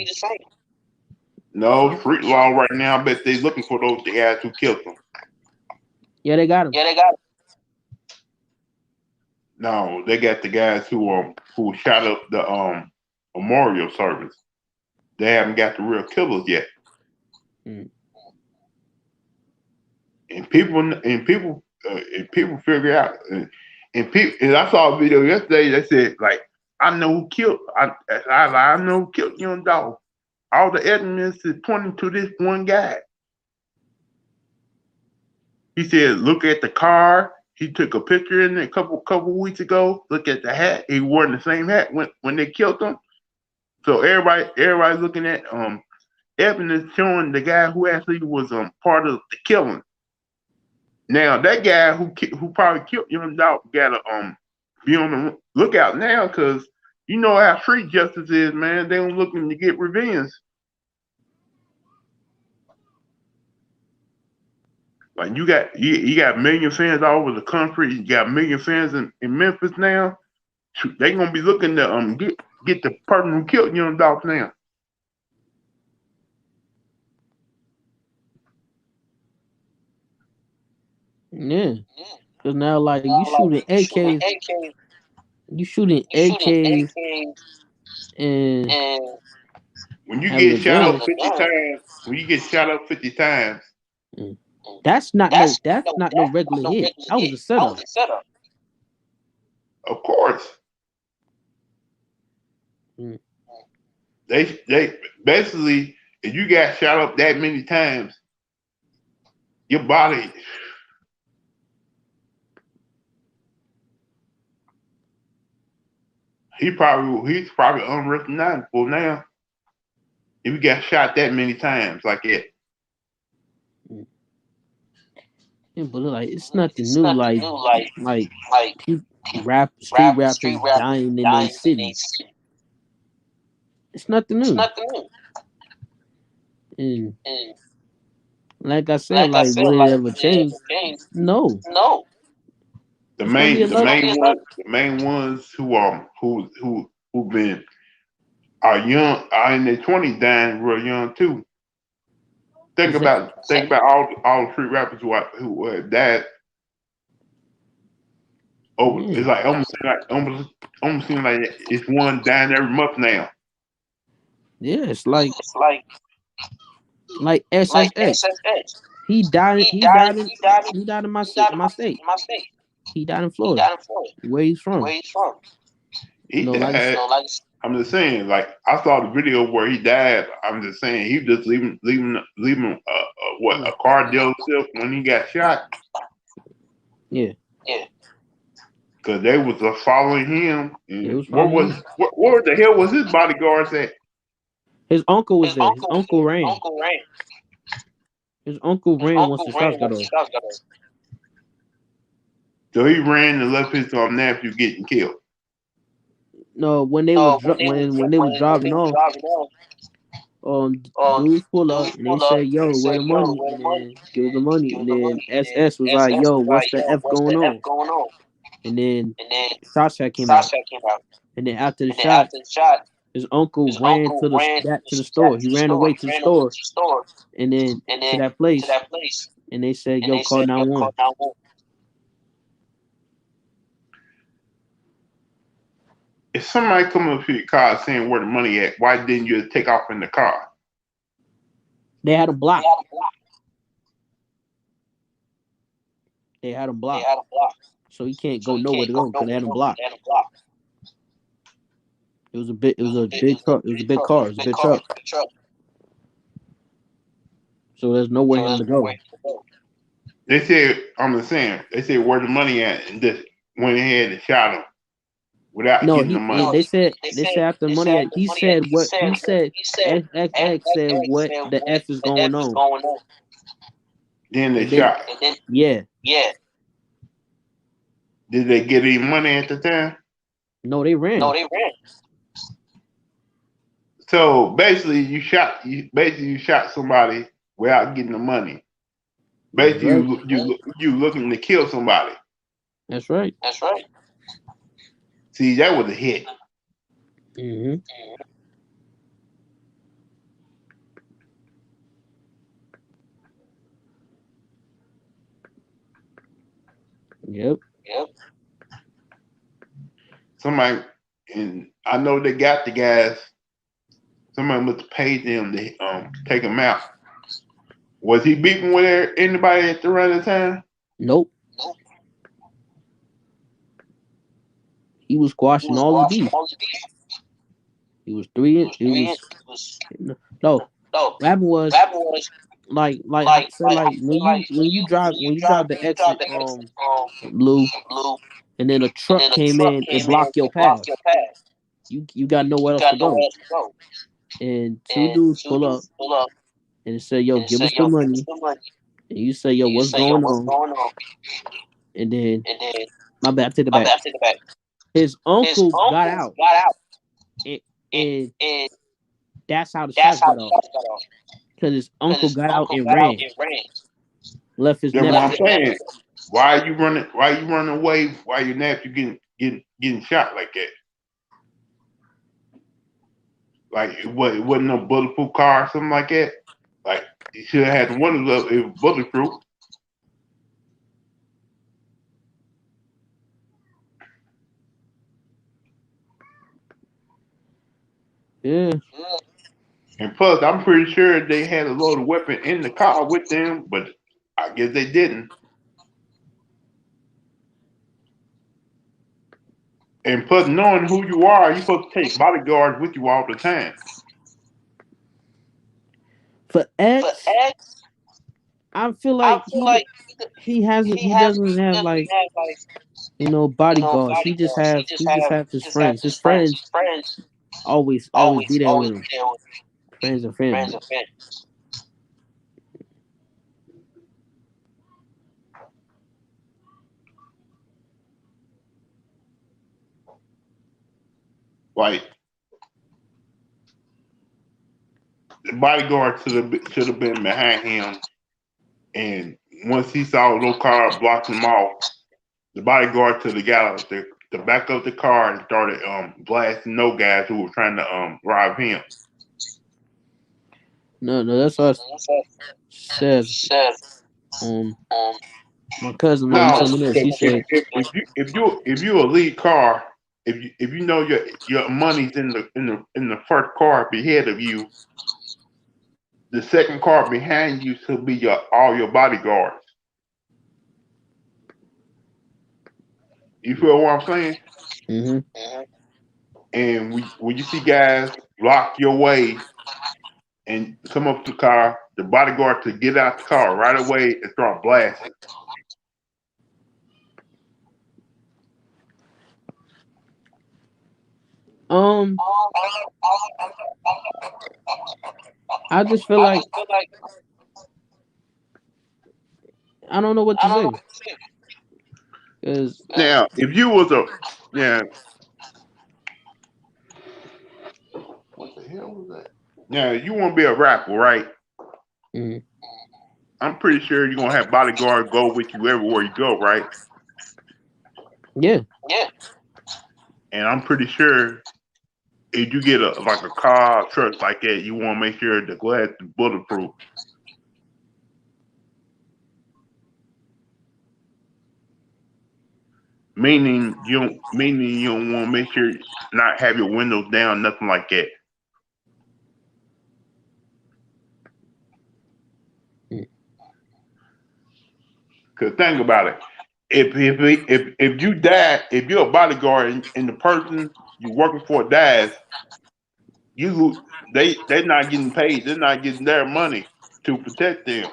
No, street law right now. I bet they looking for those guys who killed them. Yeah, they got him. No, they got the guys who shot up the memorial service. They haven't got the real killers yet. Mm. And people figure out. And I saw a video yesterday that said like, I know who killed. I know who killed young dog. All the evidence is pointing to this one guy. He said, look at the car. He took a picture in it a couple weeks ago. Look at the hat. He wore the same hat when they killed him. So everybody looking at evidence showing the guy who actually was part of the killing. Now that guy who probably killed young dog gotta be on the lookout now because you know how street justice is, man. They don't looking to get revenge. Like you got a million fans all over the country. You got a million fans in Memphis now. They gonna be looking to get the person who killed young dog now. Yeah, because now like you shooting AKs and When you having get a shot up gun. 50 times, when you get shot up 50 times, Mm. That's not no regular hit. That was a setup. of course Mm. they basically if you got shot up that many times, your body he's probably unrecognizable now. If you got shot that many times like that. Mm. Yeah, but like it's nothing new. Like street rappers dying in a city. It's nothing new. And like I said, like will it ever change? No. The It's gonna be another. main ones who been are young are in their 20s dying real young too. Think about all the street rappers who died over. Yeah. It's like almost seems like it's one dying every month now. Yeah, it's like SSX. He died in my state. He died in Florida, where he's from. He Like died. I'm just saying, like I saw the video where he died. I'm just saying he was just leaving a car dealership when he got shot. yeah, Because they was following him. it And was following him. where the hell was his bodyguards at? His uncle was there. His uncle ran. His uncle ran once the shots got off. So he ran and left his nephew getting killed. No, when they were when they was driving off, dudes pull up and they say, "Yo, where the money?" And then give the money, and then SS was like, "Yo, what's the F going on?" And then shot came out, and then after the shot, his uncle ran to the back to the store. He ran away to the store, and then to that place, and they said, "Yo, call 911." If somebody come up to your car saying where the money at, why didn't you take off in the car? They had him blocked. They had him blocked, so he can't go nowhere to go because they had him blocked. It was a big truck. It was a big car. It was a big truck. So there's nowhere for him to go. They said, I'm just saying, they said where the money at, and just went ahead and shot him without getting the money. They said after the money. He said what he said. XXX said what the F is going on. Then they shot. Yeah. Did they get any money at the time? No, they ran. So basically, you shot somebody without getting the money. Basically, you looking to kill somebody. That's right. See, that was a hit. Mm-hmm. Yep. Somebody, and I know they got the guys. Somebody must have paid them to take him out. Was he beefing with anybody at the run time? Nope. He was squashing all the beef. He was no. What happened was like I said, like when you drive the exit Lou, and then a truck came in and blocked your path. You got nowhere else to go. And two dudes pull up and say, "Yo, give us the money." And you say, "Yo, what's going on?" And then my bad, I take it back. His uncle got out, and that's how the shots got off. Because his uncle got out and ran, left his nephew. That's what I'm saying. Why are you running? Why are you running away? Why your nephew getting shot like that? Like it wasn't a bulletproof car or something like that. Like you should have had one of those. It was bulletproof. Yeah. And plus, I'm pretty sure they had a loaded weapon in the car with them, but I guess they didn't. And plus, knowing who you are, you're supposed to take bodyguards with you all the time. For X, I feel like he doesn't have like bodyguards. He just have his friends. His friends always be there with him. Friends and family. Like the bodyguard should have been behind him, and once he saw no car blocking him off, the bodyguard to the guy the back of the car and started blasting no guys who were trying to rob him. No, that's what says. My cousin, no, he told me this. He said, if you a lead car, if you know your money's in the first car ahead of you, the second car behind you should be all your bodyguards. You feel what I'm saying? Mm-hmm. And when you see guys block your way and come up to the car, the bodyguard to get out the car right away and start blasting. Um, I just feel like I don't know what to say because Now, if you was a yeah, what the hell was that? Now, you want to be a rapper, right? mm, I'm pretty sure you're gonna have bodyguards go with you everywhere you go, right? yeah, And I'm pretty sure if you get a like a car, truck like that, you want to make sure the glass is bulletproof. Meaning you don't want to make sure not have your windows down, nothing like that. mm, Cause think about it. If you die, if you're a bodyguard and the person you're working for dies, they're not getting paid. They're not getting their money to protect them.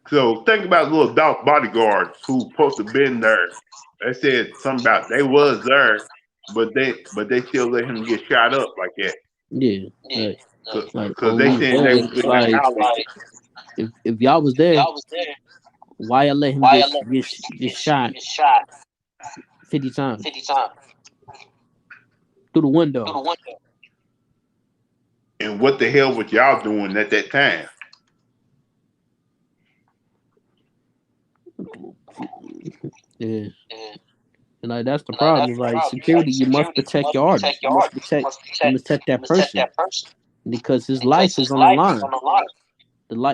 So think about little bodyguards who supposed to been there. They said something about they was there, but they still let him get shot up like that. yeah, like Cause oh, they we was saying there. they was It's in the like alley. if y'all was there, why I let him get shot 50 times through the window? And what the hell was y'all doing at that time? Yeah, and like that's the problem. Like security, you must protect your artist. You must protect that person because his life is on the line.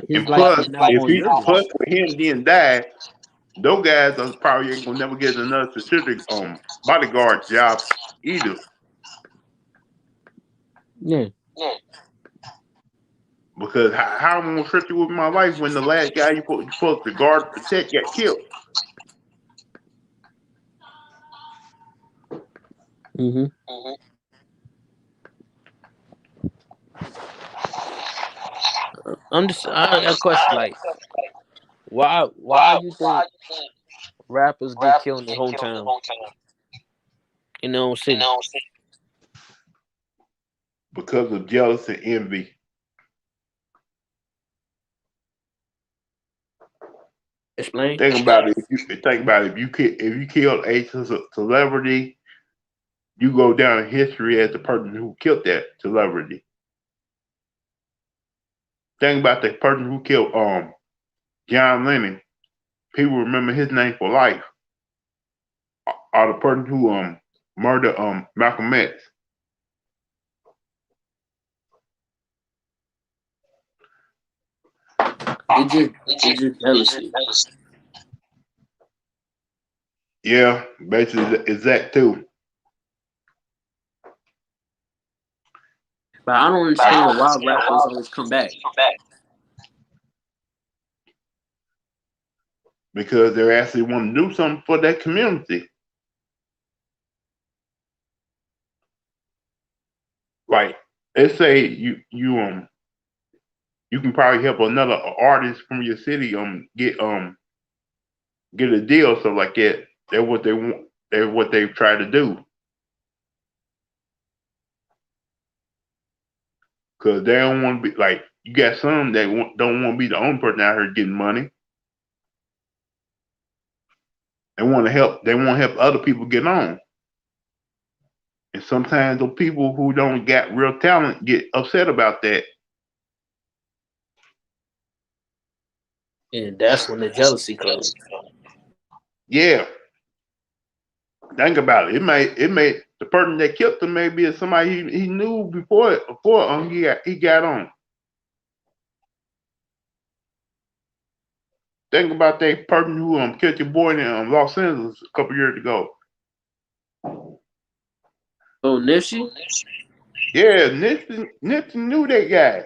His And life plus, is now if on he yours. plus with him getting died, those guys are probably ain't gonna never get another security bodyguard job either. Yeah, Because how am I gonna trust you with my life when the last guy you supposed to guard protect got killed? mm-hmm. I got a question like why you think rappers get killed in their hometown in their own city? Because of jealousy and envy. Explain. Think about it. If you killed a celebrity, you go down in history as the person who killed that celebrity. Think about the person who killed John Lennon. People remember his name for life. Or the person who murdered Malcolm X. It's just jealousy. Yeah, basically it's that too. But I don't understand why rappers always come back. Because they actually want to do something for that community. Like, let's say you can probably help another artist from your city get a deal or something like that. That's what they want. That's what they try to do. Cause they don't want to be like you got some that don't want to be the only person out here getting money. They want to help. They want to help other people get on. And sometimes the people who don't got real talent get upset about that. And that's when the jealousy comes. Yeah, think about it. It may the person that killed him may be somebody he knew before he got on. Think about that person who killed your boy in Los Angeles a couple years ago. Oh, Nipsey? Yeah, Nipsey knew that guy.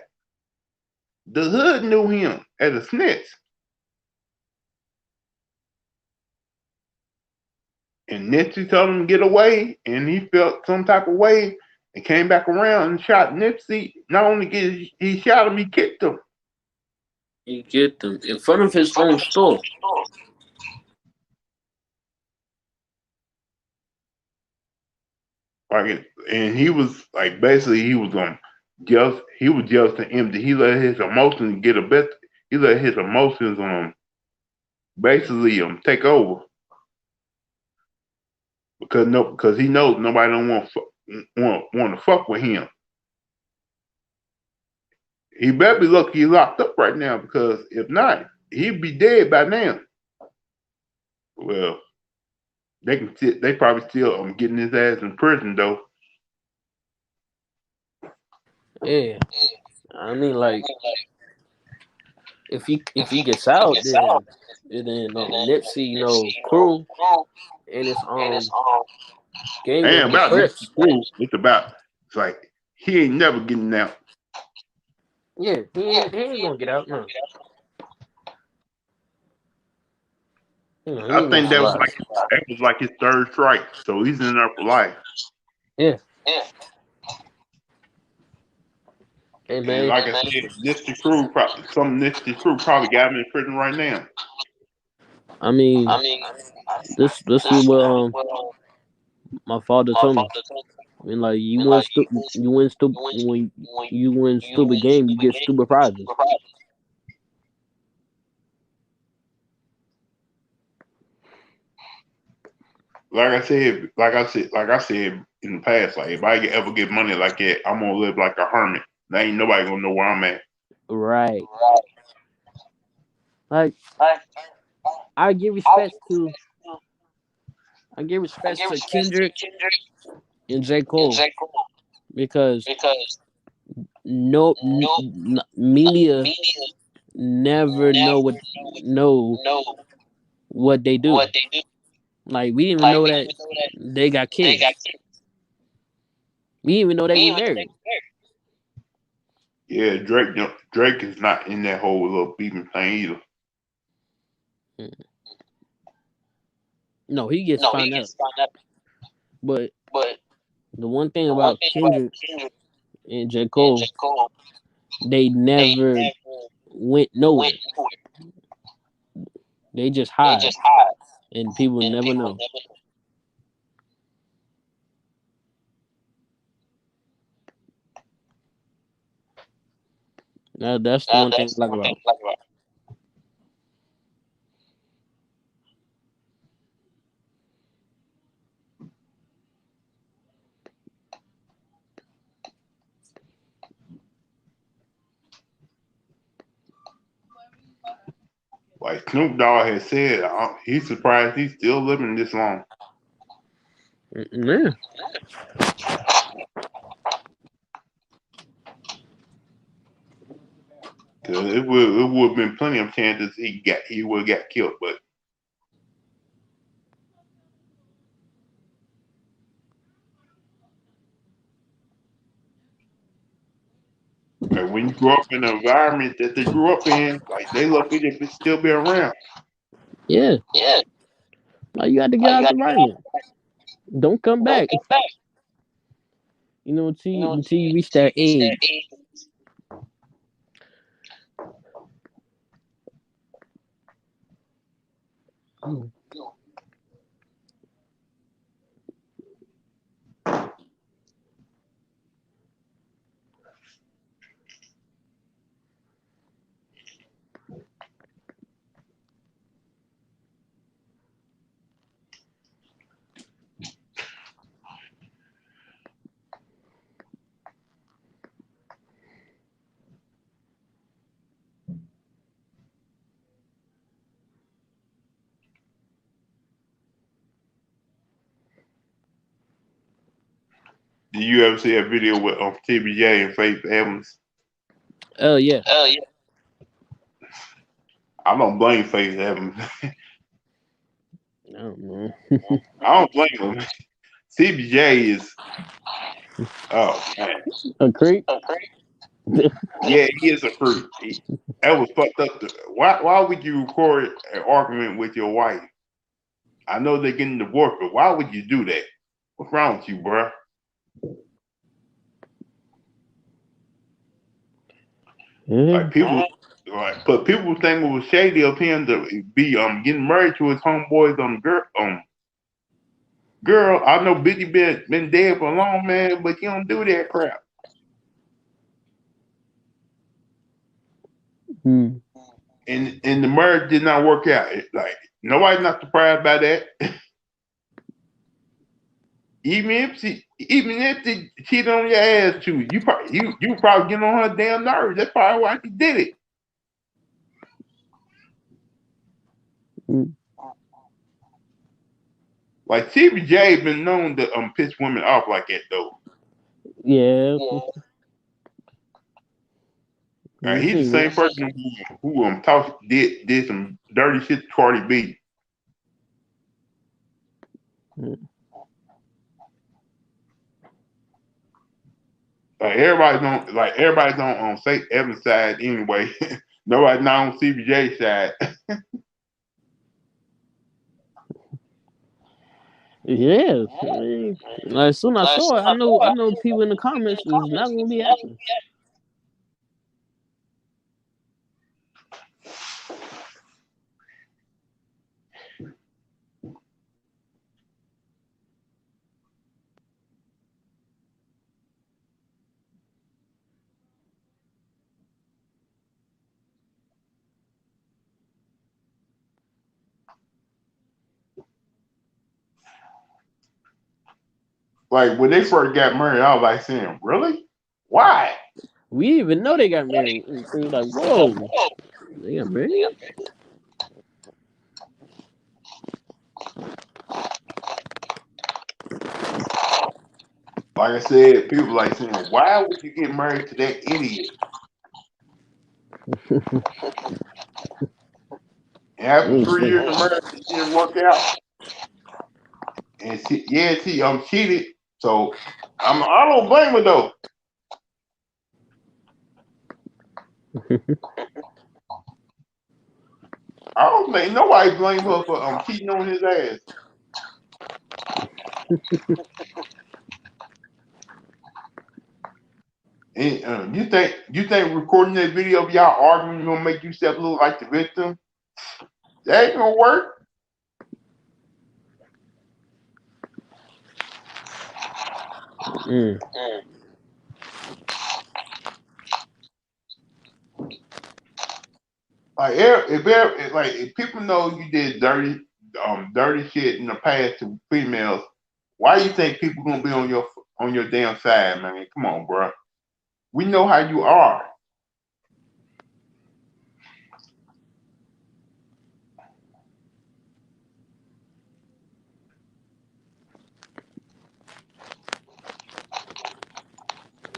The hood knew him as a snitch. and Nipsey told him to get away, and he felt some type of way and came back around and shot Nipsey. Not only he shot him, he kicked him. He get them in front of his own store. Like, and he was like basically he was just an empty. He let his emotions get a bit. He let his emotions basically take over because he knows nobody don't want to fuck with him. He better be lucky he's locked up right now because if not, he'd be dead by now. Well, they probably still getting his ass in prison though. Yeah, I mean, like if he gets out, then Nipsey, crew and his gang of And the about this Crips. crew, it's like he ain't never getting out. Yeah, he ain't gonna get out. No, he I ain't gonna think survive. that was like his third strike, so he's in there for life. Yeah, hey And man. like I said, this crew probably got him in prison right now. I mean, this is what my father told me. I mean, like when you win stupid game, you get stupid prizes. Like I said in the past, like if I ever get money like that, I'm gonna live like a hermit. There ain't nobody gonna know where I'm at. Right. Like I give respects to Kendrick and J. Cole because media never know what they do. Like we didn't even know that they got kids. We didn't even know they were married. Yeah, Drake is not in that whole little beefing thing either. No, he gets found out. But the one thing about Kendrick and J. Cole, they never went nowhere. They just hide, and people never know. That's the one thing I like about. Like Snoop Dogg has said, he's surprised he's still living this long. Yeah, Cause it would have been plenty of chances he would have got killed, but like, when you grow up in the environment that they grew up in, like they lucky to still be around. yeah. Like you got to get out the environment. Don't come back. Until you reach that age. Mm. Did you ever see a video with TBJ and Faith Evans? Oh yeah. I don't blame Faith Evans. I don't know. I don't blame him. TBJ is oh man, A creep. yeah, he is a freak. That was fucked up. Why would you record an argument with your wife? I know they're getting divorced, but why would you do that? What's wrong with you, bro? Like people, but people think it was shady of him to be getting married to his homeboys girl. I know Biggie been dead for a long man, but you don't do that crap. Mm. And the marriage did not work out. Like nobody's not surprised by that. even if she cheated on your ass too, you probably get on her damn nerves. That's probably why she did it. Mm. Like CBJ been known to piss women off like that though. Yeah. He's the same person who did some dirty shit to Cardi B. Mm. Everybody's on St. Evans side anyway. Nobody's not on CBJ side. Yeah. I mean, like, as soon as I saw it, I know people in the comments is not gonna be happy. Like when they first got married, I was like saying, really? Why? We didn't even know they got married. It was like, whoa, they got married? Like I said, people like saying, why would you get married to that idiot? And after 3 years of marriage, it didn't work out. And she cheated. So I don't blame her though. I don't think nobody blame her for cheating on his ass. And you think recording that video of y'all arguing gonna make yourself look like the victim? That ain't gonna work. Mm. If people know you did dirty shit in the past to females, why you think people gonna be on your damn side, man? Come on, bro. We know how you are.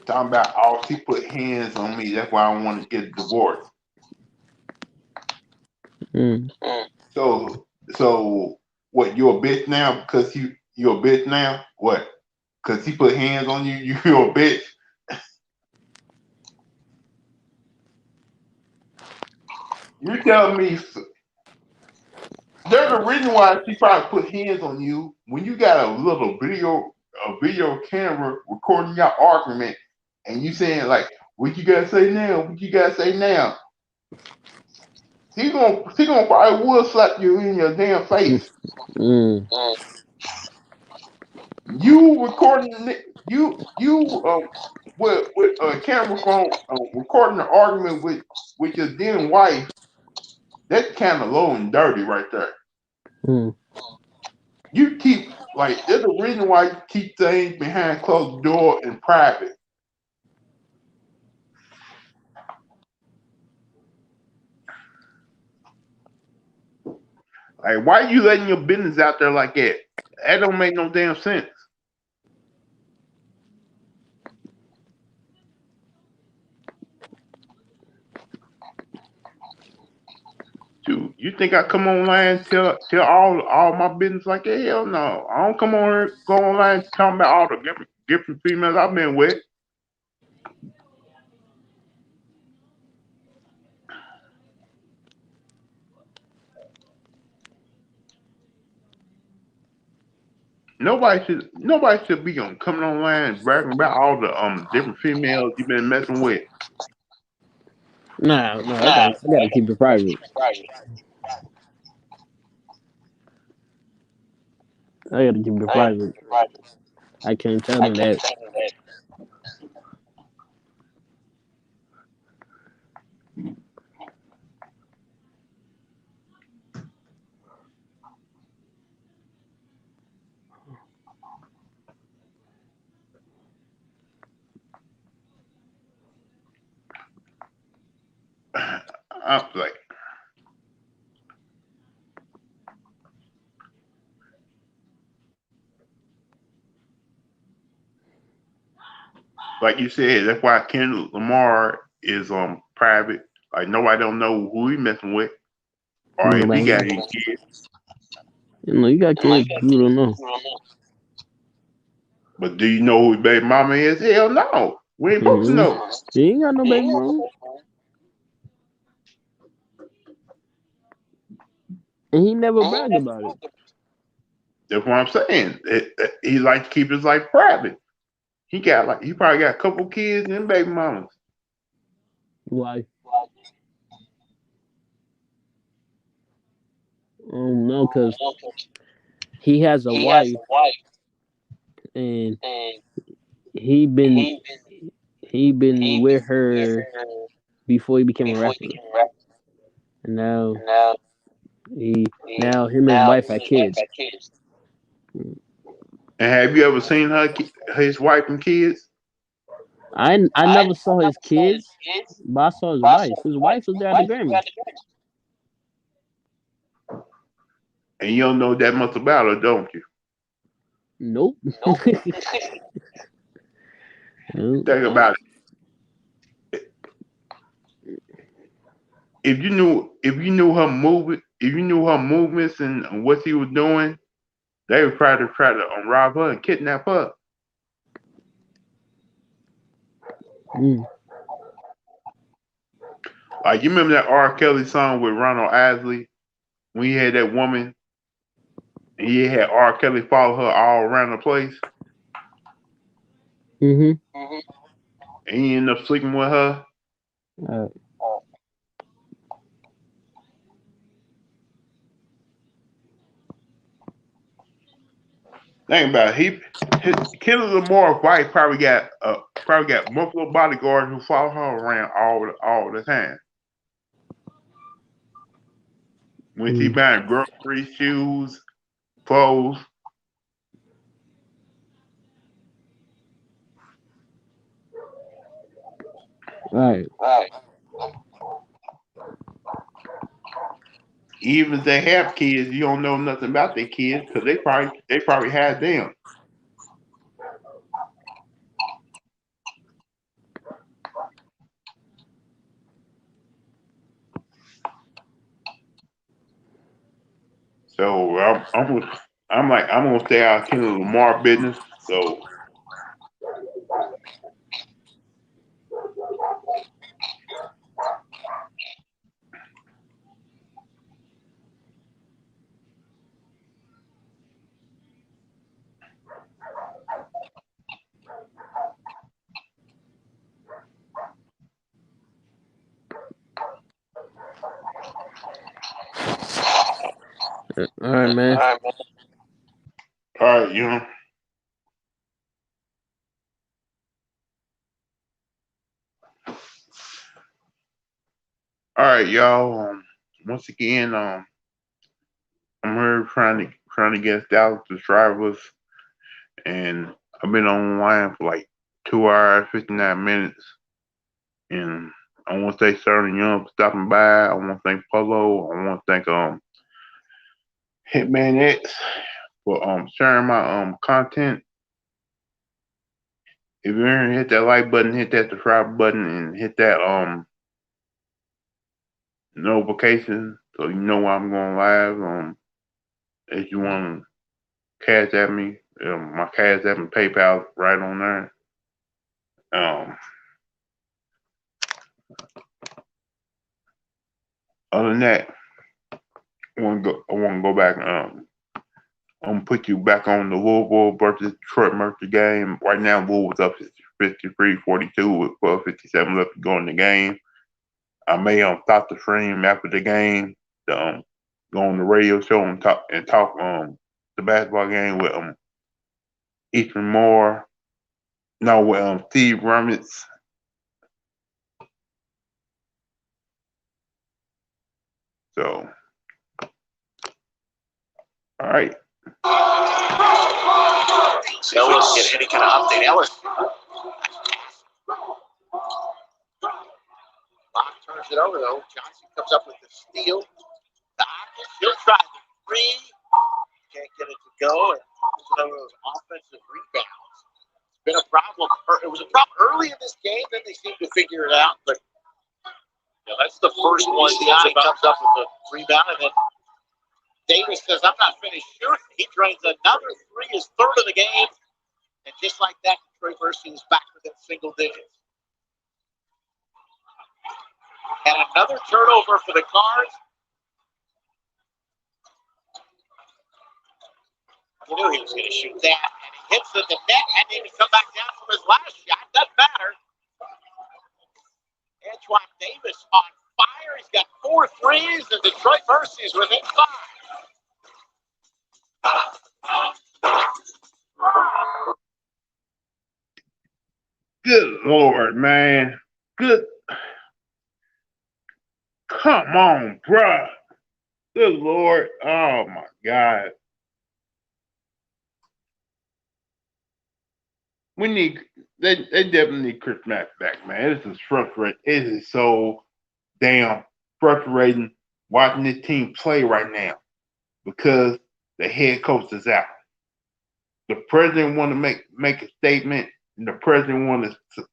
Talking about, oh, she put hands on me. That's why I don't want to get a divorce. Mm. So what? You're a bitch now because you're a bitch now. What? Because he put hands on you. You're a bitch. You telling me there's a reason why she probably put hands on you when you got a video camera recording your argument, and you saying like, "What you gotta say now? What you gotta say now?" She gonna probably wood slap you in your damn face. Mm. You recording with a camera phone recording an argument with your then wife. That's kind of low and dirty right there. Mm. You keep like there's a reason why you keep things behind closed door and private. Like why you letting your business out there like that? That don't make no damn sense. Dude, you think I come online and tell all my business like that? Hell no. I don't come on here go online talking about all the different females I've been with. nobody should be coming online and bragging about all the different females you've been messing with. Nah, no, I gotta keep it private. I gotta keep it private. I can't tell them that. I'm like you said, that's why Kendrick Lamar is private. Like nobody don't know who he messing with or if he Nobody got knows. any kids. You got kids. You don't know. But do you know who his baby mama is? Hell no. We ain't supposed to Mm-hmm. know. He ain't got no baby mama, and he never bragged about it. That's what I'm saying. He like to keep his life private. He probably got a couple kids and baby mamas. Why? No, because he has a wife, and he been he been with her before he became a rapper, and he now him and his wife had kids. And have you ever seen his wife and kids? I never saw his kids, but I saw his wife. His wife was there at the Grammys. And you don't know that much about her, don't you? Nope. Nope. Think about it. If you knew her movements and what she was doing, they would try to rob her and kidnap her. Mm. Like you remember that R. Kelly song with Ronald Isley when he had that woman and he had R. Kelly follow her all around the place Mhm. and he ended up sleeping with her. Uh, Think about it. Kendrick Lamar's wife probably got multiple bodyguards who follow her around all the time. When she mm. buying groceries, shoes, clothes. Right. Even if they have kids, you don't know nothing about their kids because they probably had them. So I'm gonna stay out of Kendrick Lamar business. So All right, man. all right, you know. All right, y'all. Once again, I'm here trying to get 1,000 subscribers, and I've been online for like 2 hours 59 minutes. And I want to thank Sterling Young for stopping by. I want to thank Polo. I want to thank Hitman X for sharing my content. If you're here, hit that like button, hit that subscribe button, and hit that notification so you know when I'm going live. If you want to cash at me, my cash app and PayPal right on there. Other than that, I want to go back. I'm gonna put you back on the Louisville versus Detroit Mercy game. Right now, Louisville's up 53-42 with 12:57 left to go in the game. I may stop the stream after the game to go on the radio show and talk the basketball game with Ethan Moore. No, with Steve Rummets. So, all right. Ellis get any kind of update. Ellis Bach turns it over though. Johnson comes up with the steal. He'll try the three. Can't get it to go. And it's another of those offensive rebounds. It's been a problem. It was a problem early in this game. Then they seem to figure it out. But yeah, that's the first one. Johnny comes up with a rebound, and then Davis says, "I'm not finished shooting." He drains another three, his third of the game, and just like that, Detroit Mercy is back within single digits. And another turnover for the Cards. He knew he was going to shoot that, and he hits it at the net, and then he come back down from his last shot. Doesn't matter. Antoine Davis on fire. He's got 4 threes, and Detroit Mercy is within 5. Good Lord, man. Good. Come on, bruh. Good Lord. Oh, my God. They definitely need Chris Mack back, man. This is frustrating. It is so damn frustrating watching this team play right now because the head coach is out. The president want to make a statement, and the president want to.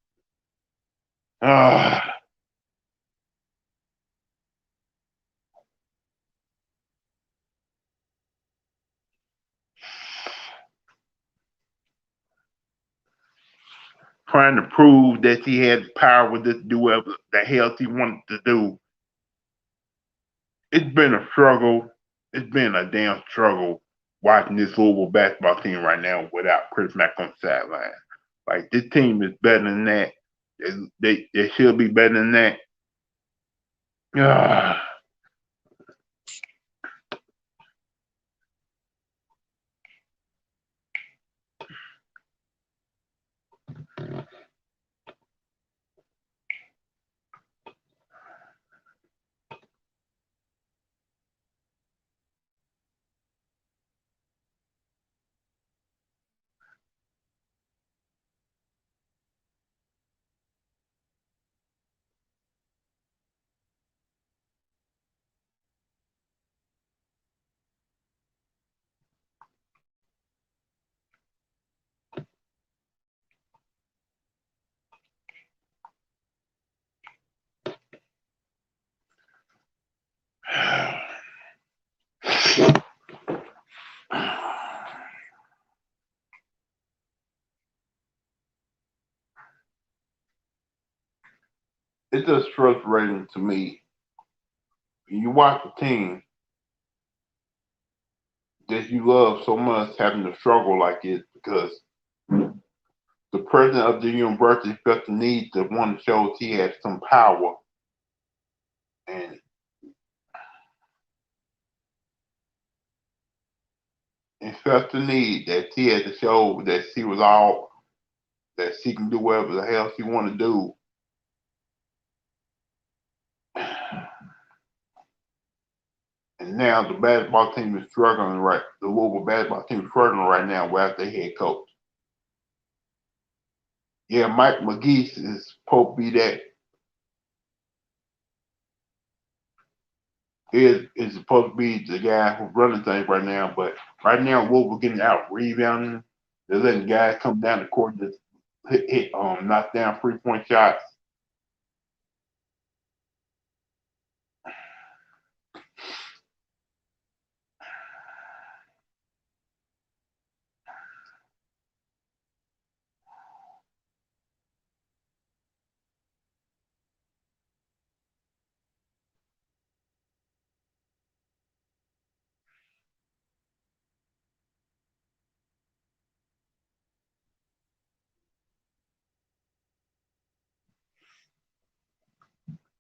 Trying to prove that he had the power to do whatever the hell he wanted to do. It's been a struggle. It's been a damn struggle watching this Louisville basketball team right now without Chris Mack on the sideline. Like, this team is better than that. They should be better than that. It's just frustrating to me. You watch a team that you love so much having to struggle like it because the president of the university felt the need to want to show he had some power and felt the need that he had to show that she was all that she can do whatever the hell she want to do. And now the basketball team is struggling the Louisville basketball team is struggling right now without their head coach. Yeah, Mike McGee is supposed to be that. Is supposed to be the guy who's running things right now, but right now Louisville getting out rebounding. They're letting guys come down the court to hit knock down 3-point shots.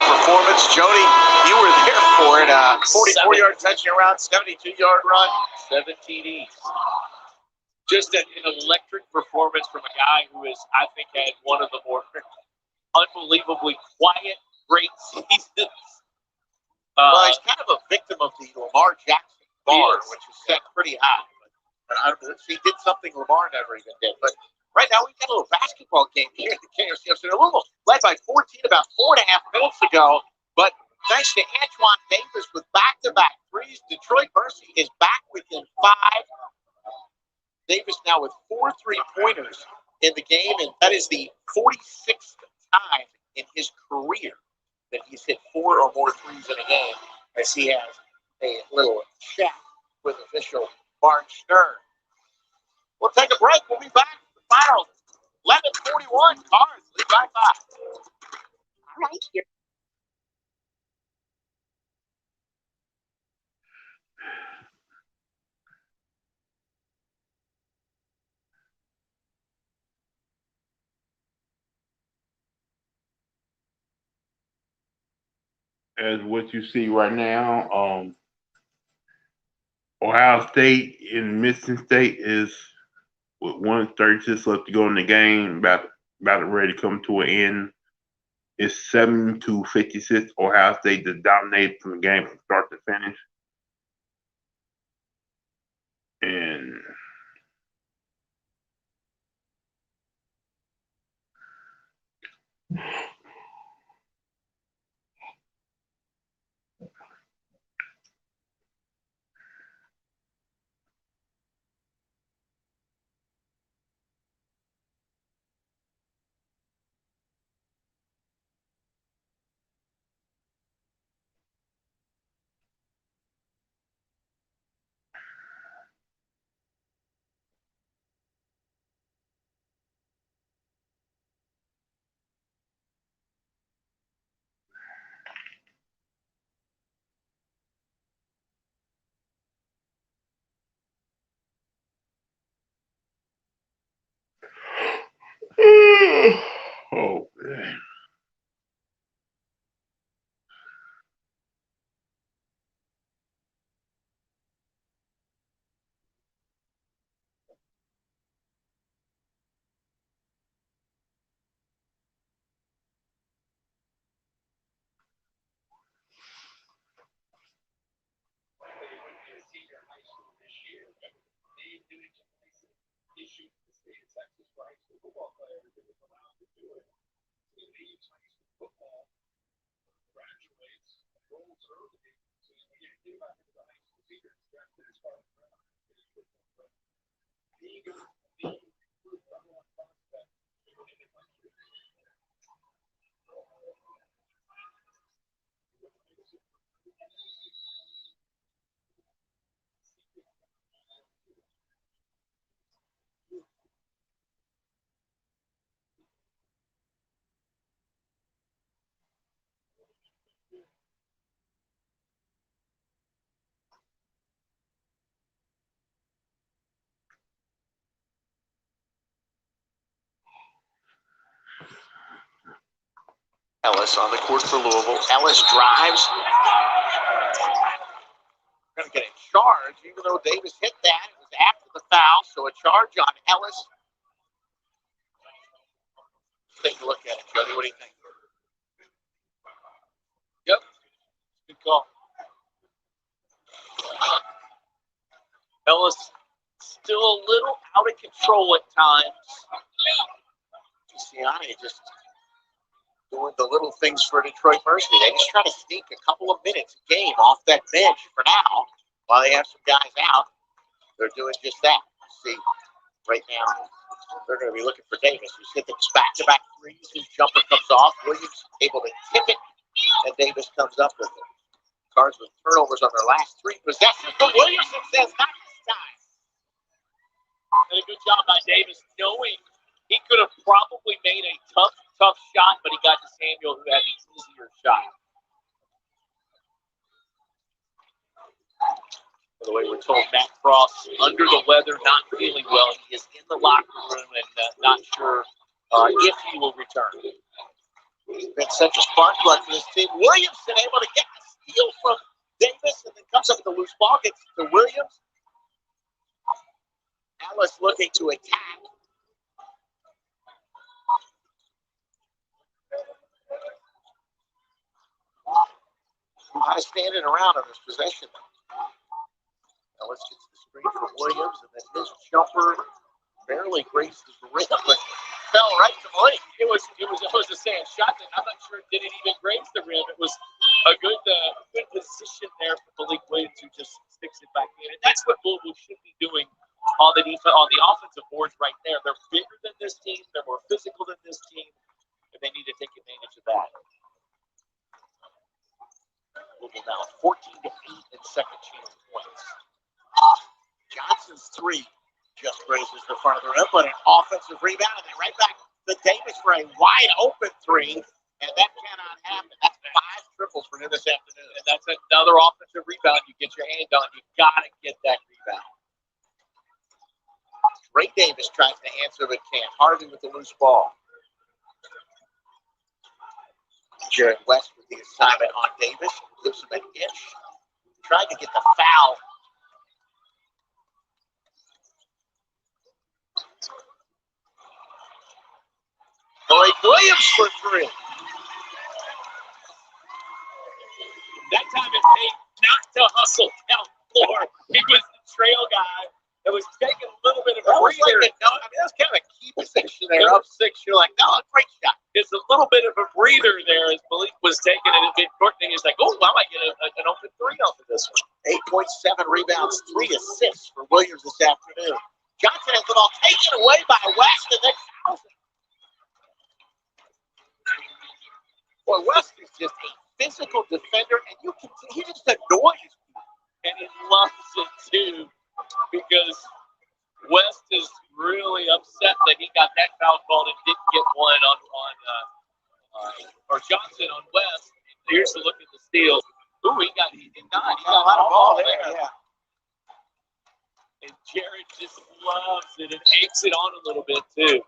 performance. Jody, you were there for it. 44-yard touchdown run, 72-yard run. 7 TDs. Just an electric performance from a guy who has, I think, had one of the more unbelievably quiet, great seasons. Well, he's kind of a victim of the Lamar Jackson bar, which is set pretty high. But I don't know if he did something Lamar never even did. But right now, we've got a little basketball game here at the KRC Center. Louisville led by 14 about 4.5 minutes ago. But thanks to Antoine Davis with back-to-back threes, Detroit Mercy is back within 5. Davis now with 4 3-pointers in the game, and that is the 46th time in his career that he's hit 4 or more threes in a game, as he has a little chat with official Mark Stern. We'll take a break. We'll be back. The final 11:41. Cards lead by 5. All right, here. As what you see right now, Ohio State and Michigan State is with 1:36 left to go in the game, about ready to come to an end. It's 7-56. Ohio State just dominated from the game from start to finish. And oh man. Ellis on the court for Louisville. Ellis drives. Going to get a charge, even though Davis hit that. It was after the foul, so a charge on Ellis. Let's take a look at it, Jody. What do you think? Yep. Good call. Ellis still a little out of control at times. Giussiani just doing the little things for Detroit Mercy. They just try to sneak a couple of minutes a game off that bench for now while they have some guys out. They're doing just that. See, right now, they're going to be looking for Davis, who's hit the back-to-back threes. His jumper comes off. Williams able to tip it, and Davis comes up with it. Cards with turnovers on their last 3 possessions, but Williamson says not this time. Did a good job by Davis, knowing he could have probably made a tough shot, but he got to Samuel, who had the easier shot. By the way, we're told Matt Frost under the weather, not feeling well. He is in the locker room and not sure if he will return. He's been such a spark plug for this team. Williamson able to get the steal from Davis and then comes up with the loose ball, gets to Williams. Ellis looking to attack. High standing around on this possession. Ellis gets the screen from Williams, and then his jumper barely grazes the rim, but fell right to Malik. It was a sand shot that I'm not sure did it even graze the rim. It was a good position there for Malik Williams, who just sticks it back in, and that's what Louisville should be doing on the offensive boards right there. They're bigger than this team. They're more physical than this team, and they need to take advantage of that. Louisville now 14-8 in second chance points. Johnson's three just grazes the front of the rim, but an offensive rebound, and then right back to Davis for a wide open three, and that cannot happen. That's 5 triples for him this afternoon. And that's another offensive rebound you get your hand on. You got to get that rebound. Ray Davis tries to answer, but can't. Harvey with the loose ball. Jared West with the assignment on Davis. Gives him an inch. Tried to get the foul. Lloyd Williams for 3. That time it paid not to hustle down floor. He was the trail guy that was taking a little bit of a breather. That's kind of a key position there. Up 6, you're like, no, great shot. It's a little bit of a breather there as Malik was taking it. And Courtney is like, oh, I might get an open 3 off of this one. 8.7 rebounds, 3 assists for Williams this afternoon. Johnson has the ball taken away by West, and then fouls it. Boy, West is just a physical defender, and he just annoys people. And he loves it too, because West is really upset that he got that foul called and didn't get one or Johnson on West. Here's a look at the steal. Ooh, he got a lot of ball there. Yeah. And Jared just loves it and eggs it on a little bit too.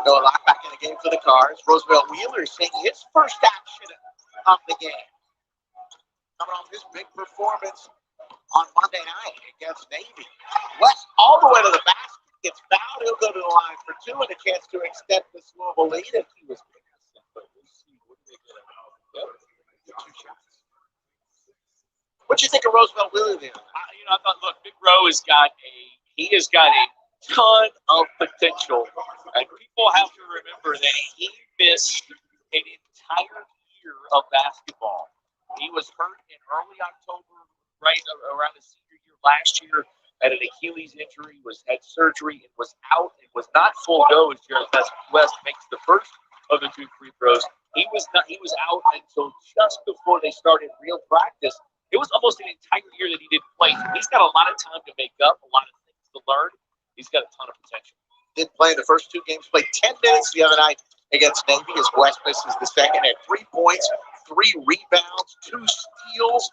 Noah Locke back in the game for the Cards. Roosevelt Wheeler seeing his first action of the game. Coming off his big performance on Monday night against Navy. West all the way to the basket. Gets fouled. He'll go to the line for 2 and a chance to extend this Louisville lead if he was passing. But we'll see. What do they get out of 2 shots. What do you think of Roosevelt Wheeler then? I thought, look, Big Row has got a ton of potential. And people have to remember that he missed an entire year of basketball. He was hurt in early October, right around his senior year last year, had an Achilles injury, had surgery, and was out. It was not full go as Jared West makes the first of the 2 free throws. He was out until just before they started real practice. It was almost an entire year that he didn't play. He's got a lot of time to make up, a lot of things to learn. He's got a ton of potential. Did play in the first 2 games, played 10 minutes the other night against Navy as West misses the second at 3 points, 3 rebounds, 2 steals.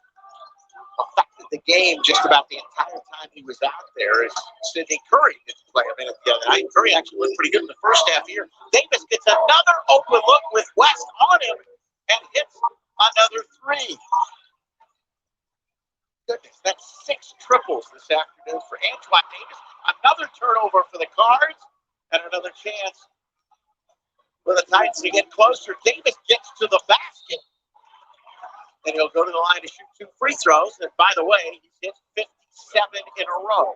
Affected the game just about the entire time he was out there as Sidney Curry didn't play a minute the other night. Curry actually looked pretty good in the first half here. Davis gets another open look with West on him and hits another 3. Goodness, that's 6 triples this afternoon for Antoine Davis. Another turnover for the Cards and another chance for the Titans to get closer. Davis gets to the basket, and he'll go to the line to shoot 2 free throws. And by the way, he's hit 57 in a row.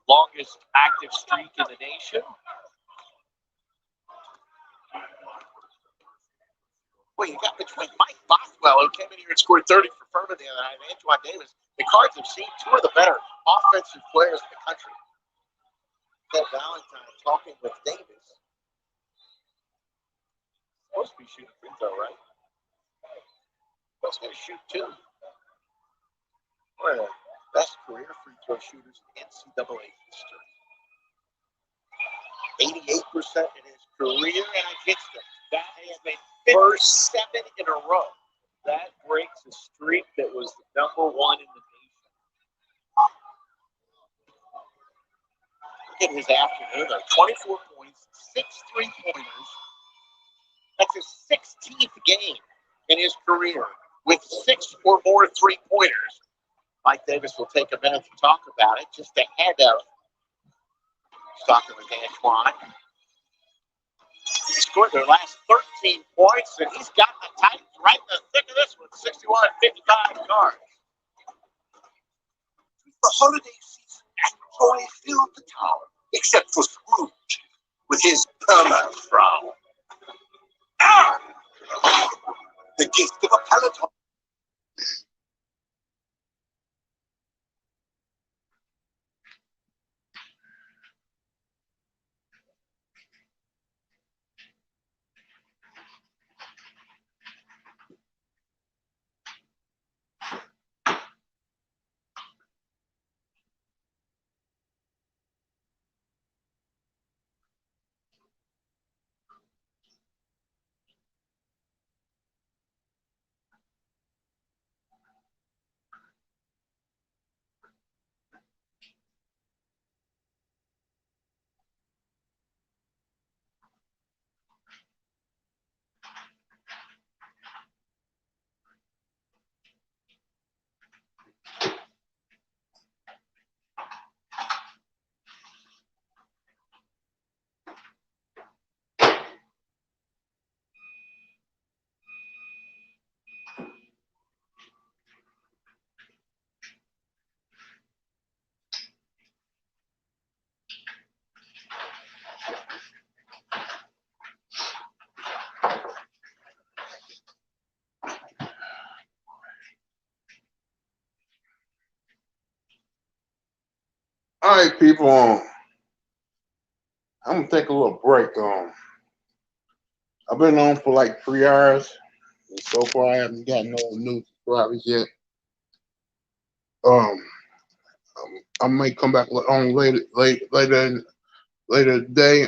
Longest active streak in the nation. Well, you got between Mike Bothwell, who came in here and scored 30 for Furman the other night, and Antoine Davis. The Cards have seen 2 of the better offensive players in the country. Ted Valentine talking with Davis. Supposed to be shooting free throw, right? Supposed to shoot 2. One of the best career free throw shooters in NCAA history. 88% in his career, and I hits them. That has been first 7 in a row. That breaks a streak that was #1 in the nation. in his afternoon. 24 points, 6 3-pointers. That's his 16th game in his career with 6 or more 3-pointers. Mike Davis will take a minute to talk about it, just ahead of talking with Antoine. He scored their last 13 points, and he's got the Titans right in the thick of this one, 61-55 cards. The holiday season and joy filled the town, except for Scrooge, with his perma-frown. The gift of a Peloton. All right, people. I'm gonna take a little break. I've been on for like 3 hours, and so far I haven't got no new subscribers yet. Um, I may come back on later today.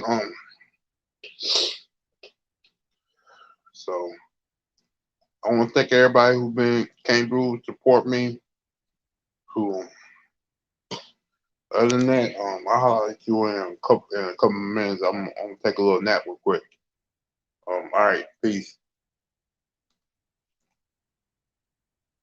So I want to thank everybody who came through to support me. Who, other than that, I'll holler at you in a couple of minutes. I'm gonna take a little nap real quick. All right, peace.